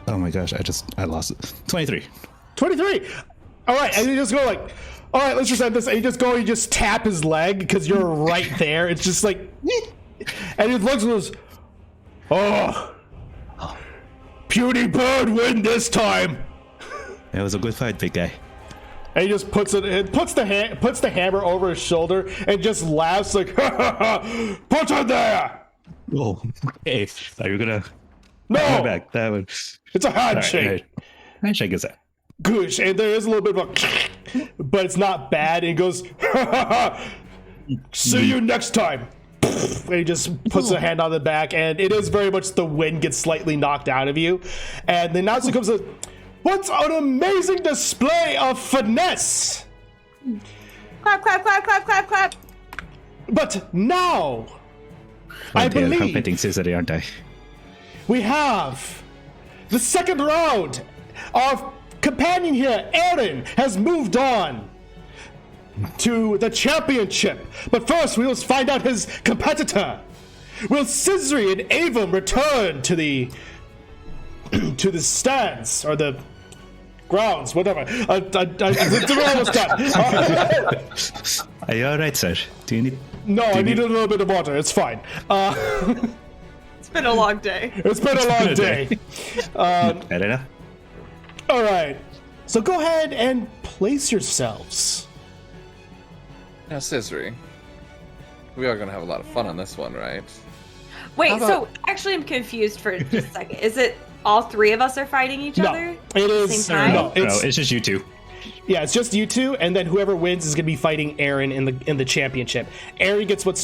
oh my gosh, I lost it. 23. 23. All right, and you just go like, all right, let's just end this. And you just tap his leg because you're right there. It's just like, and he looks and goes, oh, Beauty Bird win this time. It was a good fight, big guy. And he just puts the hammer over his shoulder and just laughs like, ha, ha, ha, put it there. Oh, okay. Thought you were gonna No, back. That would. it's a All right, handshake. handshake is that. Goosh, and there is a little bit of a, but it's not bad. And he goes, ha, ha, ha, see you next time. And he just puts a hand on the back, and it is very much the wind gets slightly knocked out of you. And the announcer comes and says, what an amazing display of finesse! Clap, clap, clap, clap, clap, clap. But now, I They're believe competing Caesar, aren't I? we have the second round. Our companion here, Aaron, has moved on to the championship. But first, we must find out his competitor. Will Scissory and Avum return to the stands or the grounds, whatever? We're almost done. Are you alright, sir? Do you need. No, I need a little bit of water. It's fine. It's been a long day. It's been a long day. I don't know. All right. So go ahead and place yourselves. Now, Scissory, we are gonna have a lot of fun on this one, right? Wait, How about- so actually I'm confused for just a second. Is it all 3 of us are fighting each other? It is. Same time? No, No, it's just you two. yeah, it's just you two, and then whoever wins is going to be fighting Aaron in the championship. Aaron gets what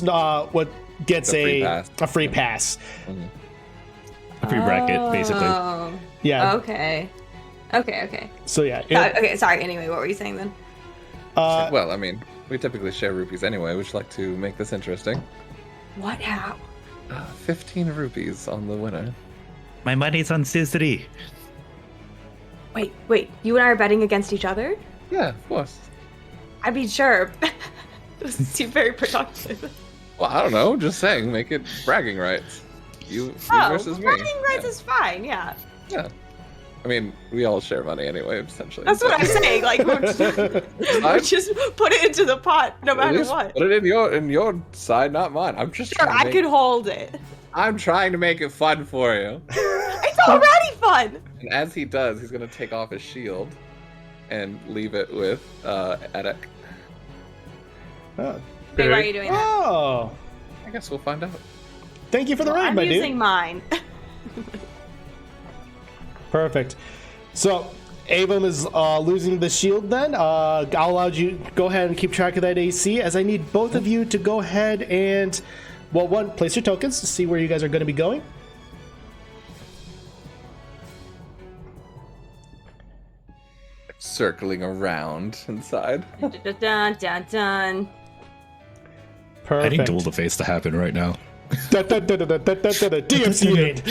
gets A free pass. a free pass. A free bracket, basically. Oh, Yeah. okay. Okay. So yeah. Okay, sorry. Anyway, what were you saying then? Well, I mean, we typically share rupees anyway. Would you like to make this interesting? What? How? 15 rupees on the winner. My money's on Sisri. Wait. You and I are betting against each other? Yeah, of course. I mean, sure. Doesn't seem very productive. Well, I don't know. Just saying, make it bragging rights. You versus me. Bragging rights is fine. Yeah. Yeah. I mean, we all share money anyway, essentially. That's what I'm saying. Like, we're just put it into the pot, no At matter least what. Put it in your side, not mine. I'm just Sure, trying to I could hold it. I'm trying to make it fun for you. It's already fun. And as he does, he's gonna take off his shield and leave it with Edek. Oh. Wait, why are you doing that? Oh. I guess we'll find out. Thank you for the raid, I'm my using dude. mine. Perfect. So, Avum is losing the shield then. I'll allow you to go ahead and keep track of that AC, as I need both of you to go ahead and, well, one, place your tokens to see where you guys are going to be going. Circling around inside. Dun, dun, dun, dun. Perfect. I need Duel the Face to happen right now. DMC 8.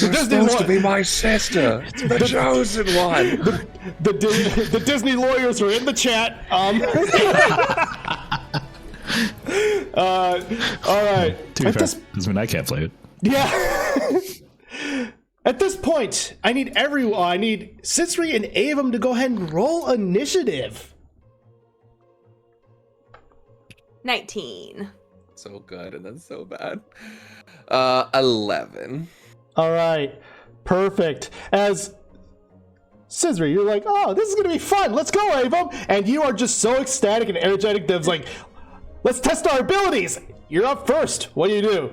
You're supposed to be my sister, the chosen one. The Disney lawyers are in the chat. All right. To be fair, doesn't mean I can't play it. Yeah. At this point, I need Sisri and Avum to go ahead and roll initiative. 19. So good and then so bad. 11. All right. Perfect. As Sisri, you're like, oh, this is going to be fun. Let's go, Avum. And you are just so ecstatic and energetic that it's like, let's test our abilities. You're up first. What do?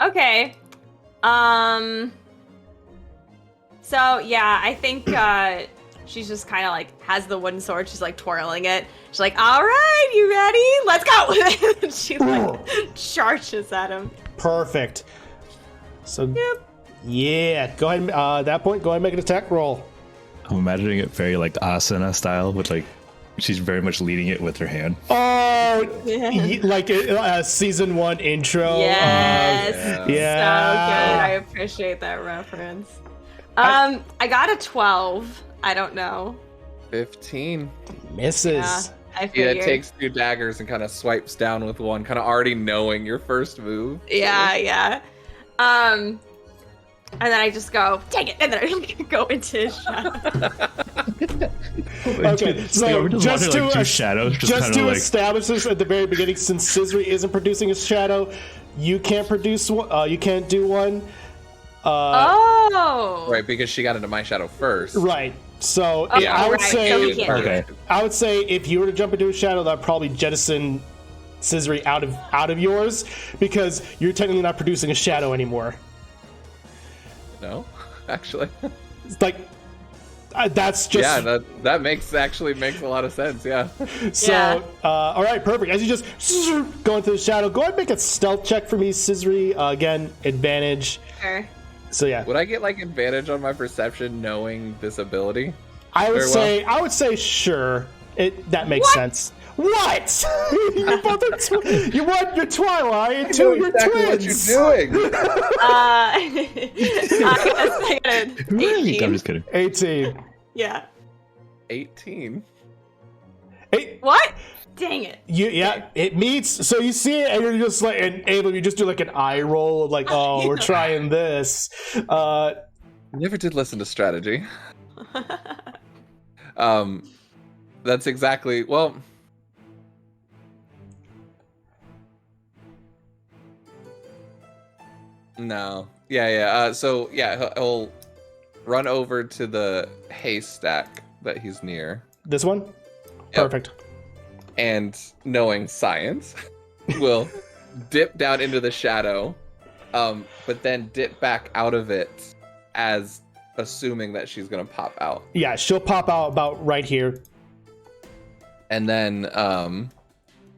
Okay. So yeah, I think she's just kind of like has the wooden sword. She's like twirling it. She's like, "All right, you ready? Let's go!" And she like charges at him. Perfect. So, Yep. yeah, go ahead. At that point, go ahead and make an attack roll. I'm imagining it very like asana style, with like she's very much leading it with her hand. Oh, Yeah. like a season 1 intro. Yes. Yeah. So good. I appreciate that reference. I got a 12. I don't know. 15. Misses. Yeah, I Yeah, figured. it takes 2 daggers and kind of swipes down with one, kind of already knowing your first move. Yeah. And then I just go, dang it, and then I go into his shadow. Okay, so just to, two shadows, just to establish this at the very beginning, since Sisri isn't producing a shadow, you can't produce one. You can't do one. Oh. Right, because she got into my shadow first. Right. So Okay, I would right, say, so he can't do Okay. it. I would say if you were to jump into a shadow, that'd probably jettison Sisri out of yours, because you're technically not producing a shadow anymore. No, actually. It's like that's just Yeah, that makes a lot of sense. Yeah. so. Yeah. All right, perfect. As you just go into the shadow, go ahead and make a stealth check for me, Sisri. Again, advantage. Sure. So yeah, Would I get like advantage on my perception knowing this ability? I would Very well. say sure. That makes What? sense. What? You both are you want your Twilight and two your exactly twins. what you're doing. I got an Really? 18. I'm just kidding. 18. Yeah. 18. What? Dang it. It meets. So you see it, and you're just like, and Ava, you just do like an eye roll of like, oh, we're trying this. Never did listen to strategy. That's exactly well. No. Yeah. So yeah, he'll run over to the haystack that he's near. This one, perfect. And knowing science, will dip down into the shadow, but then dip back out of it, as assuming that she's gonna pop out. Yeah, she'll pop out about right here. And then,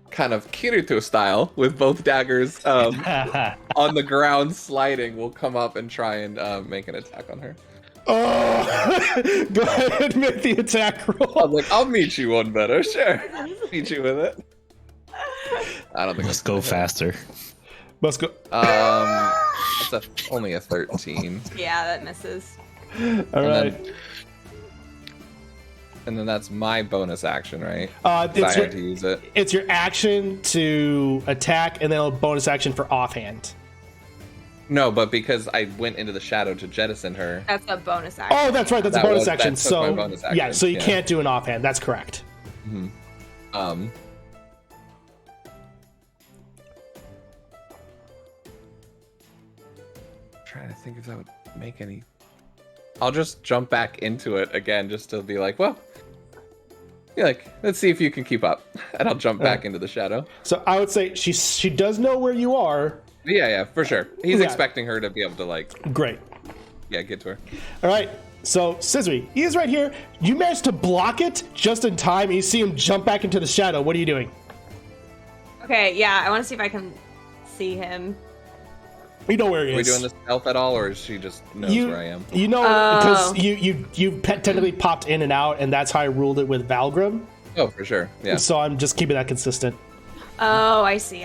kind of Kirito style, with both daggers on the ground sliding, will come up and try and make an attack on her. Oh, go ahead and make the attack roll. I'm like, I'll meet you one better. Sure, meet you with it. I don't think Let's go faster. Let's go. That's only a 13. Yeah, that misses. All right. And then that's my bonus action, right? It's I had to use it. It's your action to attack, and then a bonus action for offhand. No, but because I went into the shadow to jettison her. That's a bonus action. Oh, that's right. That's a bonus action. That's So my bonus action. yeah, so you can't do an offhand. That's correct. Mm-hmm. Trying to think if that would make any. I'll just jump back into it again, just to be like, well, yeah, like, let's see if you can keep up, and I'll jump back into the shadow. So I would say she does know where you are. Yeah, for sure. He's Yeah. expecting her to be able to Great. get to her. All right. So Scissory, he is right here. You managed to block it just in time, and you see him jump back into the shadow. What are you doing? Okay, yeah, I want to see if I can see him. You know where he Are we is. doing this stealth at all, or is she just knows where I am? You know, because you technically popped in and out, and that's how I ruled it with Valgrim. Oh, for sure. Yeah. So I'm just keeping that consistent. Oh, I see.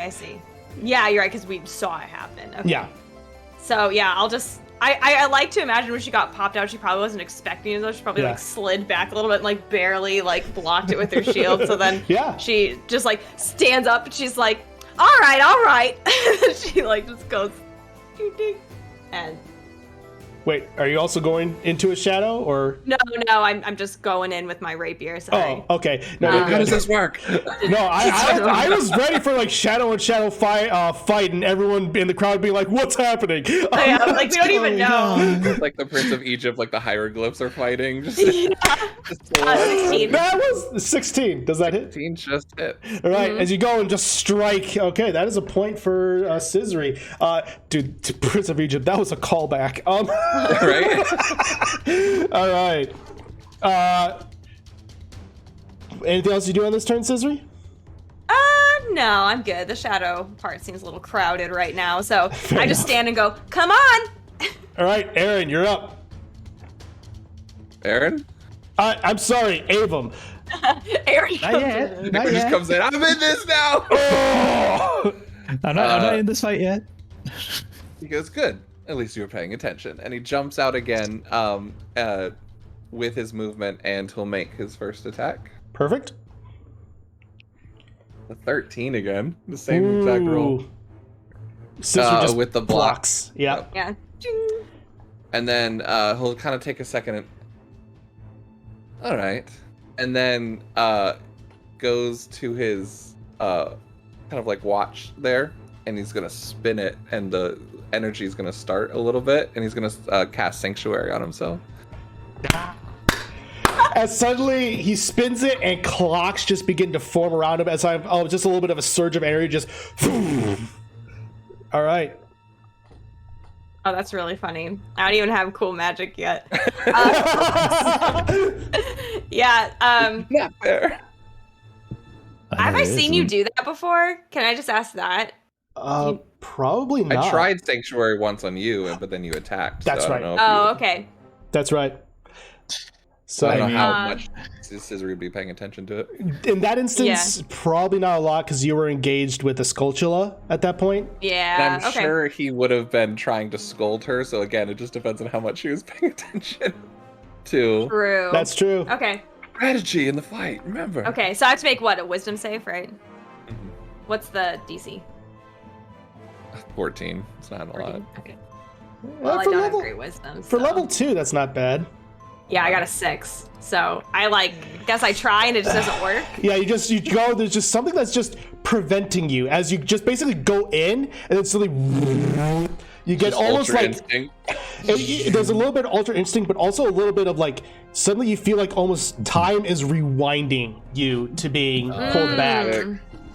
Yeah, you're right, because we saw it happen. Okay. Yeah. So, yeah, I'll just... I like to imagine when she got popped out, she probably wasn't expecting it, though. She probably, like, slid back a little bit and, like, barely, like, blocked it with her shield. So then she just, like, stands up, and she's like, all right. And she, like, just goes... ding, and Wait, are you also going into a shadow, or? no, I'm just going in with my rapier. Sorry. Oh, okay. No, you're How good. does this work? No, I was ready for like shadow and shadow fight, and everyone in the crowd being like, "What's happening?" Yeah, like we don't even know. Like the Prince of Egypt, like the hieroglyphs are fighting. Just, Yeah. 16. That was 16. Does that hit? 16 just hit. All right, as you go and just strike. Okay, that is a point for Scissory. Dude, to Prince of Egypt, that was a callback. Right? All right. Anything else you do on this turn, Scissory? No, I'm good. The shadow part seems a little crowded right now, so I just stand and go, come on! All right, Aaron, you're up. Aaron? I'm sorry, Avum. Aaron Not yet. Not Just yet. comes in. I'm in this now. I'm not in this fight yet. He goes, good. At least you were paying attention. And he jumps out again with his movement, and he'll make his first attack. Perfect. A 13 again. The same exact roll. Scissory just with the blocks. Yep. Yeah. And then he'll kind of take a second and... All right. And then goes to his kind of like watch there, and he's going to spin it, and the energy is going to start a little bit, and he's going to cast Sanctuary on himself. As suddenly he spins it and clocks just begin to form around him as just a little bit of a surge of energy just... All right. Oh, that's really funny. I don't even have cool magic yet. Yeah. Not fair. Have I seen you do that before? Can I just ask that? Probably not. I tried Sanctuary once on you, but then you attacked. That's so I right. don't know if Oh, you- okay. That's right. So I don't know how Uh, much Scissory would be paying attention to it. in that instance, probably not a lot because you were engaged with the Sculptula at that point. Yeah. And I'm okay. sure he would have been trying to scold her, so again, it just depends on how much he was paying attention to. True. That's true. Okay. Strategy in the fight, remember. Okay. So I have to make what, a wisdom save, right? Mhm. What's the DC? 14. It's not a lot. 14? Okay. Well, I for don't level, have great wisdom. for so- level 2, that's not bad. Yeah, I got a 6. So I guess I try and it just doesn't work. Yeah, you go. There's just something that's just preventing you as you just basically go in, and then suddenly you get Just almost Ultra like Instinct. there's a little bit of ultra instinct, but also a little bit of like suddenly you feel like almost time is rewinding you to being pulled back. Sick.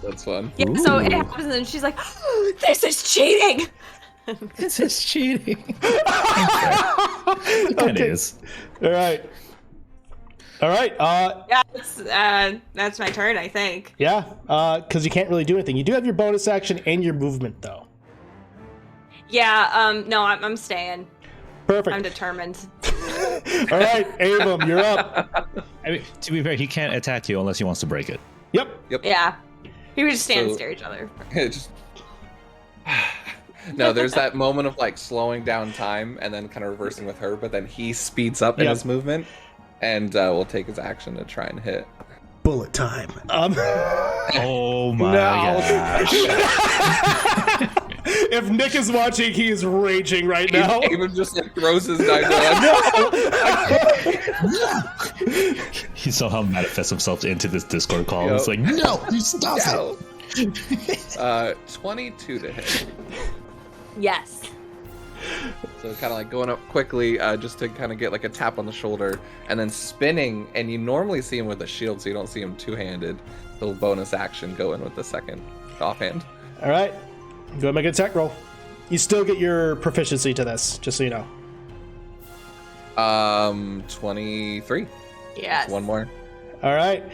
That's fun. Yeah, so it happens and she's like, oh, this is cheating. This is cheating. It kind of is. All right. Yeah, that's my turn, I think. Yeah. Because you can't really do anything. You do have your bonus action and your movement though. Yeah, no, I'm staying. Perfect. I'm determined. All right, Abram, you're up. I mean, to be fair, he can't attack you unless he wants to break it. Yep. Yeah. We would just stand and stare at each other. Just... No, there's that moment of like slowing down time and then kind of reversing with her, but then he speeds up in his movement and will take his action to try and hit. Bullet time. Oh my gosh. If Nick is watching, he is raging right now. Even just like throws his knife like, no! He somehow manifests himself into this Discord call. It's like, no, you stop it. 22 to hit. Yes. So kind of like going up quickly, just to kind of get like a tap on the shoulder, and then spinning. And you normally see him with a shield, so you don't see him two-handed. Little bonus action go in with the second offhand. All right, go ahead and make an attack roll. You still get your proficiency to this, just so you know. 23. Yes. One more. All right.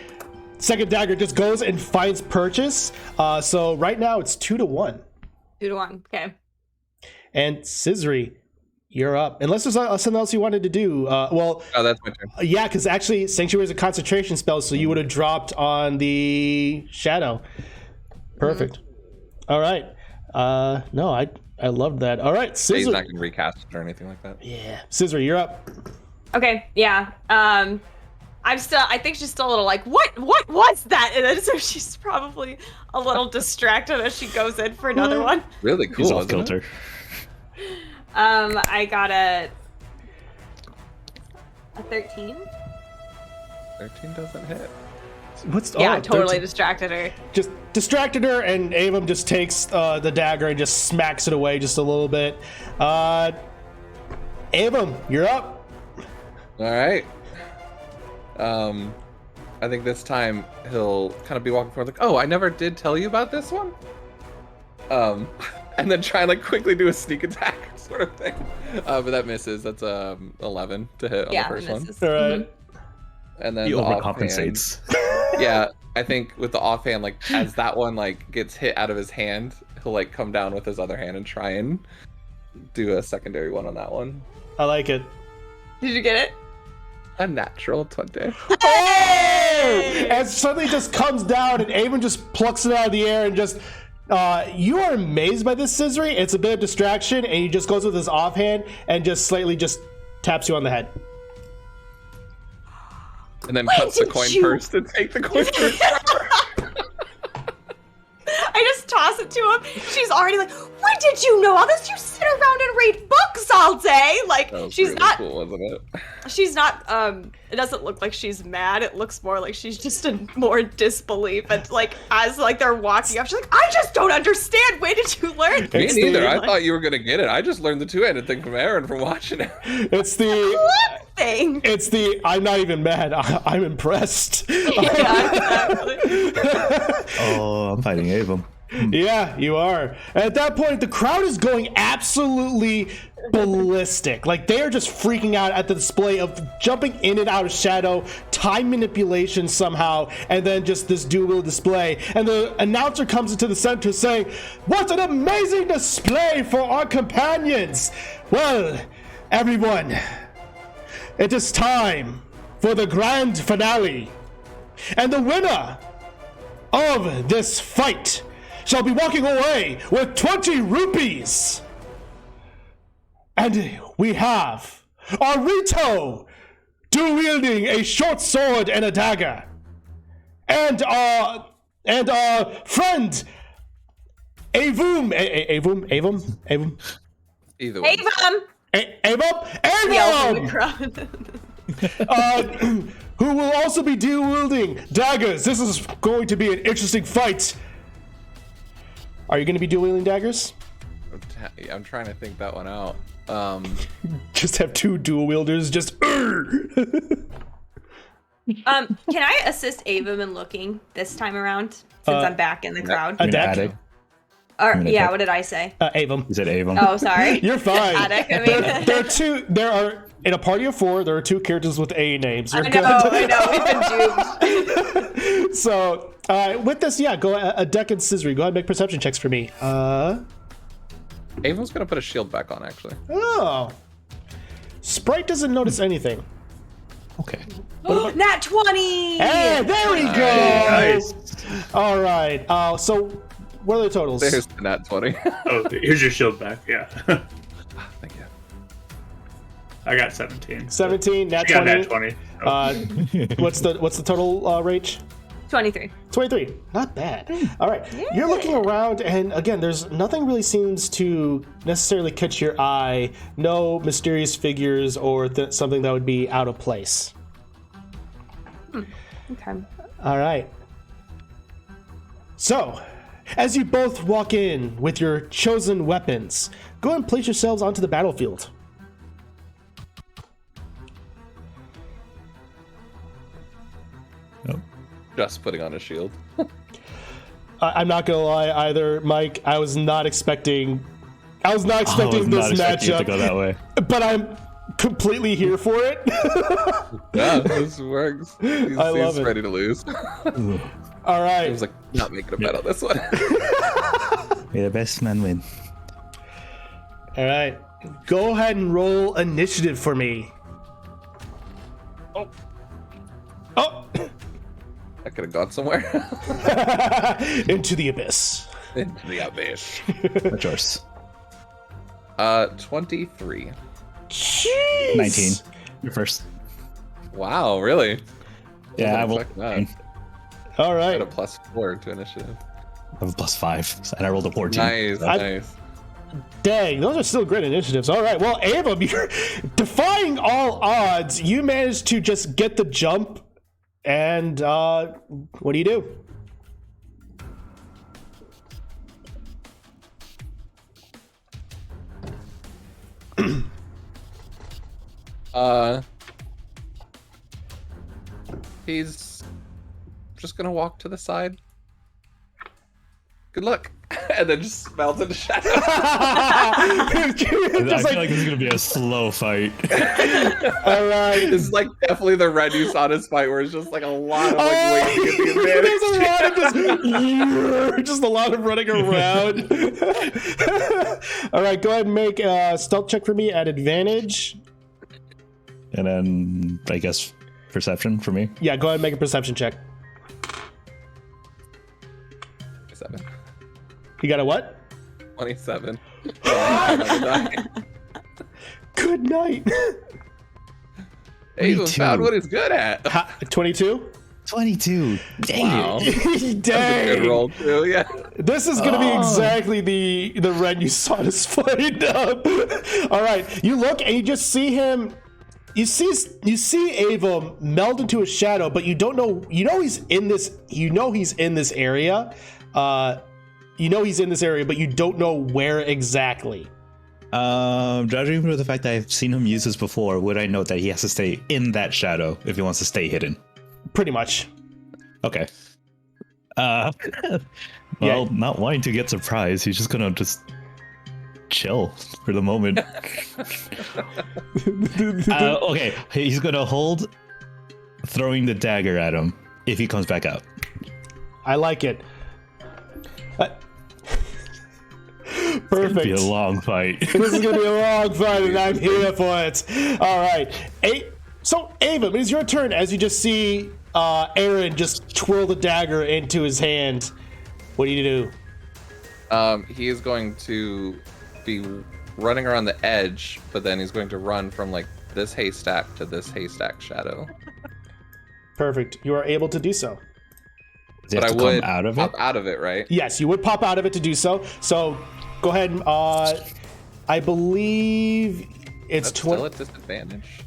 Second dagger just goes and finds purchase. So right now it's 2-1. 2-1. Okay. And Scissory, you're up. Unless there's something else you wanted to do. Oh, that's my turn. Yeah, because actually Sanctuary is a concentration spell, so you would have dropped on the Shadow. Perfect. All right. No, I loved that. All right, Scissory. He's not going to recast it or anything like that. Yeah. Scissory, you're up. Okay. Yeah. I think she's still a little like, what was that? And then so she's probably a little distracted as she goes in for another one. Really cool. He's off kilter. I got a 13. 13 doesn't hit. Totally distracted her. Just distracted her, and Avum just takes the dagger and just smacks it away just a little bit. Avum, you're up. All right. I think this time he'll kind of be walking forward like, oh, I never did tell you about this one. And then try and like quickly do a sneak attack sort of thing. But that misses. That's 11 to hit on the first one. All right. And then He the overcompensates. offhand, yeah, I think with the offhand, like as that one like gets hit out of his hand, he'll like come down with his other hand and try and do a secondary one on that one. I like it. Did you get it? A natural 20. Oh! And suddenly just comes down, and Avon just plucks it out of the air and just. You are amazed by this, Scissory. It's a bit of distraction, and he just goes with his offhand and just slightly just taps you on the head. And then cuts the coin purse to take the coin purse. I just toss it to him. She's already like, when did you know all this? You sit around and read books all day. Like, she's really not cool, wasn't it? She's not, it doesn't look like she's mad. It looks more like she's just in more disbelief. And like, as like they're walking up, she's like, I just don't understand. Where did you learn Me this? neither. I thought you were gonna get it. I just learned the two-handed thing from Aaron from watching it. It's the What thing? It's the I'm not even mad. I'm impressed. Yeah, exactly. Oh, I'm fighting Avum. Yeah, you are. At that point, the crowd is going absolutely ballistic. Like, they are just freaking out at the display of jumping in and out of shadow, time manipulation somehow, and then just this dual display. And the announcer comes into the center saying, "What an amazing display for our companions! Well, everyone, it is time for the grand finale. And the winner of this fight shall be walking away with 20 rupees. And we have Arito, dual-wielding a short sword and a dagger. And our friend, Avum. Either way. Avum! Who will also be dual-wielding daggers. This is going to be an interesting fight. Are you going to be dual-wielding daggers? I'm trying to think that one out. Just have two dual-wielders, just... Can I assist Avum in looking this time around, since I'm back in the crowd? A deck? Attic. Or, yeah, what did I say? Avum. You said Avum. Oh, sorry. You're fine. Attic, I mean. There are, in a party of 4, there are 2 characters with A names. You're I know, we've been doomed. So, with this, yeah, go a deck and Scissory. Go ahead and make perception checks for me. Avon's gonna put a shield back on, actually. Oh. Sprite doesn't notice anything. Okay. Nat 20! Hey, there we go. Nice. All right. So what are the totals? There's the nat 20. Oh, here's your shield back. Yeah. Thank you. I got 17. 17. Nat I got 20. nat 20. What's the total Rach? 23. 23. Not bad. All right. You're looking around, and again, there's nothing really seems to necessarily catch your eye. No mysterious figures or something that would be out of place. Okay. All right. So, as you both walk in with your chosen weapons, go and place yourselves onto the battlefield. Just putting on a shield. I'm not gonna lie either, Mike. I was not expecting this matchup to matchup, go that way. but I'm completely here for it. Yeah, this works. He's love it. ready to lose. All right. I was like, not making a bet on this one. May the best man win. All right. Go ahead and roll initiative for me. Oh. I could have gone somewhere. Into the abyss. Into the abyss. What's yours? 23. Jeez. 19. You're first. Wow, really? Yeah, I will. Expect that. All I had right. a +4 to initiative. I have a +5, and I rolled a 14. Nice, nice. Dang, those are still great initiatives. All right. Well, Ava, you're defying all odds. You managed to just get the jump. And what do you do? He's just gonna walk to the side. Good luck. And then just melts into shadow. I feel like this is gonna be a slow fight. All right. This is like definitely the red you saw in this fight where it's just like a lot of like waiting to get the advantage. There's a lot of running around. All right, go ahead and make a stealth check for me at advantage. And then, I guess, perception for me. Yeah, go ahead and make a perception check. 7. You got a what? 27. Good night. He 22. found what he's good at. 22? 22. Dang Wow. it. Dang. Good roll too, yeah. This is gonna be exactly the red you saw us fight up. All right, you look and you just see him. You see Ava meld into a shadow, but you don't know. You know he's in this. You know he's in this area. You know he's in this area, but you don't know where exactly. Judging from the fact that I've seen him use this before, would I note that he has to stay in that shadow if he wants to stay hidden? Pretty much. Okay. Not wanting to get surprised, he's just gonna chill for the moment. Okay, he's gonna hold throwing the dagger at him if he comes back out. I like it. Perfect. It's gonna be a long fight. This is gonna be a long fight, and I'm here for it. All right. So, Ava, it is your turn as you just see Aaron just twirl the dagger into his hand. What do you do? He is going to be running around the edge, but then he's going to run from like this haystack to this haystack shadow. Perfect. You are able to do so. Does he have But I to come would out of it? pop out of it, right? Yes, you would pop out of it to do so. So, go ahead. And, I believe it's That's still 20. at disadvantage.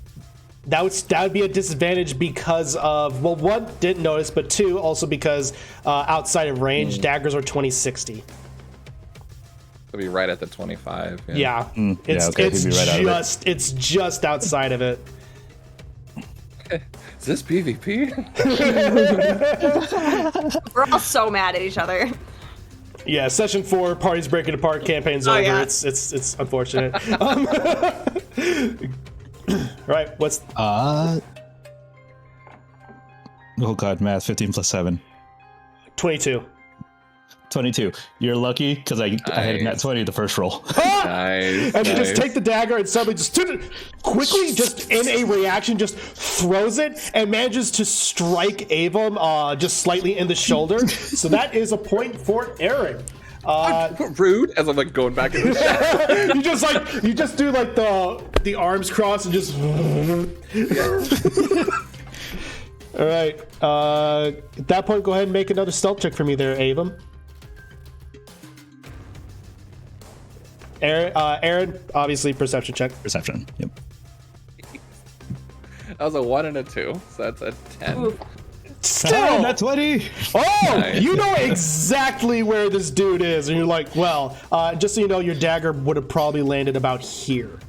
That would be a disadvantage because of, well, one, didn't notice, but two, also because outside of range, daggers are 20-60. It'll be right at the 25. Yeah, yeah, okay, it's he'd be right out of it. it's just outside of it. Is this PvP? We're all so mad at each other. Yeah, session 4, parties breaking apart, campaign's over. Yeah. It's unfortunate. Right, what's Oh god, math. 15 plus 7. 22? 22. You're lucky because I had a nat 20 the first roll. Nice. And you just take the dagger and suddenly just quickly, just in a reaction, just throws it and manages to strike Avum just slightly in the shoulder. So that is a point for Aaron. Rude, as I'm like going back in the shadow. you just do like the arms cross and just. All right. At that point, go ahead and make another stealth check for me there, Avum. Aaron, obviously perception check. Perception. Yep. That was a 1 and a 2, so that's a 10. Ooh. Still, nat 20. oh, Nice. you know exactly where this dude is, and you're like, well, just so you know, your dagger would have probably landed about here.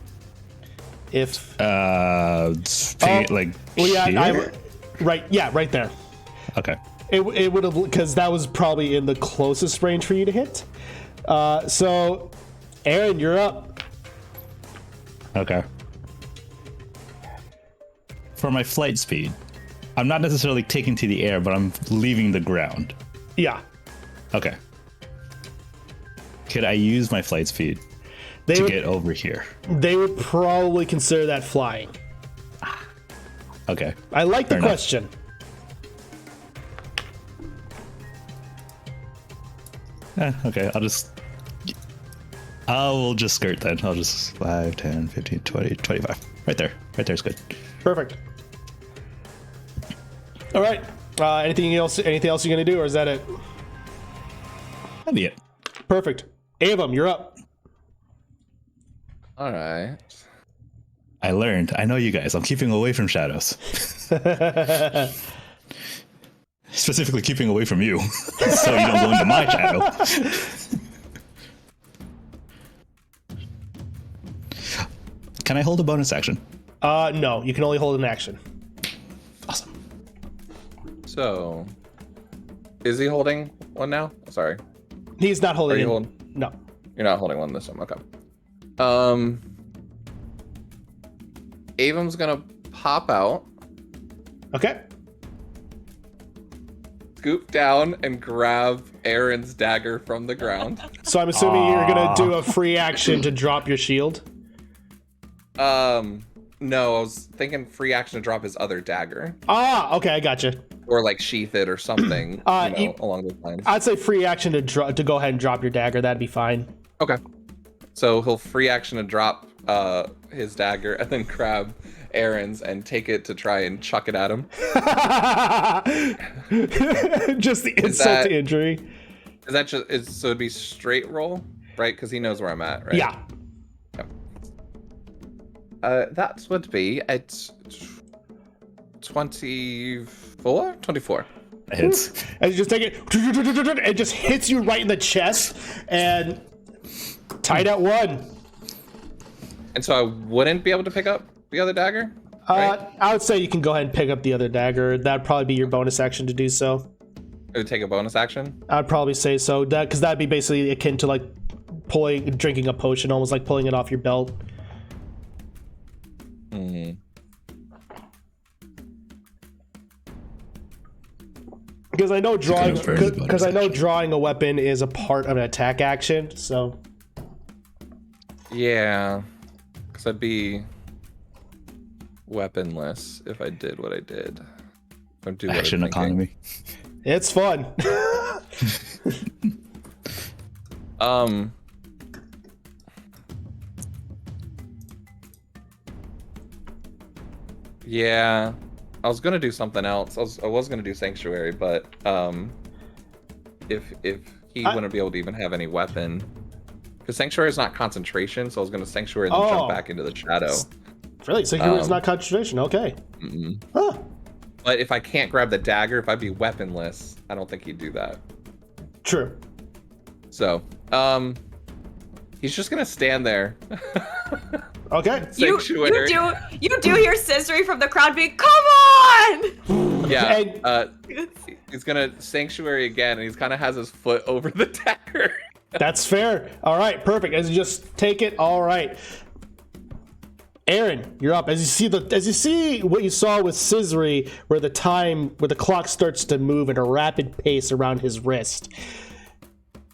If Like here? right there. Okay. It would have, because that was probably in the closest range for you to hit. So, Aaron, you're up. Okay. For my flight speed, I'm not necessarily taking to the air, but I'm leaving the ground. Yeah. Okay. Could I use my flight speed to get over here? They would probably consider that flying. Okay. I like the Fair enough. question. Okay, I will just skirt then. I'll just 5, 10, 15, 20, 25. Right there. Right there's good. Perfect. All right. Anything else you're gonna do, or is that it? That'd be it. Perfect. Avum, you're up. All right. I learned. I know you guys. I'm keeping away from shadows. Specifically keeping away from you. So you don't go into my shadow. Can I hold a bonus action? No, you can only hold an action. Awesome. So, is he holding one now? Sorry. He's not holding Are you it. holding? No. You're not holding one this time. Okay. Avum's gonna pop out, Okay. scoop down, and grab Aaron's dagger from the ground. So I'm assuming you're gonna do a free action to drop your shield. No, I was thinking free action to drop his other dagger, Okay, I gotcha. or like sheath it or something, along those lines. I'd say free action to go ahead and drop your dagger. That'd be fine. Okay. So he'll free action to drop his dagger and then grab Aaron's and take it to try and chuck it at him. Just the insult to injury. Is that just so? It'd be straight roll, right? Because he knows where I'm at, right? Yeah. That would be at 24. 24. That hits. And you just take it, it just hits you right in the chest, and tied at 1. And so I wouldn't be able to pick up the other dagger. Right? I would say you can go ahead and pick up the other dagger. That'd probably be your bonus action to do so. It would take a bonus action. I'd probably say so, because that'd be basically akin to like drinking a potion, almost like pulling it off your belt. Because I know drawing a weapon is a part of an attack action, so Yeah, because I'd be weaponless if I did what I did. If I do what I'm Action thinking. economy. it's fun. Yeah, I was gonna do something else. I was gonna do sanctuary, but if he wouldn't be able to even have any weapon, because sanctuary is not concentration, so I was gonna sanctuary and then jump back into the shadow. Really? Sanctuary is not concentration. Okay. Huh. But if I can't grab the dagger, if I'd be weaponless, I don't think he'd do that. True. So, he's just gonna stand there. Okay. You Sanctuary. do hear Scissory from the crowd being, "Come on!" Yeah. He's gonna sanctuary again, and he's kind of has his foot over the dagger. That's fair. All right, perfect. As you just take it. All right. Aaron, you're up. As you see what you saw with Scissory, where the clock starts to move at a rapid pace around his wrist.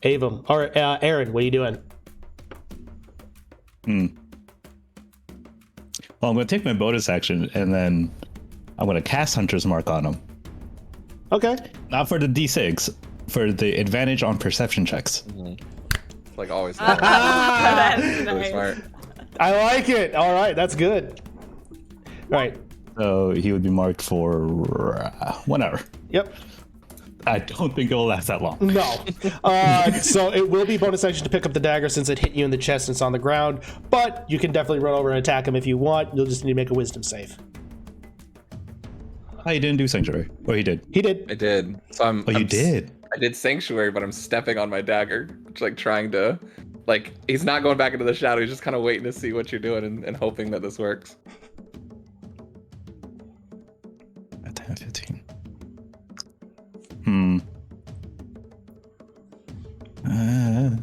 Avum. Or Aaron, what are you doing? Well, I'm going to take my bonus action, and then I'm going to cast Hunter's Mark on him. Okay. Not for the D6, for the advantage on perception checks. Like always. That's Really nice. smart. I like it. All right, that's good. All right. So he would be marked for 1 hour. Yep. I don't think it will last that long. No. So it will be bonus action to pick up the dagger since it hit you in the chest and it's on the ground, but you can definitely run over and attack him if you want. You'll just need to make a wisdom save. Oh, you didn't do Sanctuary. Or he did. He did. I did. So I'm. Oh, you did? I did Sanctuary, but I'm stepping on my dagger, like trying to, like he's not going back into the shadow. He's just kind of waiting to see what you're doing and hoping that this works. At 10, 15. It's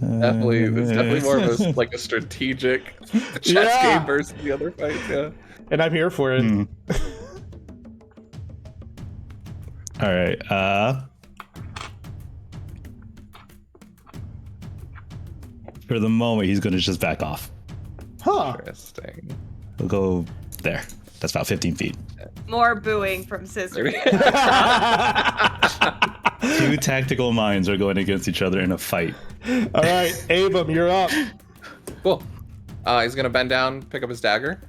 definitely more of a like a strategic chess game versus the other fights. Yeah. And I'm here for it. All right. For the moment, he's going to just back off. Huh. Interesting. We'll go there. That's about 15 feet. More booing from Scissor. Two tactical minds are going against each other in a fight. All right, Avum, you're up. Cool. He's gonna bend down, pick up his dagger,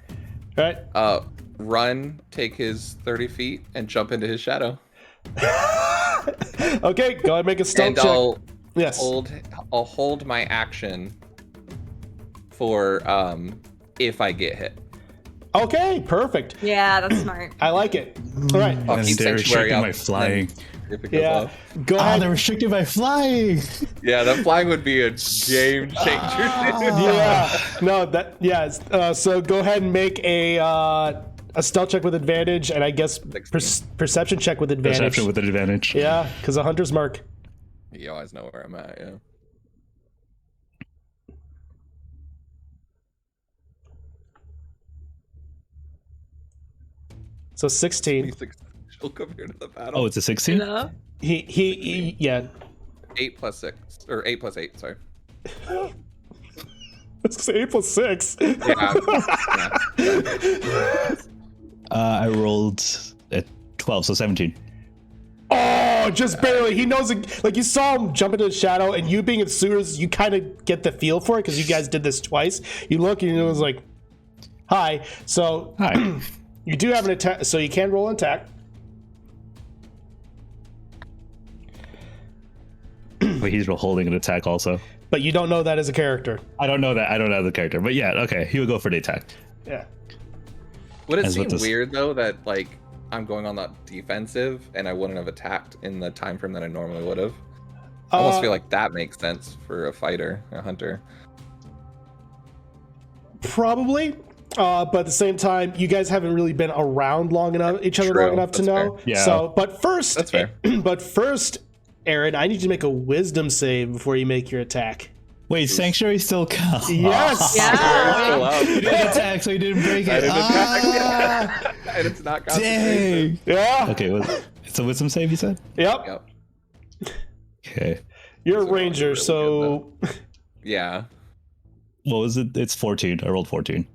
All right. run, take his 30 feet, and jump into his shadow. Okay, go ahead and make a stealth And check. I'll hold my action for if I get hit. Okay, perfect. Yeah, that's smart. I like it. All right. I'll And keep they're Sanctuary restricting up, my flying. if it goes Yeah. low. Go Oh, ahead. they're restricted by flying. Yeah, that flying would be a game changer. Yeah. No, that yeah. So go ahead and make a stealth check with advantage, and I guess 16. perception check with advantage. Perception with an advantage. Yeah, because a hunter's mark. You always know where I'm at, yeah. So 16. She'll come here to the battle. Oh, it's a 16? No? He yeah. 8 plus 6. Or 8 plus 8, sorry. It's 8 plus 6. Yeah. I rolled at 12, so 17. Oh, just barely. He knows it. Like, you saw him jump into the shadow, and you being at Sewers, you kind of get the feel for it because you guys did this twice. You look, and it was like, hi. So Hi. you do have an attack, so you can roll an attack. But he's holding an attack also. But you don't know that as a character. I don't know that. I don't know the character. But yeah, okay. He would go for the attack. Yeah. Would it As seem with this- weird though that like I'm going on that defensive and I wouldn't have attacked in the time frame that I normally would have? I almost feel like that makes sense for a fighter, a hunter. Probably. But at the same time, you guys haven't really been around long enough, each other True, long enough to that's know. fair. Yeah. So, but first, That's fair. Aaron, I need you to make a wisdom save before you make your attack. Wait, Sanctuary still counts. Yes. Yeah. He didn't attack, so he didn't break it. I didn't Ah, attack. And it's not concentration. dang. Yeah. Okay, it's a wisdom save, you said? Yep. Yep. Okay. You're a So ranger, really so Yeah. What was it? It's 14. I rolled 14.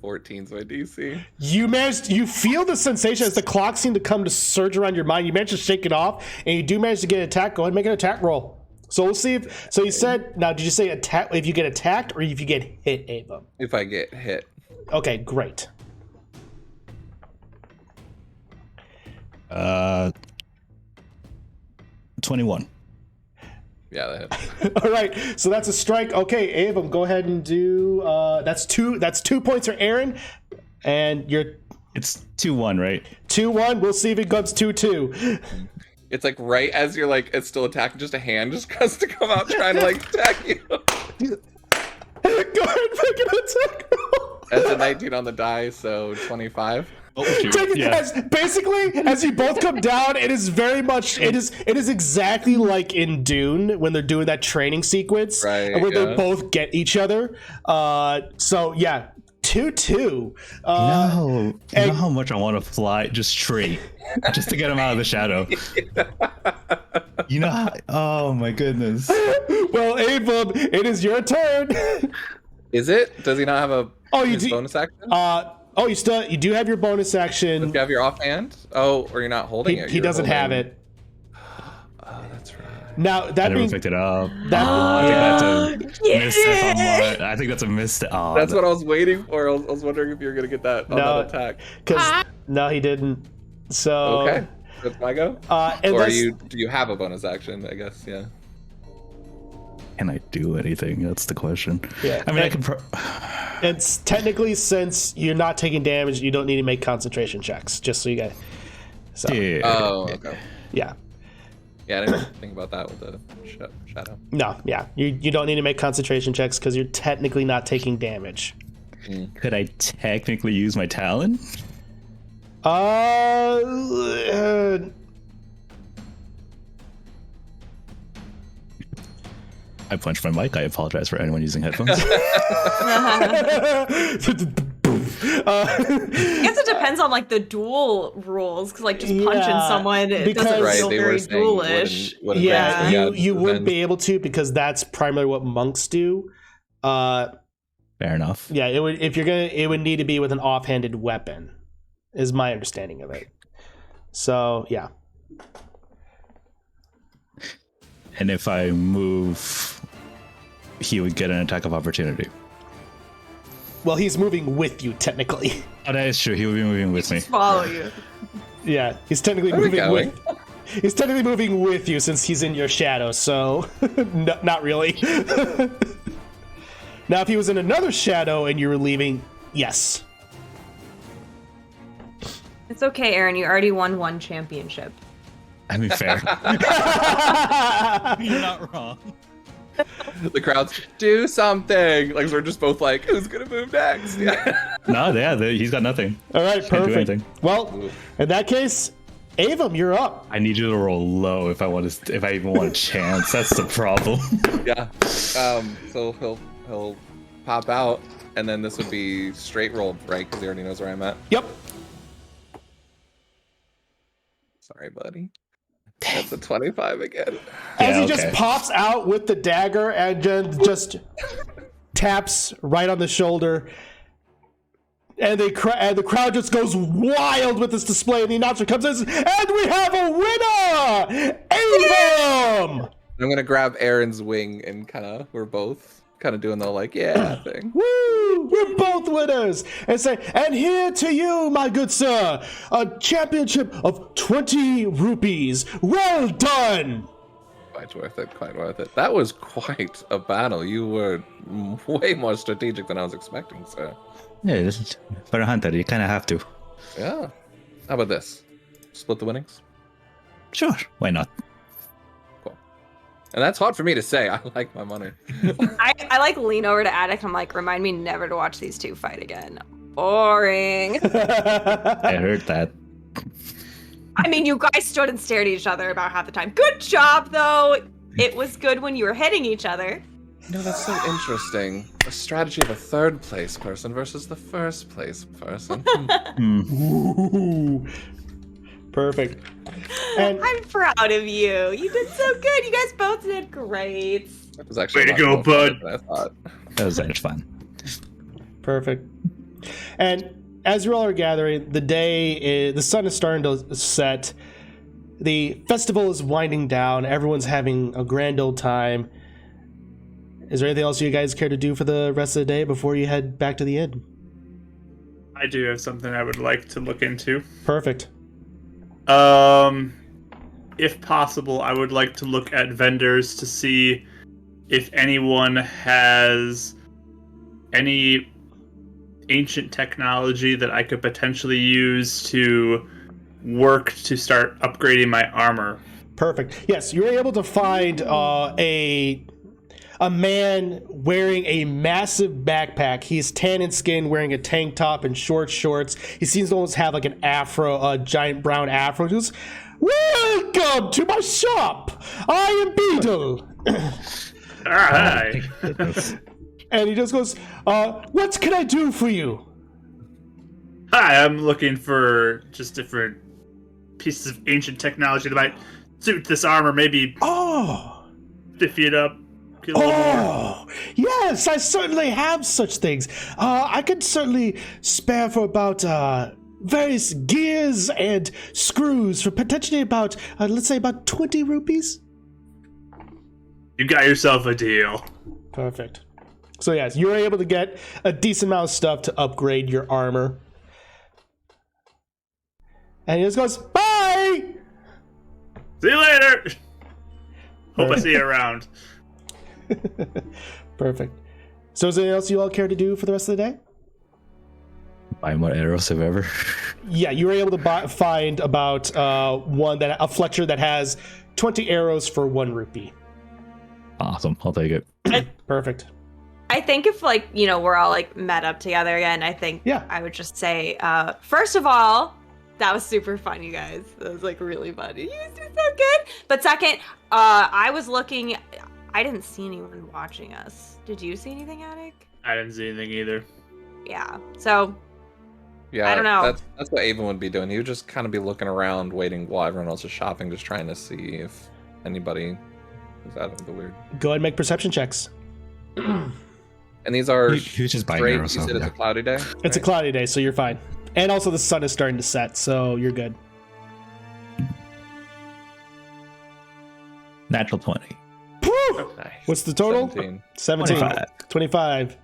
14's my DC. you feel the sensation as the clock seemed to come to surge around your mind. You managed to shake it off, and you do manage to get an attack. Go ahead and make an attack roll. So we'll see if. So you said, now did you say attack if you get attacked or if you get hit, Ava? If I get hit. Okay, great. 21. Yeah, that hit. All right, so that's a strike. Okay, Ava, go ahead and do. That's 2 points for Aaron, and you're It's 2-1, right? 2-1. We'll see if it comes 2-2. It's like right as you're like it's still attacking, just a hand just comes to come out trying to like attack you. Go ahead and make an attack roll. That's a 19 on the die, so 25. Oh, shoot. Take it Yeah. basically, as you both come down, it is very much it is exactly like in Dune when they're doing that training sequence, Right, where they yeah. both get each other. So yeah, 2-2. No, you and- know how much I want to fly just straight, just to get him out of the shadow. You know how, oh my goodness. Well, Avon, it is your turn. Is it? Does he not have a bonus action? You do have your bonus action. Does he have your offhand? Oh, or you're not holding it. He doesn't have it. Oh, that's right. Now I that never means picked it up. that, I think that's a misstep. Oh, That's what I was waiting for. I was wondering if you were gonna get that on No. that attack. because no, he didn't. So Okay, that's my go. and Or that's, do you have a bonus action? I guess, yeah. Can I do anything? That's the question. Yeah. I mean, I can. it's technically, since you're not taking damage, you don't need to make concentration checks. Just so you guys. So Yeah. Oh, okay. yeah. Yeah, I didn't think about that with the shadow. No, yeah. You don't need to make concentration checks because you're technically not taking damage. Could I technically use my talon? I punched my mic. I apologize for anyone using headphones. I guess it depends on like the duel rules, because like just punching Yeah, someone it because- doesn't Right, feel they were very saying duelish. wouldn't Yeah, advance, you just wouldn't defend. be able to because that's primarily what monks do. Fair enough. Yeah, it would need to be with an offhanded weapon, is my understanding of it. So yeah. And if I move, he would get an attack of opportunity. Well, he's moving with you technically. Oh, that is true. He would be moving with me. Just follow you. Yeah, he's technically Where are we moving going? with. He's technically moving with you since he's in your shadow. So, no, not really. Now, if he was in another shadow and you were leaving, yes. It's okay, Aaron. You already won one championship. I mean, fair. You're not wrong. The crowds do something. Like we're just both like, who's gonna move next? Yeah. No, yeah, he's got nothing. All right, Can't do perfect. anything. Well, in that case, Avum, you're up. I need you to roll low if I even want a chance. That's the problem. Yeah. So he'll pop out, and then this would be straight rolled, right? Because he already knows where I'm at. Yep. Sorry, buddy. That's a 25 again. As he Yeah, just okay. pops out with the dagger and just taps right on the shoulder. And the crowd just goes wild with this display, and the announcer comes in and we have a winner! Avum! I'm gonna grab Aaron's wing and we're both kind of doing the like, yeah thing. Woo! We're both winners! And say, and here to you, my good sir, a championship of 20 rupees. Well done! Quite worth it, quite worth it. That was quite a battle. You were way more strategic than I was expecting, sir. Yeah, this is, for a hunter, you kind of have to. Yeah. How about this? Split the winnings? Sure, why not? Cool. And that's hard for me to say. I like my money. I like lean over to Attic. I'm like, remind me never to watch these two fight again. Boring. I heard that. I mean, you guys stood and stared at each other about half the time. Good job, though. It was good when you were hitting each other. That's so interesting. A strategy of a third place person versus the first place person. Ooh. Perfect. And I'm proud of you. You did so good. You guys both did great. That was actually Way to a lot go, more bud. fun than I thought. That was actually fun. perfect. And as you all are gathering, the sun is starting to set. The festival is winding down. Everyone's having a grand old time. Is there anything else you guys care to do for the rest of the day before you head back to the inn? I do have something I would like to look into. Perfect. If possible, I would like to look at vendors to see if anyone has any ancient technology that I could potentially use to work to start upgrading my armor. Perfect. Yes, you were able to find a man wearing a massive backpack. He's tan in skin, wearing a tank top and short shorts. He seems to almost have like an afro, a giant brown afro. He goes, "Welcome to my shop. I am Beetle." Hi. And he just goes, "What can I do for you?" Hi, I'm looking for just different pieces of ancient technology that might suit this armor, maybe Oh! 50 it up. Get a little more. Oh, yes, I certainly have such things. I could certainly spare for about various gears and screws for potentially about, let's say, about 20 rupees. You got yourself a deal. Perfect. So yes, you're able to get a decent amount of stuff to upgrade your armor. And he just goes, bye! See you later! Hope I see you around. Perfect. So is there anything else you all care to do for the rest of the day? Buy more arrows if ever. Yeah, you were able to find about a fletcher that has 20 arrows for 1 rupee. Awesome. I'll take it. Perfect. I think if we're all met up together again, I think I would just say, first of all, that was super fun, you guys. That was really fun. You guys did so good. But second, I was looking. I didn't see anyone watching us. Did you see anything, Attic? I didn't see anything either. Yeah. So. Yeah, I don't know. That's what Avon would be doing. He would just kind of be looking around, waiting while everyone else is shopping, just trying to see if anybody is out of the weird. Go ahead and make perception checks. And these are He was just buying straight. You arrows. said it's a cloudy day. It's a right? cloudy day, so you're fine. And also the sun is starting to set, so you're good. Natural 20. Woo! Nice. What's the total? 17. 17. 25.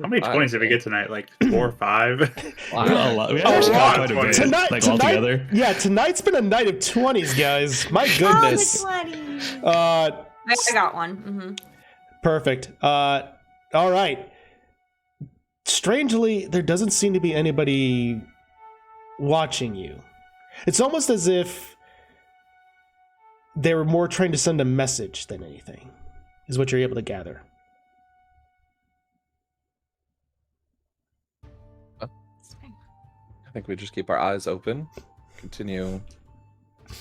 How many 20s did we get tonight? 4 or 5? Wow. A lot. We Oh, actually wow. got quite a bit. Tonight, All together. yeah, tonight's been a night of 20s, guys. My goodness. Oh, the 20s. Uh, I got one. Mm-hmm. Perfect. All right. Strangely, there doesn't seem to be anybody watching you. It's almost as if they were more trying to send a message than anything, is what you're able to gather. I think we just keep our eyes open. Continue.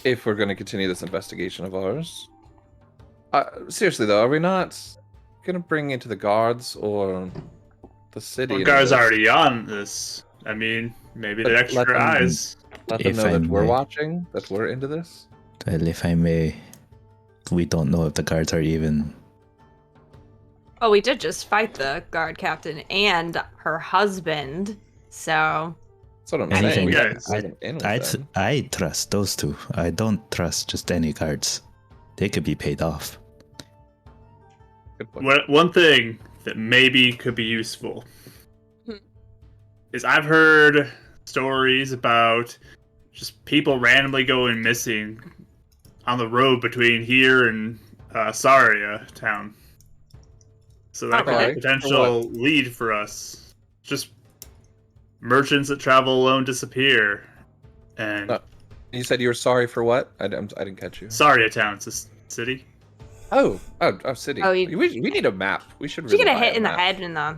If we're going to continue this investigation of ours. Seriously, though, are we not going to bring into the guards or the city? Well, guards already on this. I mean, maybe But they're let extra them- eyes. Let them If know I that we're may. watching, that we're into this. Well, if I may, we don't know if the guards are even. Oh, we did just fight the guard captain and her husband. So. That's what I'm Anything. saying. Yes. I trust those two. I don't trust just any guards. They could be paid off. Good point. One thing that maybe could be useful Hmm. is I've heard stories about just people randomly going missing on the road between here and Saria town. So that could be Okay. a potential lead for us. Just merchants that travel alone disappear. And You said you were sorry for what? I didn't catch you. Saria town, it's a city. Oh, city. Oh, we need a map. We should She really get a buy hit in the map. head in the.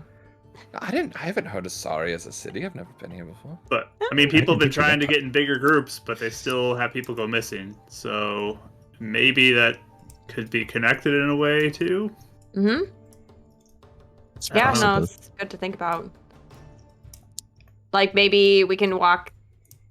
I haven't heard of Sari as a city. I've never been here before. But I mean, people have been picture trying to that. get in bigger groups, but they still have people go missing. So maybe that could be connected in a way too. Mm-hmm. It's Yeah, no, possible. it's good to think about. Maybe we can walk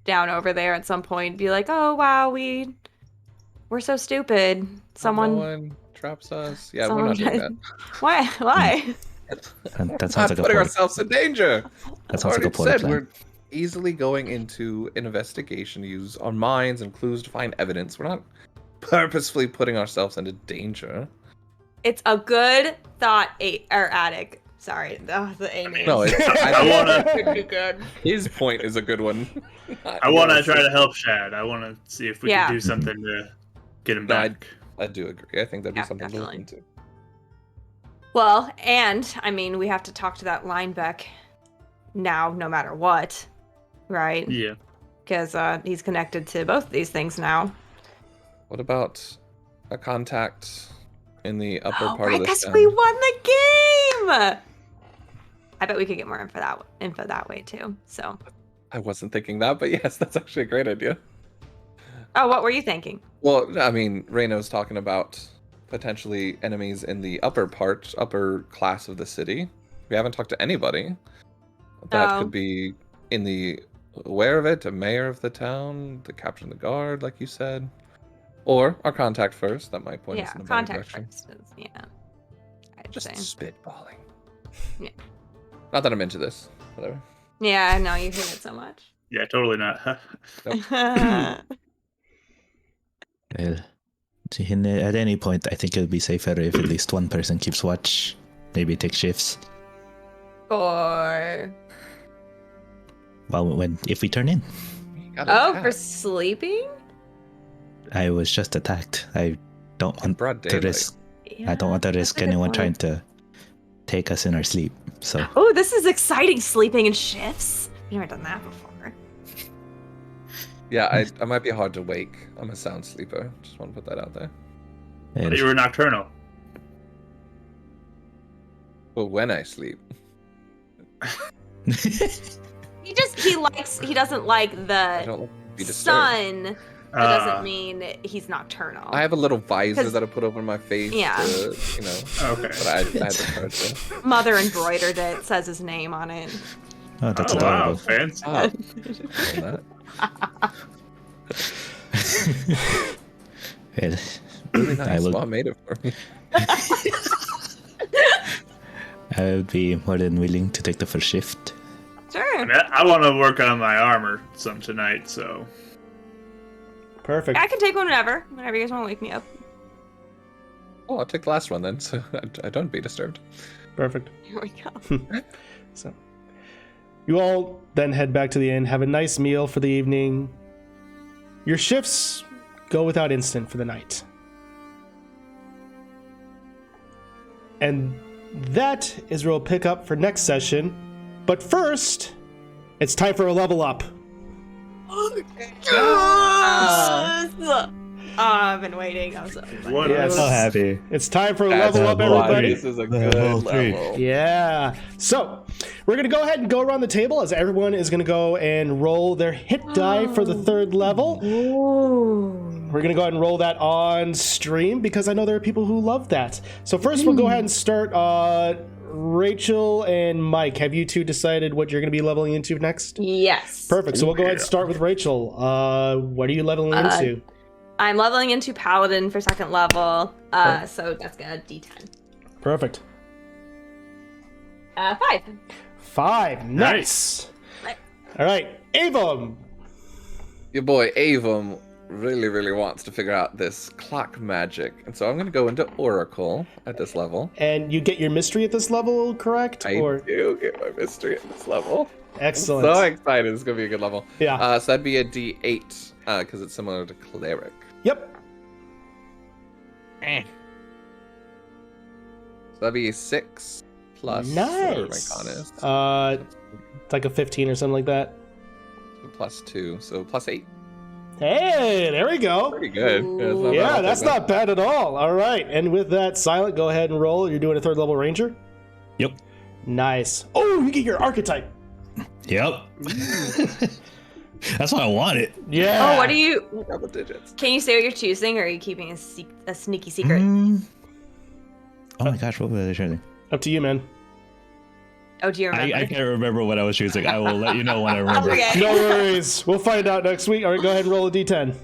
down over there at some point and be like, oh wow, we're so stupid. No Someone one traps us. Yeah, we're someone not doing that. Why? That Not sounds like a putting plan. ourselves in danger. That sounds like a Already point said plan. we're easily going into an investigation to use our minds and clues to find evidence. We're not purposefully putting ourselves into danger. It's a good thought, Attic. Sorry, the A name. No, I wanna- Pretty good. His point is a good one. I want to try to help Shad. I want to see if we Yeah. can do something to get him No, back. I do agree. I think that'd be Yeah, something to look definitely. into. Well, and I mean, we have to talk to that Linebeck now, no matter what, right? Yeah. Because he's connected to both these things now. What about a contact in the upper Oh, part right, of the because stem? we won the game. I bet we could get more info that way too. So, I wasn't thinking that, but yes, that's actually a great idea. oh, what were you thinking? Well, I mean, Reyno's talking about potentially enemies in the upper class of the city. We haven't talked to anybody. That Oh. could be in the aware of it, a mayor of the town, the captain of the guard, like you said. Or our contact first. That might point us Yeah, in a better contact direction. first is, yeah. I'd Just say. spitballing. Yeah. Not that I'm into this. Whatever. Yeah, I know, you hate it so much. Yeah, totally not. Well, at any point, I think it'll be safer if at least one person keeps watch. Maybe take shifts. For... Well, if we turn in, Got Oh, attacked. for sleeping? I was just attacked. I don't In want broad to daylight. risk. I don't want to that's risk a good anyone point. trying to take us in our sleep. So Oh, this is exciting, sleeping in shifts. I've never done that before. Yeah, I might be hard to wake. I'm a sound sleeper. Just want to put that out there. and You were nocturnal. But when I sleep, He doesn't like I the don't like to be disturbed. sun. That doesn't mean he's nocturnal. I have a little visor 'Cause- that I put over my face. Yeah. To, Okay. But I had the courage to. Mother embroidered it, says his name on it. oh, that's Oh, wow, adorable. fancy. Ah, that. Well, Really nice. I will. Mom made it for me. I would be more than willing to take the first shift. Sure. I mean, I want to work on my armor some tonight, so. Perfect. I can take one whenever you guys want to wake me up. Oh, I'll take the last one then, so I don't be disturbed. Perfect. Here we go. So, you all then head back to the inn, have a nice meal for the evening. Your shifts go without incident for the night. And that is where we'll pick up for next session. But first, it's time for a level up. I've been waiting. I'm so excited. What Yes. is- So happy. It's time for a That's level up, why everybody. This is a good Level three. level. Yeah. So we're going to go ahead and go around the table as everyone is going to go and roll their hit die for the third level. We're going to go ahead and roll that on stream because I know there are people who love that. So first we'll go ahead and start Rachel and Mike. Have you two decided what you're going to be leveling into next? Yes. Perfect. So we'll go ahead and start with Rachel. What are you leveling into? I'm leveling into Paladin for second level. So that's gonna D10. Perfect. 5. 5. Nice. Nice. All right. Avum. Your boy Avum really wants to figure out this clock magic, and so I'm going to go into Oracle at this level. And you get your mystery at this level, correct? I do get my mystery at this level. Excellent. I'm so excited. It's going to be a good level. Yeah. So that'd be a D8 because it's similar to Cleric. Yep. So that'd be a 6 plus Nice. whatever my con is. It's like a 15 or something like that. Plus 2, so plus 8. Hey, there we go. Pretty good. Ooh. Yeah, that's not bad at all. All right. And with that, Silent, go ahead and roll. You're doing a third level ranger? Yep. Nice. Oh, you get your archetype. Yep. That's what I wanted. Yeah. Oh, what are you? Double digits. Can you say what you're choosing, or are you keeping a sneaky secret? Oh my gosh, what was I choosing? Up to you, man. Oh, do you remember? I can't remember what I was choosing. I will let you know when I remember. Okay. No worries. We'll find out next week. All right, go ahead and roll a d10.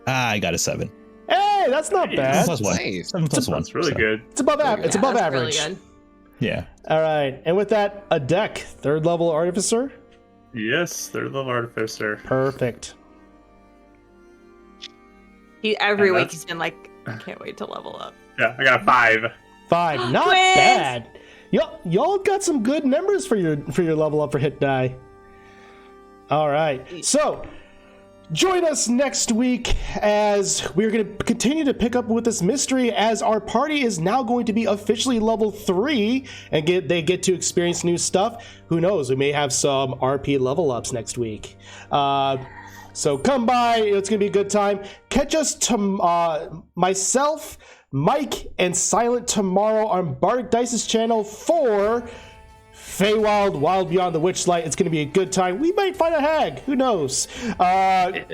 I got a 7. Hey, that's not bad. Plus 1. Nice. 7 plus 1. That's really so, good. It's above average. It's Yeah, above that's average. Really good. Yeah. All right. And with that, a deck, third level artificer. Yes, third level artificer. Perfect. Every And week that's- he's been like, I can't wait to level up. Yeah, I got a 5. 5. Not Twins! bad. Y'all got some good numbers for your level up for hit die. All right. So, join us next week as we're going to continue to pick up with this mystery as our party is now going to be officially level 3 and they get to experience new stuff. Who knows? We may have some RP level ups next week. So come by. It's going to be a good time. Catch us to myself, Mike, and Silent tomorrow on Bardic Dice's channel for Feywild, Wild Beyond the Witchlight. It's going to be a good time. We might find a hag. Who knows? And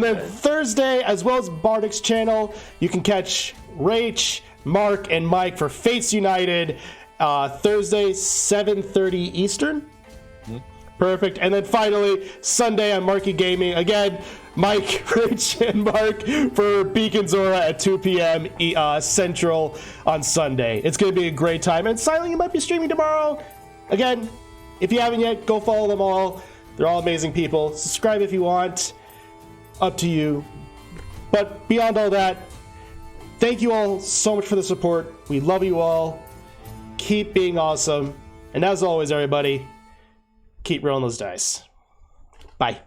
then Thursday, as well as Bardic's channel, you can catch Rach, Mark, and Mike for Fates United. Thursday, 7:30 Eastern. Perfect. And then finally, Sunday on Marky Gaming. Again, Mike, Rich, and Mark for Beacon Zora at 2 p.m. Central on Sunday. It's going to be a great time. And Silent, you might be streaming tomorrow. Again, if you haven't yet, go follow them all. They're all amazing people. Subscribe if you want. Up to you. But beyond all that, thank you all so much for the support. We love you all. Keep being awesome. And as always, everybody, keep rolling those dice. Bye.